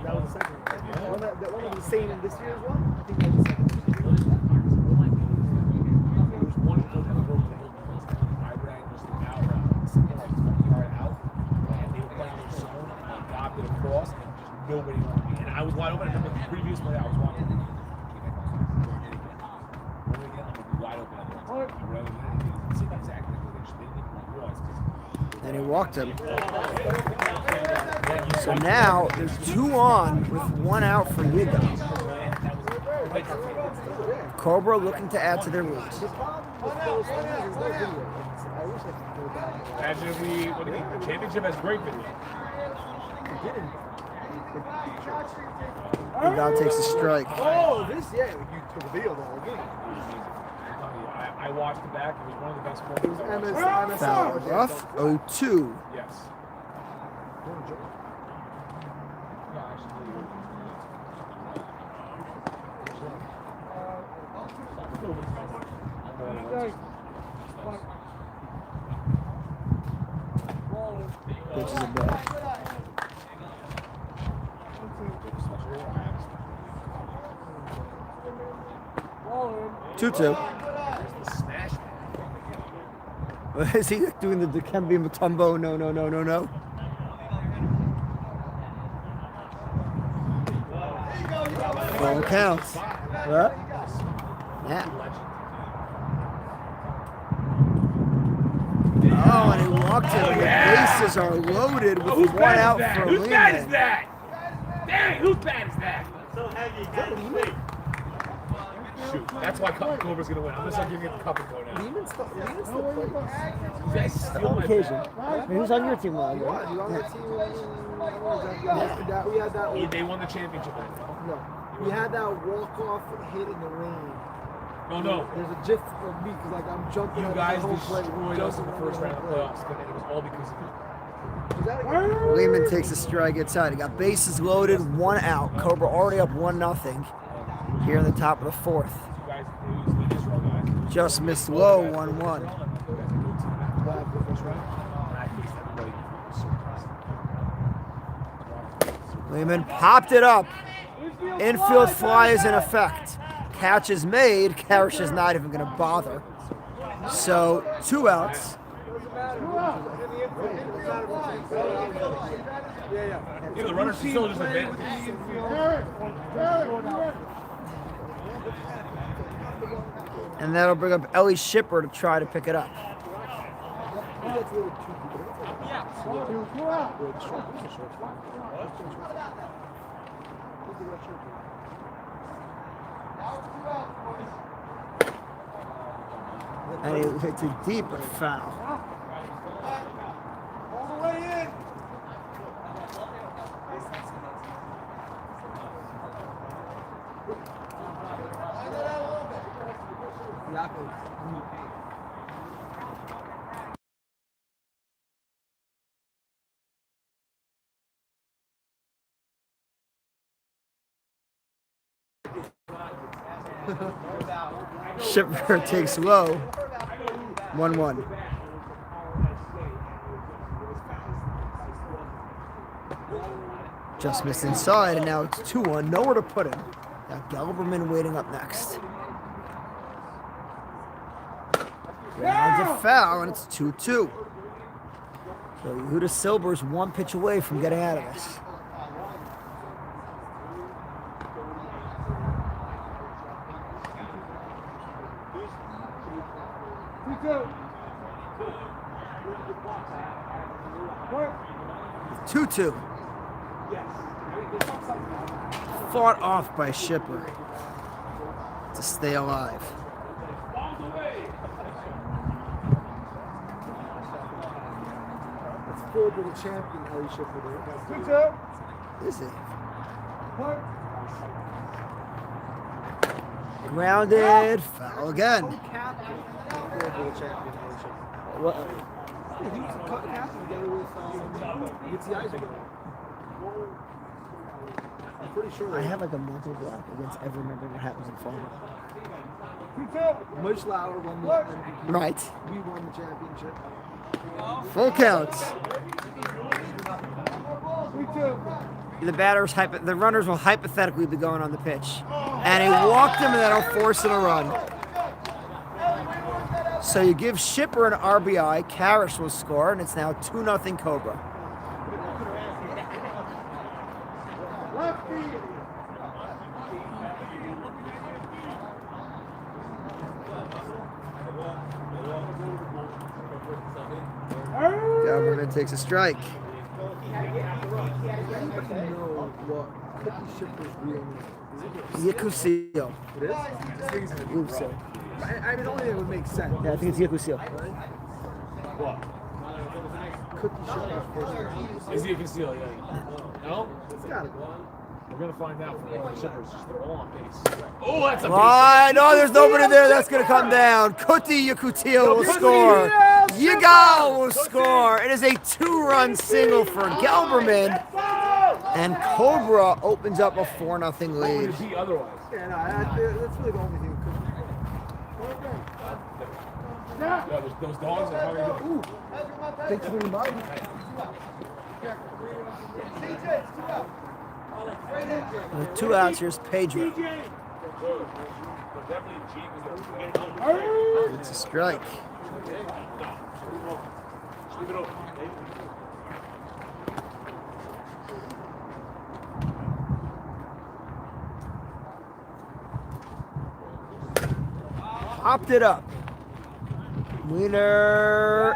That was the second one. That one was the same in this year as well? I think that was the second one. there was one play that broke the whole place. I ran just out, something like 20 yard out, and they were playing their zone, and I got it across, and just nobody wanted me. And I was wide open. I remember the previous play, I was wide open. Wide open. And he walked him. So now there's 2 on with 1 out for Yigal. Cobra looking to add to their lead. The problem with those things is no video. I wish I could go back. Imagine if we, what do you think? The championship has great video. Yigal takes a strike. Oh, this, yeah, you took a video the whole game. I watched it back. It was one of the best moments I watched. Foul rough, 0-2. Yes. Which is a ball. 2-2. Is he doing the Dikembe Mutombo? No. Full counts. What? Yeah. Oh, and he walked him. The bases are loaded with Whose 1 bat out is that? for Whose bat is Lehman. that? Dang, whose bat is that? Shoot, that's why Cobra's gonna win. I'm gonna start giving it the cup and go now. Lehman still plays. You guys steal On my occasion. bat. Who's on your team, Lyle? You on the team? We had that. They won the championship. No, we had that walk-off hit in the rain. No. There's a gif of me because like I'm jumping. You at guys the whole play, destroyed us in the jumping first on round of the whole playoffs, but it was all because of you. play. Is that a Lehman takes a strike inside. He got bases loaded, 1 out. Cobra already up 1-0 here in the top of the 4th. You guys, it was the Israel guys. Just missed low, 1-1. Lehman popped it up. Infield fly is in effect. Catch is made. Carish is not even going to bother. So 2 outs. Yeah, the runners still just advanced. And that'll bring up Ellie Shipper to try to pick it up. And he hits a deeper foul. Shipper takes low. 1-1. Just missed inside, and now it's 2-1. Nowhere to put him. Now Gelberman waiting up next. Rounds a foul, and it's 2-2. So Yehuda Silber's one pitch away from getting out of this. It's 2-2. Fought off by Shipper to stay alive. It's full to the champion, Ellie Shipper. Is it? Grounded. Foul again. Full to the champion, Ellie Shipper. What? He was a cut captain together with Yitzi Eisenberg. I'm pretty sure. I have like a mental block against ever remembering what happens in fall. Much louder won the MVP. Right. We won the championship. Full counts. The runners will hypothetically be going on the pitch. And he walked him and that'll force him to run. So you give Shipper an RBI, Karish will score, and it's now 2-0 Cobra. Government takes a strike. Yakusil. It is? Yakusil. I mean, only it would make sense. Yeah, I think it's Yakusil. What? Cookie Shipper's first name. Is he a conceal? Yeah. No? It's gotta be. We're gonna find out from the Shippers. Just they're all on base. Oh, that's a No, there's nobody there. That's going to come down. Kuti Yakutil will score. Yigal will score. It is a 2-run single for Gelberman. And Cobra opens up a 4-0 lead. Be otherwise. Yeah, no, that's really the only thing that could. Yeah, those dogs are hungry. Ooh. Thanks for the body. With 2 outs, here's Pedro. It's a strike. Popped it up. Wiener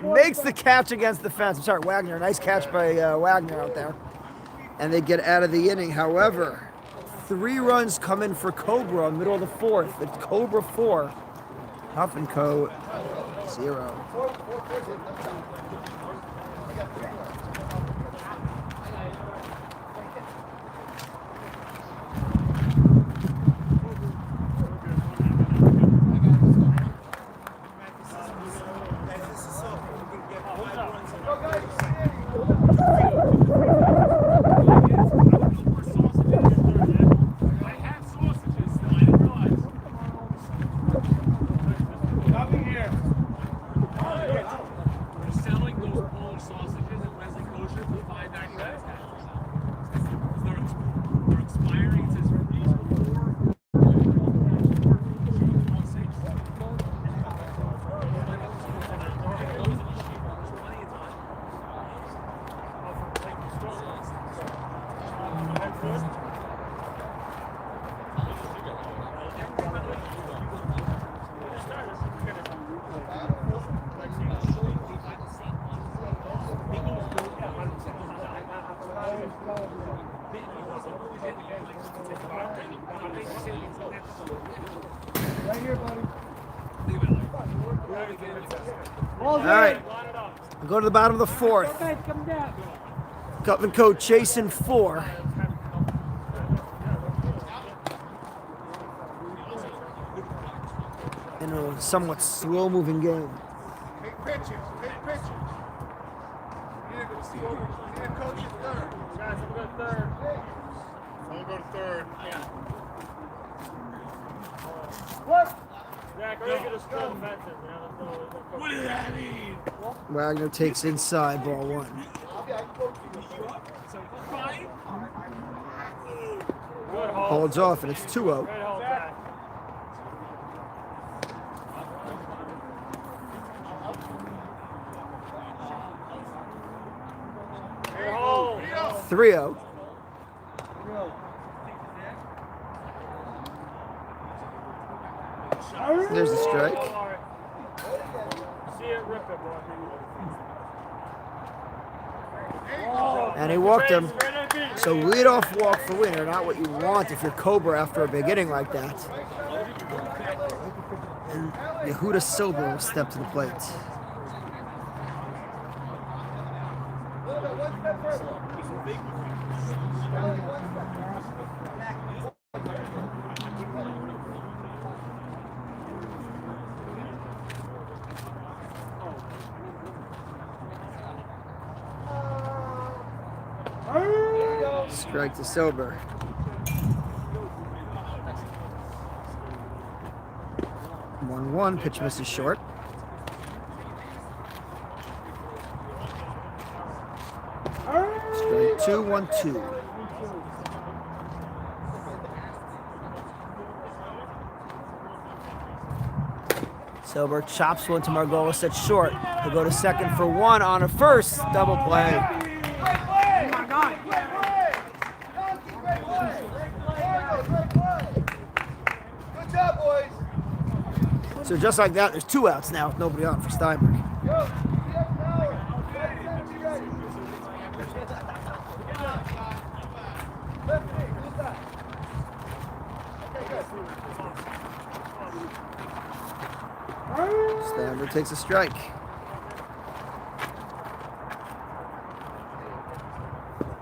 makes the catch against the fence. I'm sorry, Wagner. Nice catch by Wagner out there. And they get out of the inning. However, 3 runs come in for Cobra, middle of the 4th. It's Cobra 4, Huff and Co. 0. Right here, buddy. All right. We'll go to the bottom of the fourth. Cutf Co chasing 4. In a somewhat slow-moving game. Take pictures. Take pictures. Need a coach at third. Guys, we'll go third. I'll go to third. What? Zach, are you going to scroll fences? What does that mean? Wagner takes inside, ball 1. Holds off, and it's 2-0. Hey, 3-0. There's the strike. See it rip it, boy. And he walked him. So leadoff walk for winner, not what you want if you're Cobra after a big inning like that. And Yehuda Silber will step to the plate. Strike to Silber. One pitch misses short. Strike 2-1-2. Silber chops one to Margolis at short. He'll go to second for 1 on a first. Double play. Good job, boys. So just like that, there's 2 outs now with nobody on for Steinberg. Steinberg takes a strike.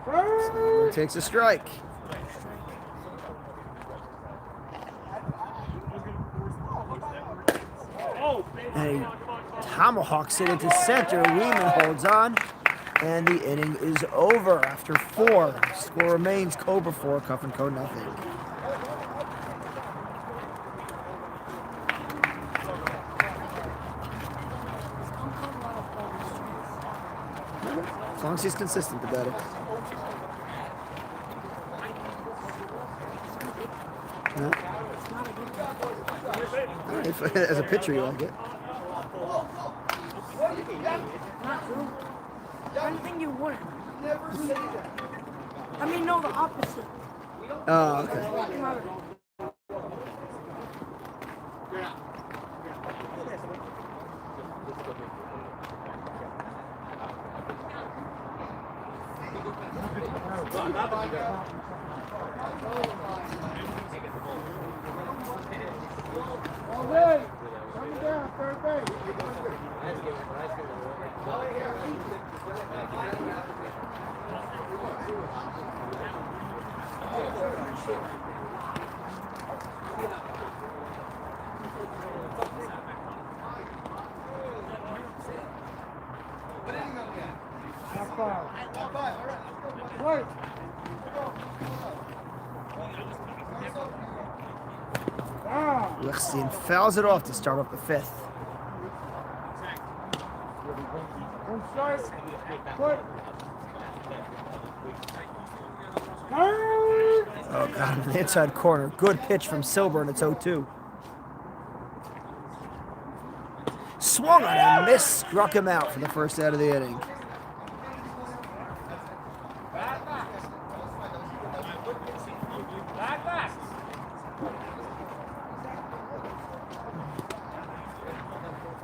Steinberg takes a strike. And he tomahawks it into center. Lehman holds on. And the inning is over after 4. Score remains Cobra 4, Cutf Co nothing. As long as he's consistent, the better. No? As a pitcher, you like it. I don't think you wouldn't. I mean, no, the opposite. Oh, okay. All good. Coming down, third base. Right. Lichstein fouls it off to start off the 5th. Oh, God, in the inside corner. Good pitch from Silber, and it's 0-2. Swung on and missed, struck him out for the first out of the inning.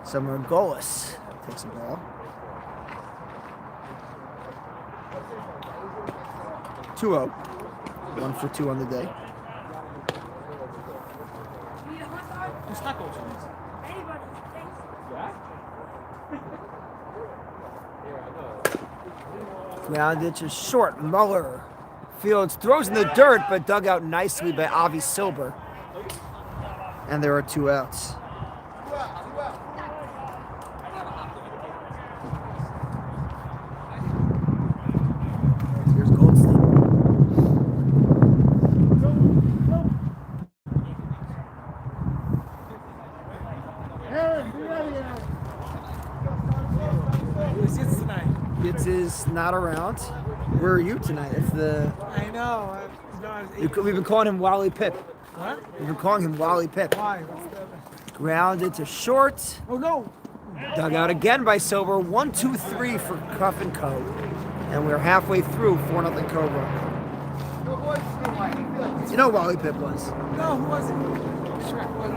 So Margolis takes the ball. 2-0. 1 for 2 on the day. Grounded to short. Muller. Fields throws in the dirt, but dug out nicely by Avi Silber. And there are 2 outs. Here's Goldstein. Who's Yitz tonight? Yitz is not around. Where are you tonight? It's the. I know. We've been calling him Wally Pip. What? We've been calling him Wally Pip. Why? Grounded to short. Oh no! Dug out again by Silver. 1-2-3 for Cuff and Co. And we're halfway through 4-0 Cobra. You know who Wally Pip was? No, who was it? Shrek was.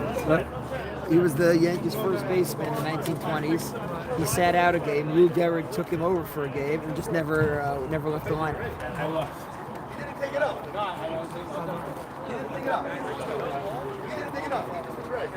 He was the Yankees' first baseman in the 1920s. He sat out a game. Lou Gehrig took him over for a game and just never left the lineup. He didn't take it up. He didn't take it up. He didn't take it up. Right.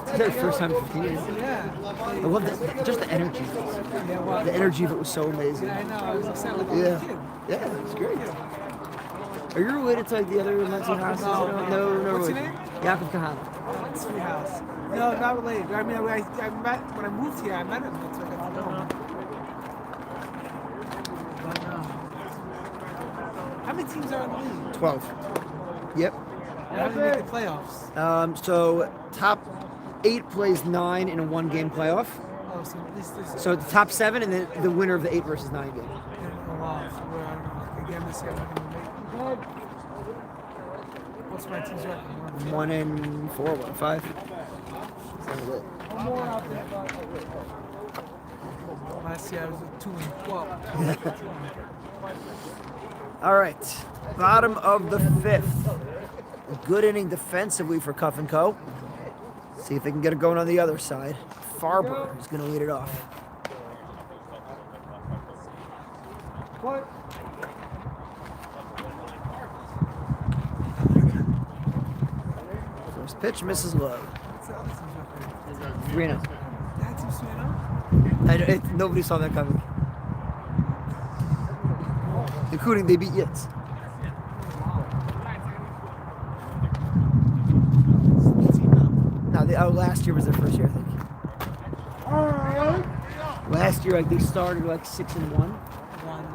It's their first time in 15 years. Yeah. I love that. Just the energy. The energy of it was so amazing. I know. I was excited like a Yeah. kid. Yeah, it's great. Are you related to like the other Nazi houses? No. What's your relation. name? Yaakov Kahana. That's Sweet House. No, not related. I mean, I met when I moved here. I met him. That's why I got to know him. But no. How many teams are in the league? 12. Yep. How do you make the playoffs? So top 8 plays 9 in a 1-game playoff. Oh, so at least there's. So the top 7 and then the winner of the 8 versus 9 game. Oh, wow. So we're, I don't know, like, again this year, I'm not going to make. What's my team's record? 1-4, 1-5. Sounds good. One more out there. Last year I was at 2-12. All right. Bottom of the 5th. A good inning defensively for Cuff and Co. See if they can get it going on the other side. Farber is going to lead it off. What? First pitch misses low. What's the other team's record? 3-0. That team's 3-0? Nobody saw that coming. Including they beat Yitz. No, last year was their first year, I think. Last year, like they started like 6-1.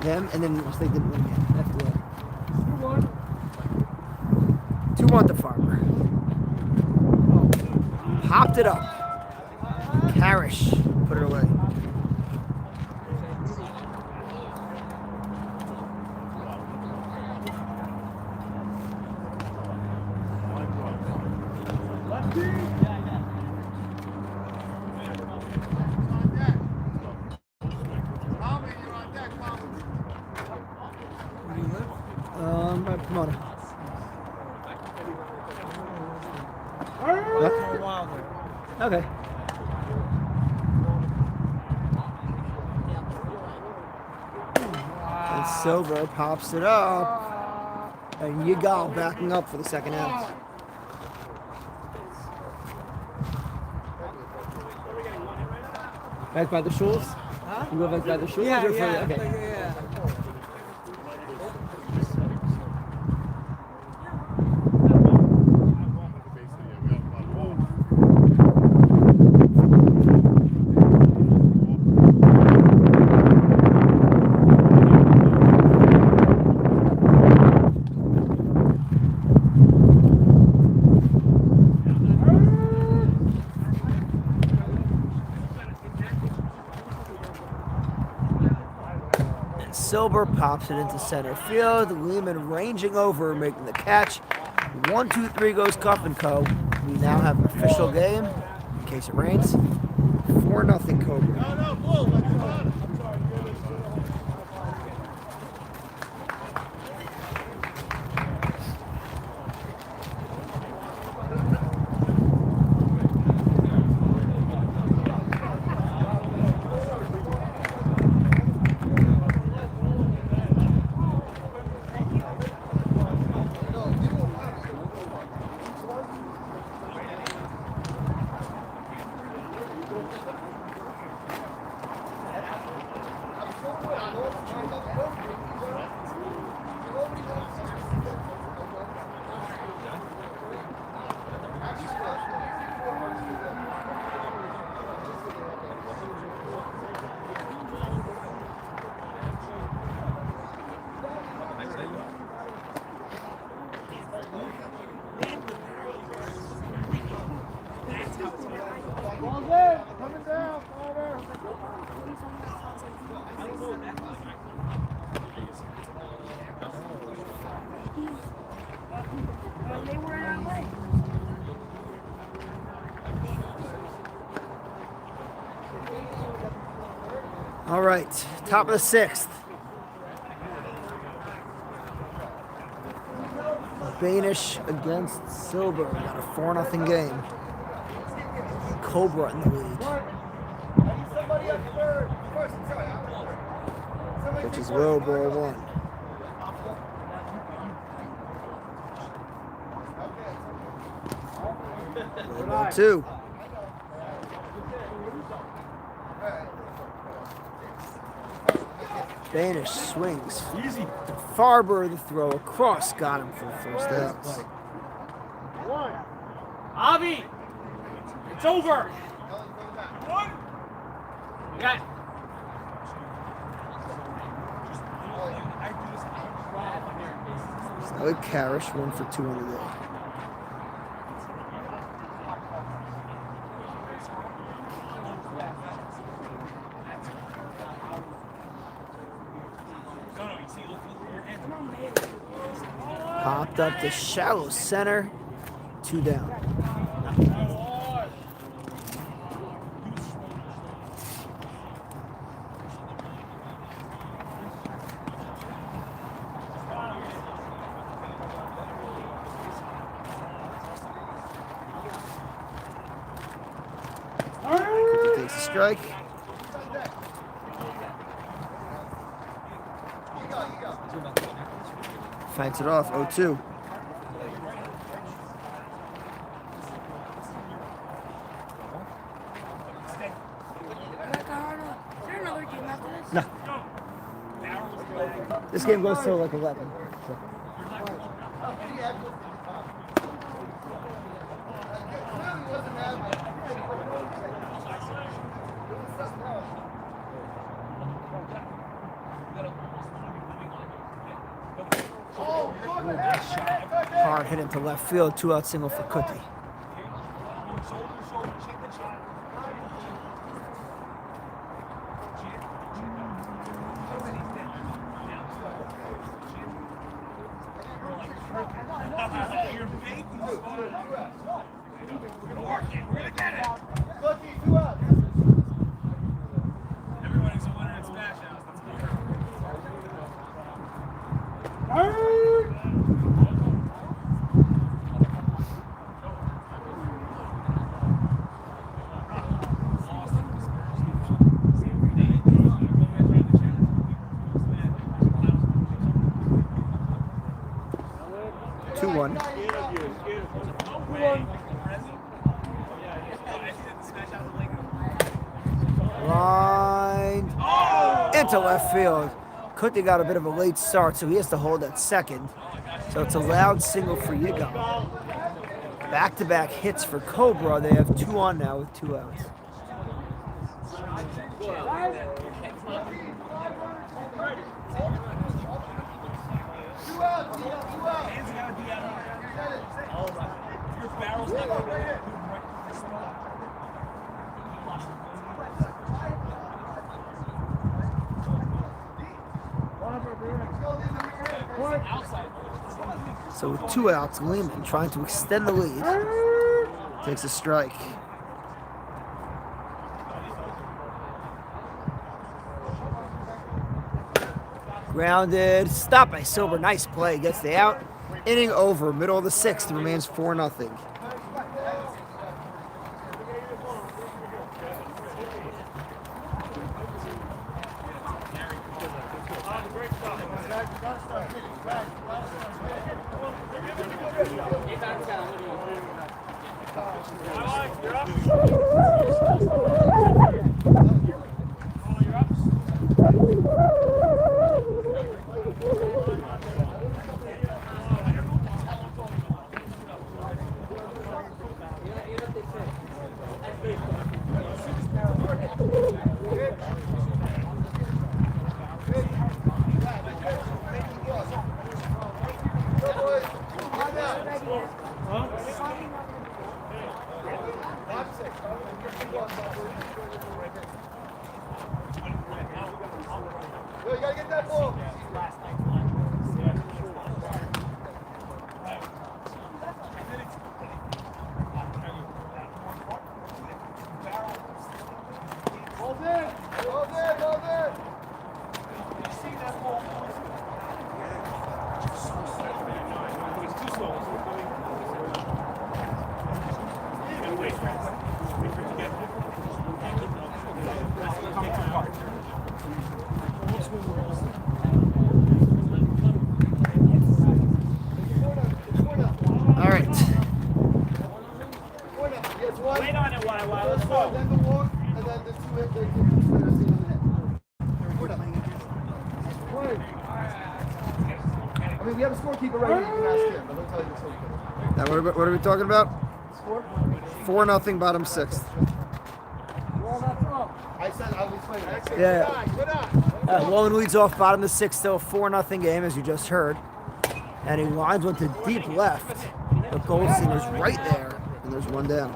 Them, and then they didn't win again after that. 2-1 to Farmer. Popped it up. Parrish put it away. Where do you live? Right, Pomona. What? Wilder. Okay. And Silver pops it up. And Yigal backing up for the second out. Back by the Schultz? Huh? You go back by the Schultz? Yeah, or yeah, further? Okay. yeah. Silber pops it into center field. Lehman ranging over, making the catch. 1-2-3 goes Cuff and Co. We now have an official game, in case it rains. 4-0 Cobra. All right, top of the 6th. Banish against Silver. We got a 4-0 game. Cobra in the lead. Which is low ball 1. Low ball 2. Banish swings. Easy. Farber the throw across. Got him for the first out. Avi! It's over! Yeah. Sally Karish, 1 for 2 on the day. Popped up to shallow center. 2 down. Takes a strike. Fights it off, 0-2. Is there another game after this? No. This game goes till like 11. So. Hard hit into left field, 2-out single for Cutf. Everybody's a winner in Smash House. Let's go. 2-1. Line into left field. Cutf got a bit of a late start, so he has to hold at second. So it's a loud single for Yigam. Back-to-back hits for Cobra. They have 2 on now with 2 outs. So with 2 outs, Lehman trying to extend the lead. Takes a strike. Grounded. Stop by Silver. Nice play. Gets the out. Inning over. Middle of the 6th. Remains 4-0. Yo, you gotta get that ball. Hold in, hold in, hold in. All right. Wait on it while let's go. Then the walk, and then the two hit, the two in the head. I mean, we have a scorekeeper right here. You can ask him, but he'll tell you the scorekeeper. Now, what are we talking about? Score? 4-0, bottom sixth. I said I'll explain that. Yeah. Lone leads off bottom of the sixth, still a 4-0 game, as you just heard. And he lines one to deep left. But Goldstein is right there, and there's one down.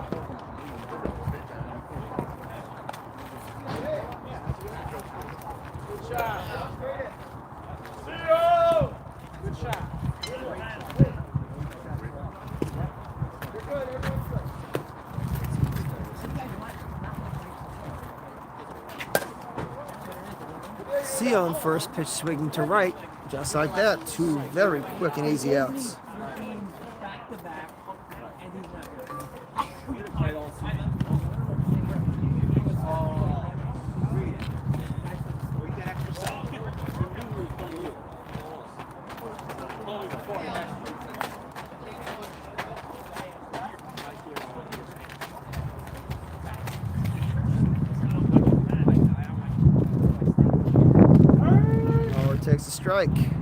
Good shot. Sion first pitch swinging to right, just like that. Two very quick and easy outs. Takes a strike. Here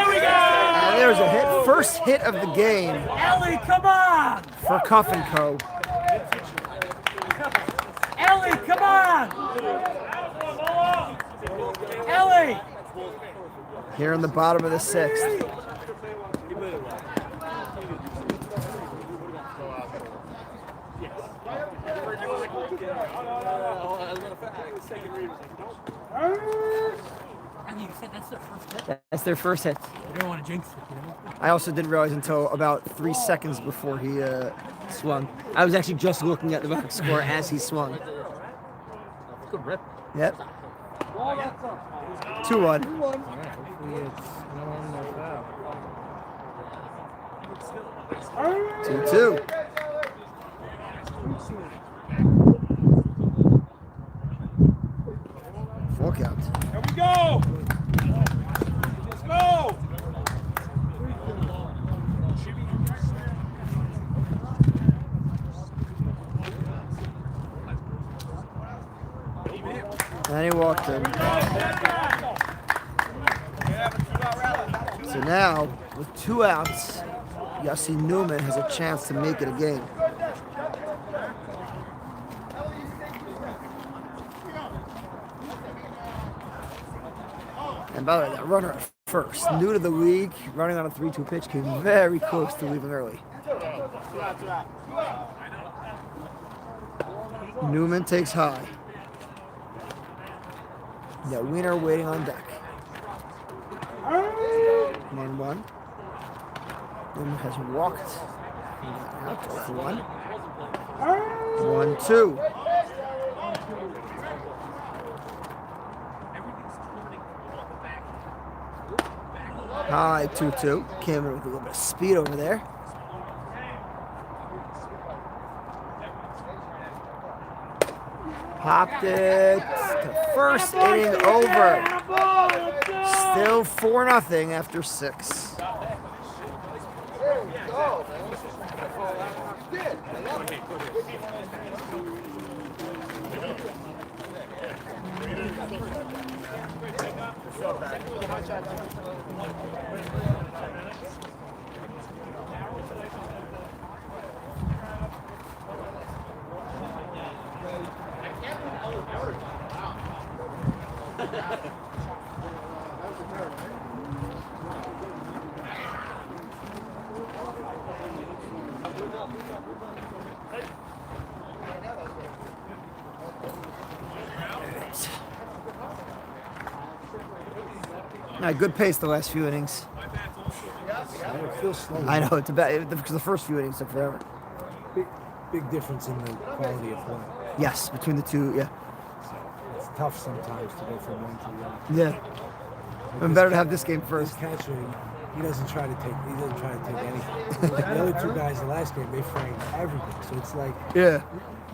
we go! And there's a hit. First hit of the game. Ellie, come on! For Cuff and Co. Ellie, come on! Ellie! Here in the bottom of the sixth. That's their first hit. You don't want to jinx it, you know? I also didn't realize until about 3 seconds before he swung. I was actually just looking at the box score as he swung. Good rip. Yep. 2-1. 2-2. Full count. Here we go! Let's go! And he walked him. So now, with 2 outs, Yossi Newman has a chance to make it a game. And by the way, that runner at first, new to the league, running on a 3-2 pitch, came very close to leaving early. Newman takes high. The winner waiting on deck. 1-1. Newman has walked. Out 1. 1-2. High 2-2. Came in with a little bit of speed over there. Popped it to first, inning over. Still 4-0 after 6. Good pace the last few innings. It feels slow. I know, it's about because the first few innings took forever. Big difference in the quality of play. Yes, between the two, yeah. tough sometimes to go from 1 to 1. Yeah. And better to have this game first. This catcher, he doesn't try to take anything. Like the other 2 guys, the last game, they framed everything. So it's like, Yeah.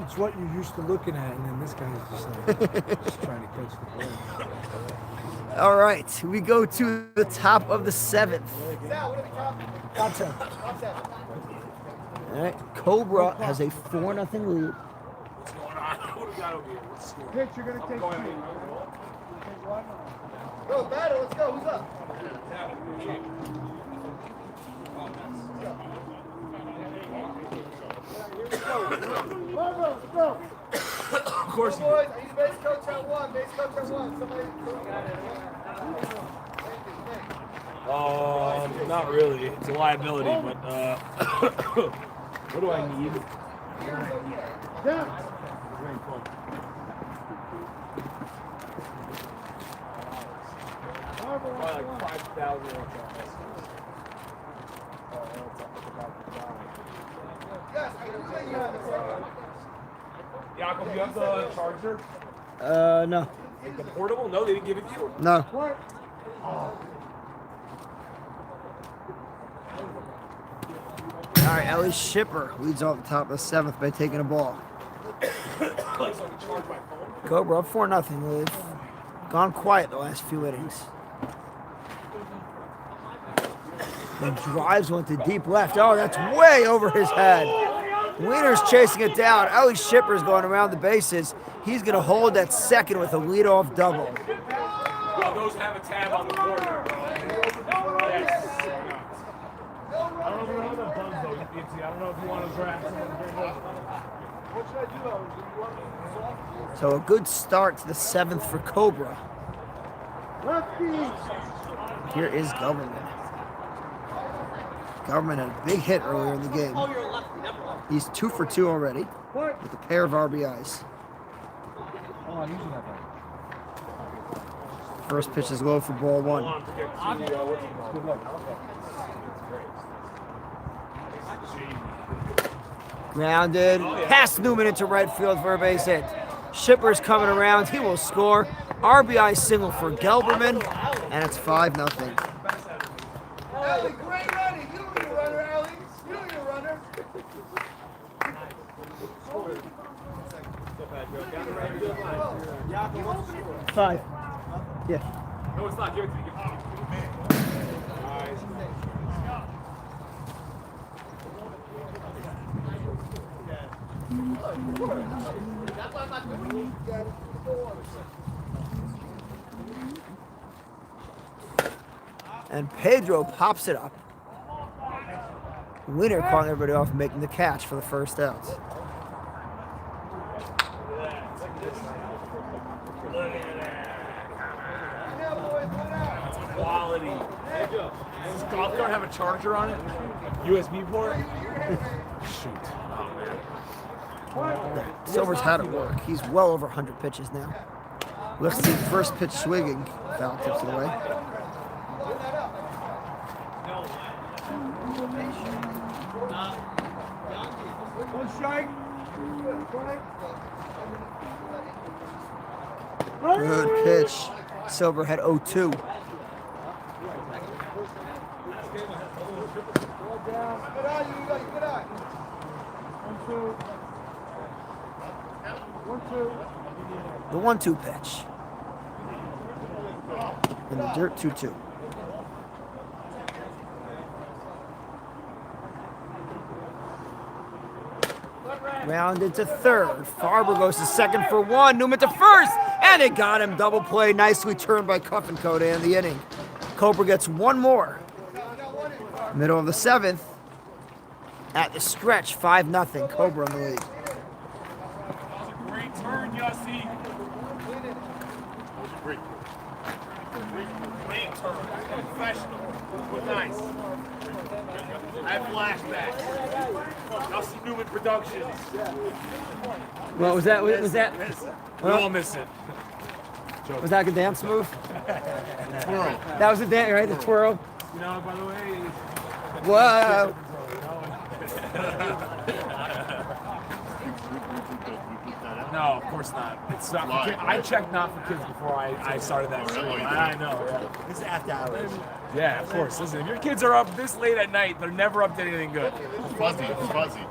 it's what you're used to looking at, and then this guy's just like, just trying to catch the ball. All right, we go to the top of the 7th. Top 10. All right, Cobra has a 4-0 lead. What's going on? What do we got over here? What's the score? Pitch, you're going to take Going 2. on. Go, battle, let's go. Who's up? Let's go. Of course you do. Boys, I need a base coach at 1. Base coach at 1. Somebody. Not really. It's a liability, but what do I need? Down. Probably like 5,000. Yes, I do think you have a second. Jakob, you have the charger? No. Like the portable? No, they didn't give it to you. No. All right, Ellie Shipper leads off the top of the 7th by taking a ball. Like so I can charge my phone. Cobra up 4-0. They've gone quiet the last few innings. And drives one to deep left. Oh, that's way over his head. Wiener's chasing it down. Ellie Shipper's going around the bases. He's going to hold that second with a leadoff double. Well, those have a tab on the corner. Yes. I don't know if you want to buzz though, Itzy. I don't know if you want to grab someone. What should I do though? Do you want me to soft? So a good start to the 7th for Cobra. Here is Government. Government had a big hit earlier in the game. He's 2 for 2 already with a pair of RBIs. First pitch is low for ball 1. Good luck. Grounded. Past Newman into right field for a base hit. Shipper's coming around. He will score. RBI single for Gelberman. And it's 5-0. Allie, great running. You don't need a runner, Allie. You don't need a runner. 5. Yeah. No, it's not. Give it to me. Give it to me. Nice. And Pedro pops it up. Winner calling everybody off, making the catch for the first out. Quality. Does this golf cart have a charger on it? USB port? Shoot. Oh, man. Silver's had it work. He's well over 100 pitches now. Let's see first pitch swinging. Foul tips it away. One strike. Good pitch. Silver had 0-2. Good eye, you got good eye. 1-2. 1-2. The 1-2 pitch. In the dirt, 2-2. Rounded to third. Farber goes to second for 1. Newman to first. And it got him. Double play. Nicely turned by Cutf to end the inning. Cobra gets one more. Middle of the 7th. At the stretch, 5-0. Cobra in the lead. Great turn, Yossi. Great. Great turn. Professional. But nice. I have flashbacks. Yossi Newman Productions. What was that? Was that? We all miss it. Was that a dance move? Twirl. That was a dance, right? The twirl. You know, by the way. Whoa. No, of course not. It's not. For kids. I checked not for kids before I started that show. I know. Yeah. This is after hours. Yeah, of course. Listen, if your kids are up this late at night, they're never up to anything good. It's fuzzy. It's fuzzy.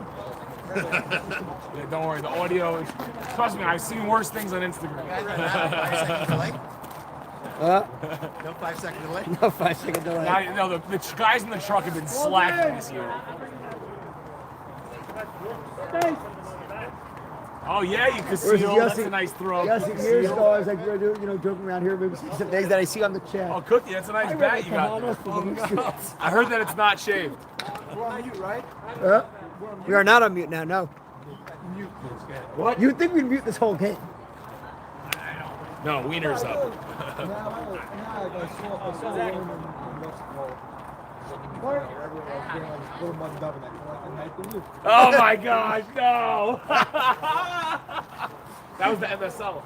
Yeah, don't worry. The audio. Trust me, I've seen worse things on Instagram. No 5-second delay. No 5-second delay. No, the guys in the truck have been slacking this year. Oh yeah, you can see. That's a nice throw. Yes, years ago, I was like, we're doing, joking around here, maybe some things that I see on the chat. Oh, Cookie, that's a nice bat you got. I heard that it's not shaved. We're on mute, right? We are not on mute now, no. What? You'd think we'd mute this whole game. No, Wiener's up. Oh my gosh, no! That was the MSL.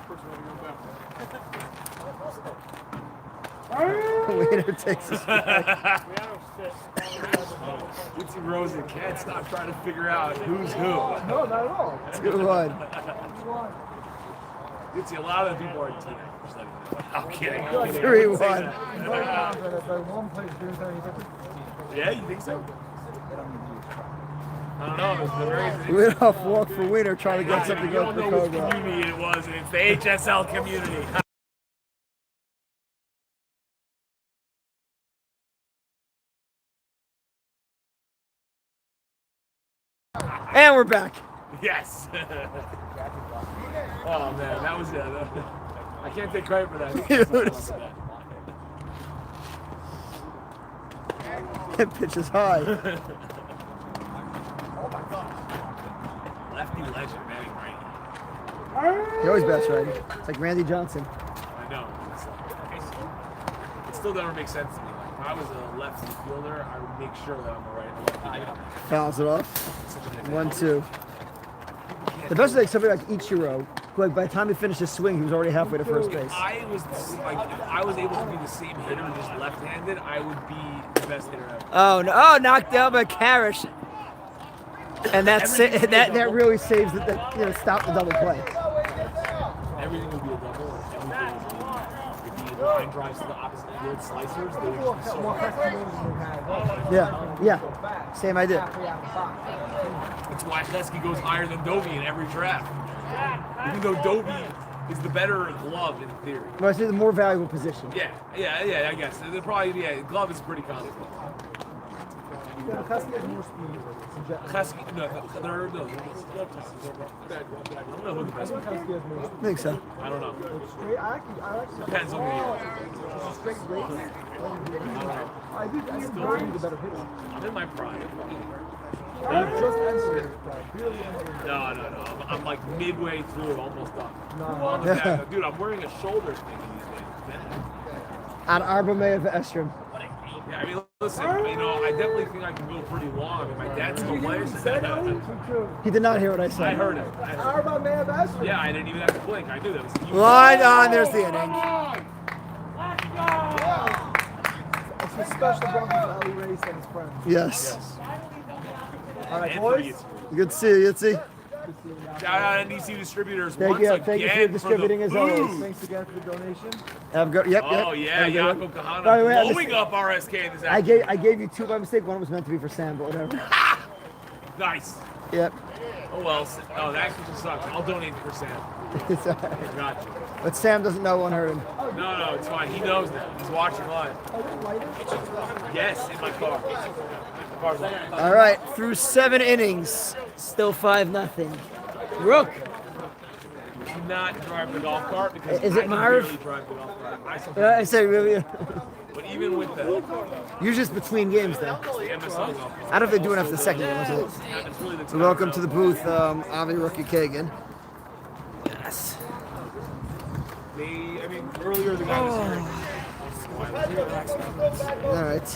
Wiener takes us back. Woodsy Rosen can't stop trying to figure out who's who. No, not at all. 2-1. You see, a lot of the people are teenagers. I'm kidding. 3-1. Yeah, you think so? I don't know. It's Went off walk for Wiener trying to get something you up don't for know which Cobra. community it was, and it's the HSL community. And we're back. Yes. Oh man, that was it. I can't take credit for that. That pitch is high. Lefty legend, batting right. He always bats right. It's like Randy Johnson. I know. It still doesn't make sense to me. Like, if I was a lefty fielder, I would make sure that I'm a right. Fouls it off. 1-2. The best is like somebody like Ichiro, who like by the time he finished his swing, he was already halfway to first base. If I was able to be the same hitter, just left-handed, I would be the best hitter ever. Oh no! Oh, knocked out by Karish. And that really saves the stop the double play. Everything would be a double. Everything would be line drives to the opposite field, slicers. They would be so Yeah. Same idea. That's why Hesky goes higher than Dovey in every draft. Even though Dovey is the better glove in theory. Well, I say the more valuable position. Yeah, I guess. Glove is pretty common. Husky has more speed. Hesky, no. I don't know who the best one is. I think so. I don't know. Straight, I actually Depends on the year. straight great. I think the better hitter. I'm in my prime. I'm just entering. No. I'm like midway through, almost done. Dude, I'm wearing a shoulder thing these days. An Arbame of Estrom. Yeah, I mean, listen, I definitely think I can go pretty long. And my dad still plays. He did not hear what I said. I heard it. Yeah, I didn't even have to blink. I knew that was you. Line on, there's the inning. It's a special one for Ali Race and his friends. Yes. All right, boys. Good to see you, Yitzy. Shout out NDC Distributors Thank you for distributing as always. Thanks again for the donation. Yep. Oh yeah, Jaco Kahana By the way, blowing up RSK in this I gave you two by mistake. One was meant to be for Sam, but whatever. Nice. Yep. Oh well. Oh, that actually sucks. I'll donate for Sam. It's all right. Got you. But Sam doesn't know one hurt him. No, it's fine. He knows now. He's watching live. Yes, in my car. All right, through 7 innings, still 5-0. Rook. Do not drive the golf cart because Is it I Marv? can barely drive the golf cart. I say really. But even with the You're just between games though. MSL golf I don't know if they do enough the second game. it's really the So welcome to the booth, Avi Rookie Kagan. Yes. Earlier the guy was here. All right.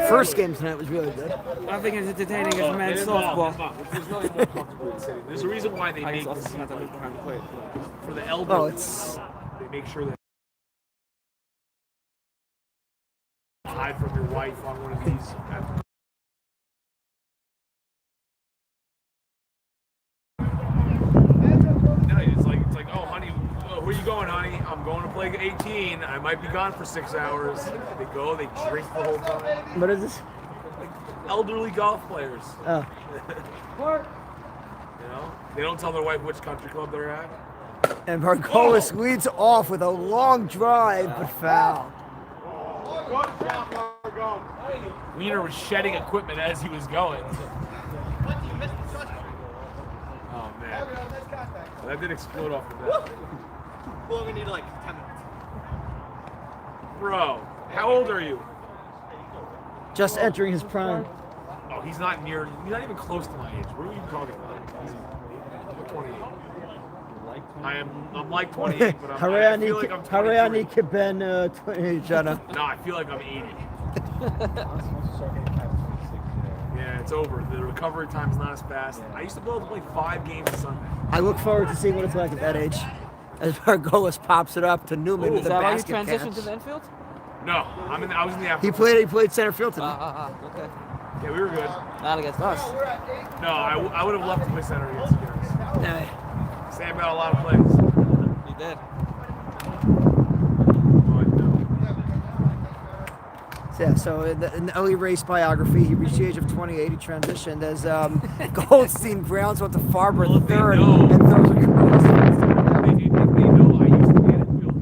First game tonight was really good. Nothing as entertaining as men's softball. There's really more comfortable in sitting. There's a reason why they make this for the elbow. Oh, it's. They make sure that hide from your wife on one of these. No, it's where you going, honey? I'm going to play 18. I might be gone for 6 hours. They go, they drink the whole time. What is this? Elderly golf players. Oh. You know, they don't tell their wife which country club they're at. And Margolis leads off with a long drive, but foul. Wiener was shedding equipment as he was going. Oh man, that did explode off the bat. We only need like 10 minutes. Bro, how old are you? Just entering his prime. Oh, he's not even close to my age. What are you talking about? I'm 28. I'm like 28, but I feel like I'm 23. Jana. No, I feel like I'm 80. Yeah, it's over. The recovery time is not as fast. I used to be able to play 5 games a Sunday. I look forward to seeing what it's like at that age. As Margolis pops it up to Newman with the basket transition catch. to the infield? No, I was in the outfield. He played center field today. Okay. Yeah, we were good. Not against us. No, I would have loved to play center against you guys. Nah. Sam got a lot of plays. He did. Yeah, so in the early race biography, he reached the age of 28. He transitioned as Goldstein Browns went to Farber in the third and throws across. They know I used to be an infield.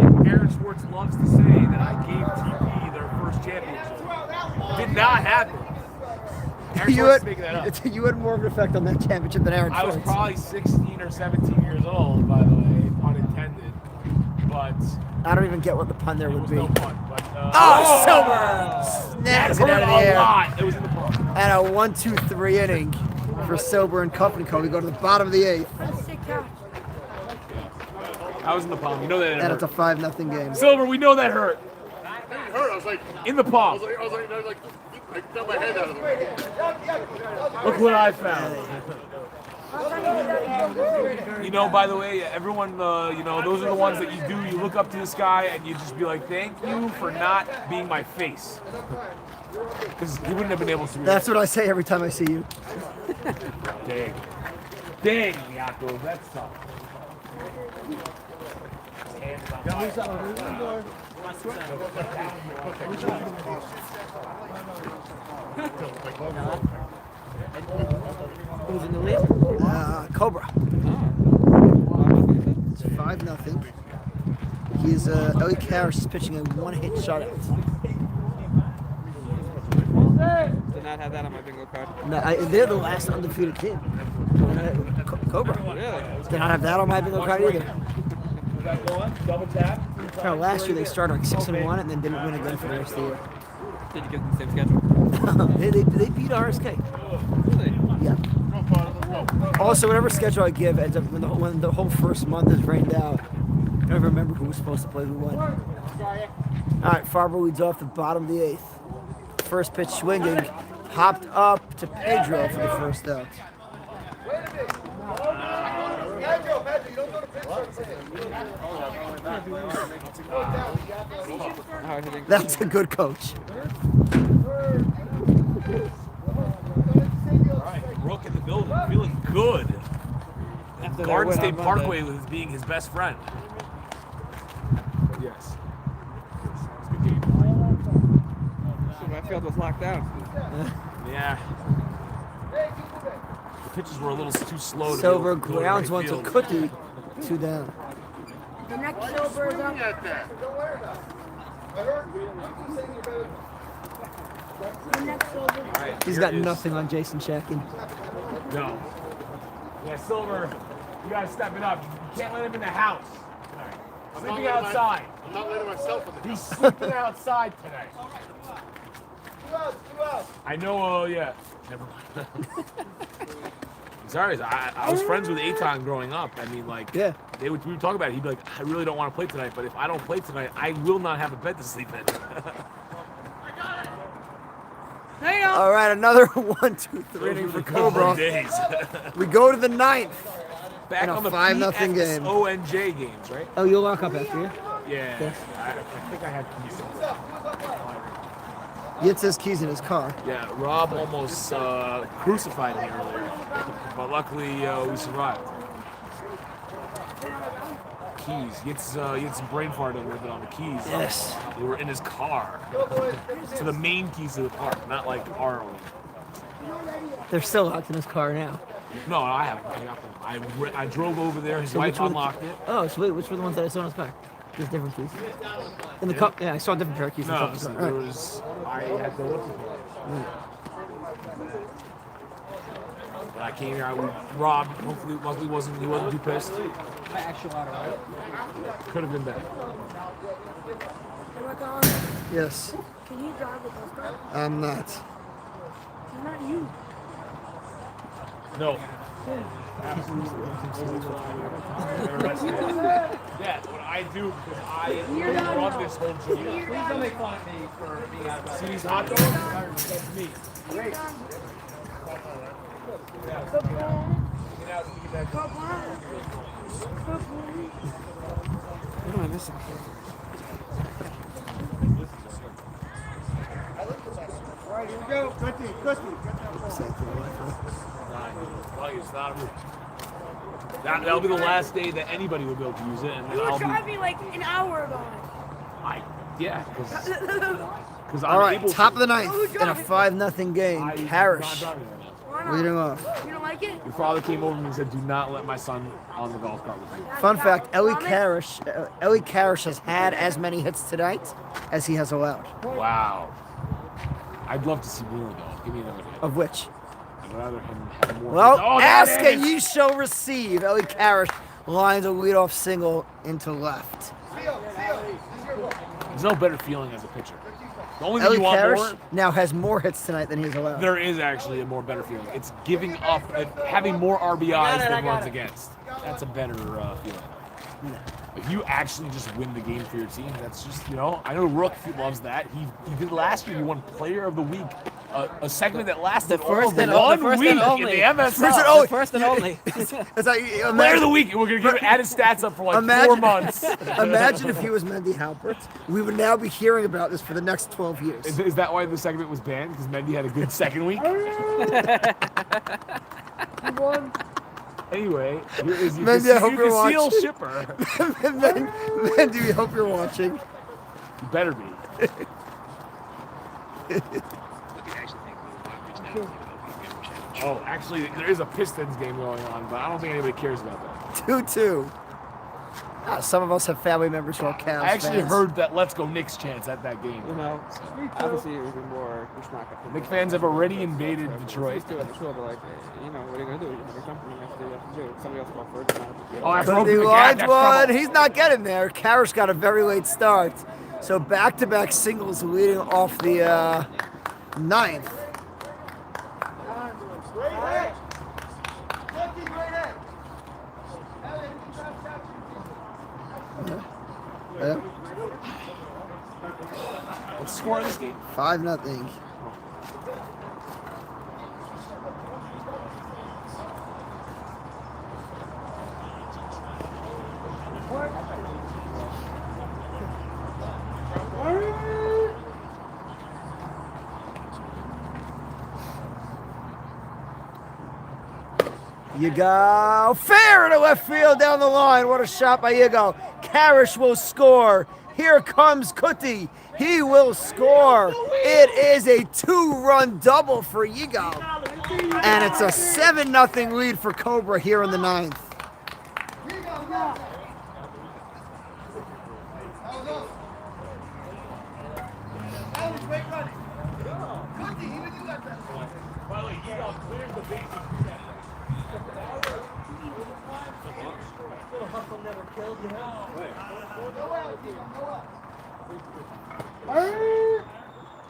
And Aaron Schwartz loves to say that I gave TP their first championship. Did not happen. Aaron Schwartz is making that up. You had more of an effect on that championship than Aaron I Schwartz. was probably 16 or 17 years old, by the way, pun intended. But I don't even get what the pun there would be. no pun, but, Silver snaps it out of the air. It was in the park. And a 1-2-3 inning for Silver and Company Co. We go to the bottom of the 8th. I was in the palm. You know that it And hurt. it's a 5-0 game. Silver, we know that hurt. It hurt. I was like, In the palm. I got my head out of the way. Look what I found. You know, by the way, everyone, you know, those are the ones that you do. You look up to this guy and you just be like, thank you for not being my face. Because he wouldn't have been able to do That's what I say every time I see you. Dang. Dang, Yaakov, that's tough. Who's in the lead? Cobra. It's 5-0. He's Ellie Karras is pitching a 1-hit shutout. Did not have that on my bingo card. No, they're the last undefeated team. Cobra. Really? Did not have that on my bingo card either. Double tap. Last year they started like 6-1 and then didn't win again for the rest of the year. Did you give them the same schedule? they beat RSK. Really? Yeah. Also, whatever schedule I give ends up when the whole first month is rained out. I don't remember who was supposed to play who won. All right, Farber leads off the bottom of the 8th. First pitch swinging, hopped up to Pedro for the first out. That's a good coach. Rook in the building, feeling good. Garden State Parkway was being his best friend. Yes. It's a good game. So my field was locked down. Yeah. The pitches were a little too slow to Silver go to grounds right one to field. Cutf, 2 down. The next Silver is up. The next Silver. All right, He's here got it is. nothing on Jason Chackin. No. Yeah, Silver, you gotta step it up. You can't let him in the house. All right. Sleeping outside. I'm not letting myself in the He's sleeping outside today. I know, yeah. Never mind. Sorry, I was friends with Eitan growing up. I mean, like, Yeah. we would talk about it. He'd be like, I really don't want to play tonight, but if I don't play tonight, I will not have a bed to sleep in. All right, another 1-2-3 inning for Cobra. Days. We go to the 9th. Back In a on the 5-0 game. ONJ games, right? Oh, you'll lock up after you? Yeah. Okay. I think I had keys. Yitz has keys in his car. Yeah, Rob almost crucified me earlier, but luckily we survived. keys. He had some brain fart a little bit on the keys. Yes. They were in his car. So the main keys to the park, not like our own. They're still locked in his car now. No, I haven't. I got them. I drove over there. His wife unlocked it. Oh, so wait, which were the ones that I saw in his car? There's different keys. In the car, yeah, I saw a different pair of keys. No, In so the there car. was. I had to look for it. But I came here. We robbed. Hopefully, luckily, he wasn't too pissed. Could have been better. Am I gone? Yes, Can you drive the golf cart? I'm not. It's not you. No. Yeah, it's what I do because I run this whole joint. Please don't make fun of me for being out of See these hot dogs? That's me. What am I missing? All right, here we go. Cutty. That'll be the last day that anybody will be able to use it, and then You were I'll be. driving like an hour ago. Yeah, because All right, top of the ninth in a 5-0 game. Parrish Why not? leading off. You don't like it? Your father came over and said, "Do not let my son on the golf cart with you." Fun fact: Ellie Karish has had as many hits tonight as he has allowed. Wow. I'd love to see more though. Give me another hit. Of which, I'd rather him have more. well, hits. Oh, there ask it and is! you shall receive. Ellie Karish lines a leadoff single into left. There's no better feeling as a pitcher. The only thing Ellie you want Karish more. now has more hits tonight than he's allowed. There is actually a more better feeling. It's giving up, having more RBIs than runs against. That's a better feeling. If you actually just win the game for your team, that's just, I know Rook loves that. He did last year. He won Player of the Week, a segment that lasted first and one only. week in the MSL. First and only. It's like, Player of the Week. We're going to give add his stats up for like 4 months. Imagine if he was Mendy Halpert. We would now be hearing about this for the next 12 years. Is that why the segment was banned? Because Mendy had a good second week? Anyway, here is your Mendy, I hope you're conceal watching. shipper. Mendy, we hope you're watching. You better be. Oh, actually, there is a Pistons game going on, but I don't think anybody cares about that. 2-2. Some of us have family members who are Cavs I actually fans. heard that Let's Go Knicks chants at that game. Obviously it would be more Geschmack. Knicks fans have already invaded Detroit. Used to at the show, but like, what are you gonna do? You have a company, you have to do what you have to do. Somebody else go first. Oh, I But broke the the lines gap. one. He's not getting there. Karish got a very late start. So back-to-back singles leading off the ninth. Yeah. What's the score of this game? 5-0. You go fair to left field down the line. What a shot by Yigo. Karish will score. Here comes Cutf. He will score. It is a 2-run double for Yigo. And it's a 7-0 lead for Cobra here in the ninth.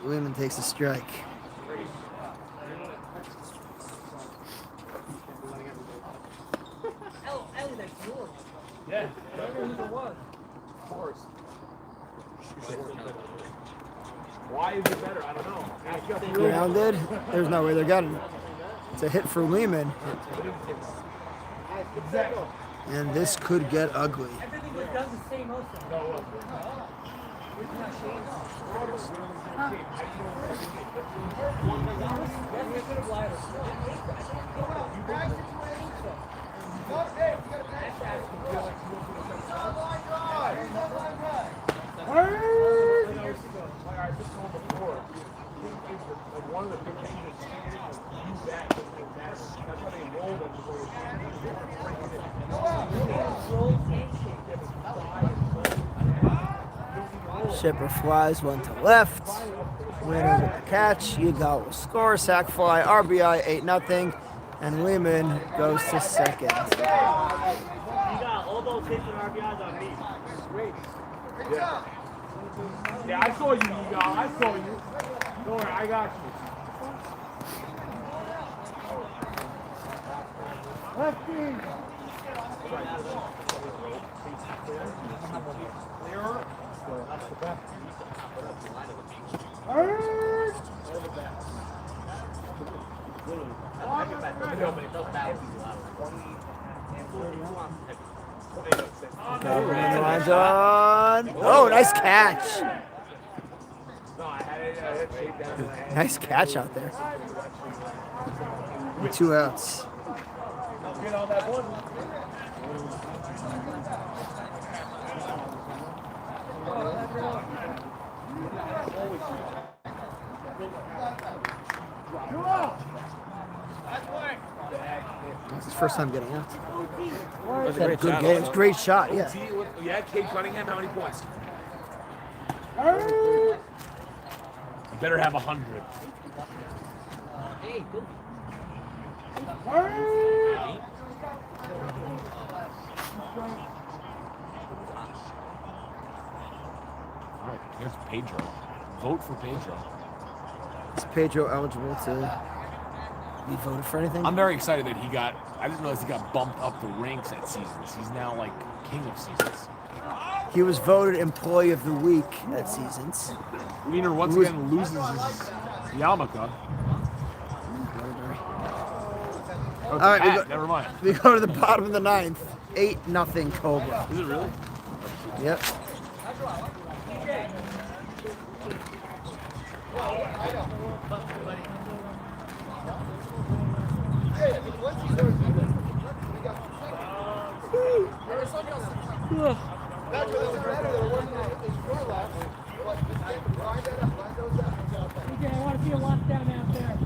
Lehman takes a strike. Yeah. Of course. Why is it better? I don't know. Grounded. There's no way they're getting it. It's a hit for Lehman. And this could get ugly. Everything was done the same also. Shipper flies one to left. Winner with the catch. Eagle will score. Sack fly. RBI 8-0. And Lehman goes to second. You got all those hits and RBIs on me. Yeah, I saw you, Eagle. I saw you. Don't worry, I got you. Lines on. Oh, nice catch. Nice catch out there. 2 outs. That's his first time getting out. That's Had a good game. It's a great shot, yeah. Yeah, Kate Cunningham, how many points? You better have 100. All right, here's Pedro. Vote for Pedro. Is Pedro eligible to be voted for anything? I'm very excited that he got, I didn't realize he got bumped up the ranks at Seasons. He's now like king of Seasons. He was voted Employee of the Week at Seasons. Wiener once again loses his yarmulke. Oh, All right, never mind. we go to the bottom of the 9th. 8-0 Cobra. Is it really? Yep. Okay, I want to see a lot down out there.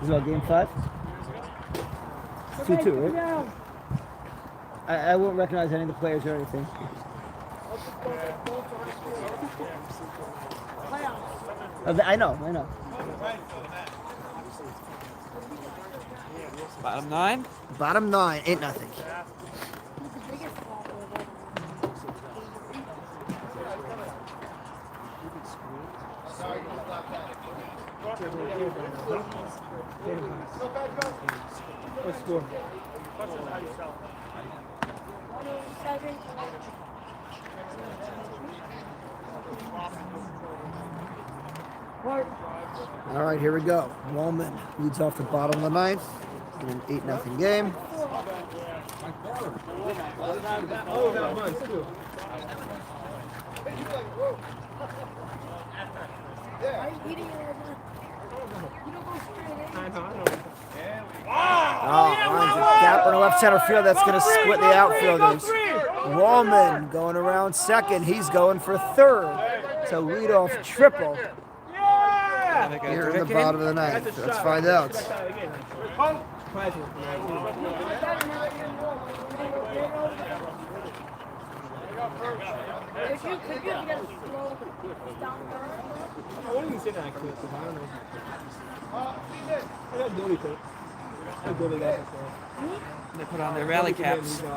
Is that game 5? It's 2-2, right? I won't recognize any of the players or anything. I know. Bottom 9? Bottom 9, 8-0. Let's go. All right, here we go. Wallman leads off the bottom of the 9th in an 8-0 game. Oh, that was too. Lines a gap in the left center field. That's going to split the outfielders. Wallman going around second. He's going for third. So leadoff triple here in the bottom of the 9th. Let's find out. They put on their rally caps. You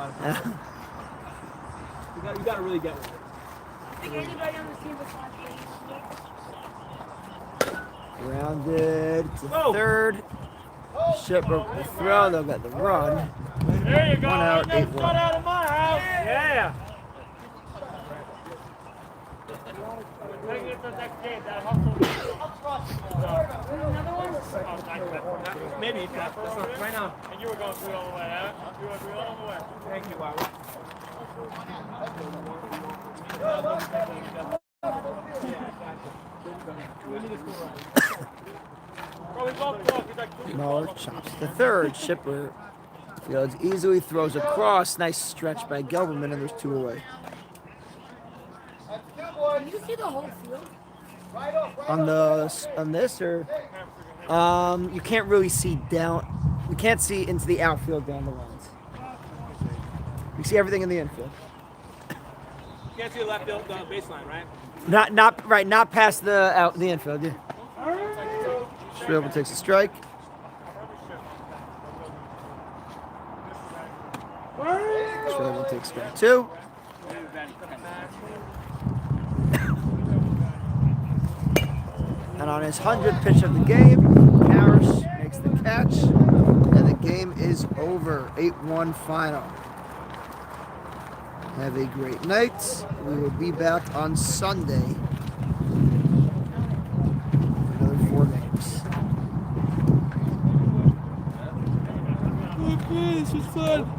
got to really get one. Grounded to third. Shipper will throw. They'll get the run. There you go. 1 out, 8-1. Cut out of my house. Yeah. Take it to the next game. That hustle. Maybe. That's not right now. And you were going through it all the way, huh? You were through it all the way. Thank you, Wow. Muller chops the third. Shipper fields easily, throws across. Nice stretch by Gelberman, and there's 2 away. Can you see the whole field? On this, or you can't really see down. You can't see into the outfield down the lines. You see everything in the infield. You can't see the left field, the baseline, right? Not past the infield. Yeah. Schwebel takes a strike. Schwebel takes strike 2. And on his 100th pitch of the game, Parrish makes the catch, and the game is over. 8-1 final. Have a great night. We will be back on Sunday. Another 4 games. Okay, this was fun.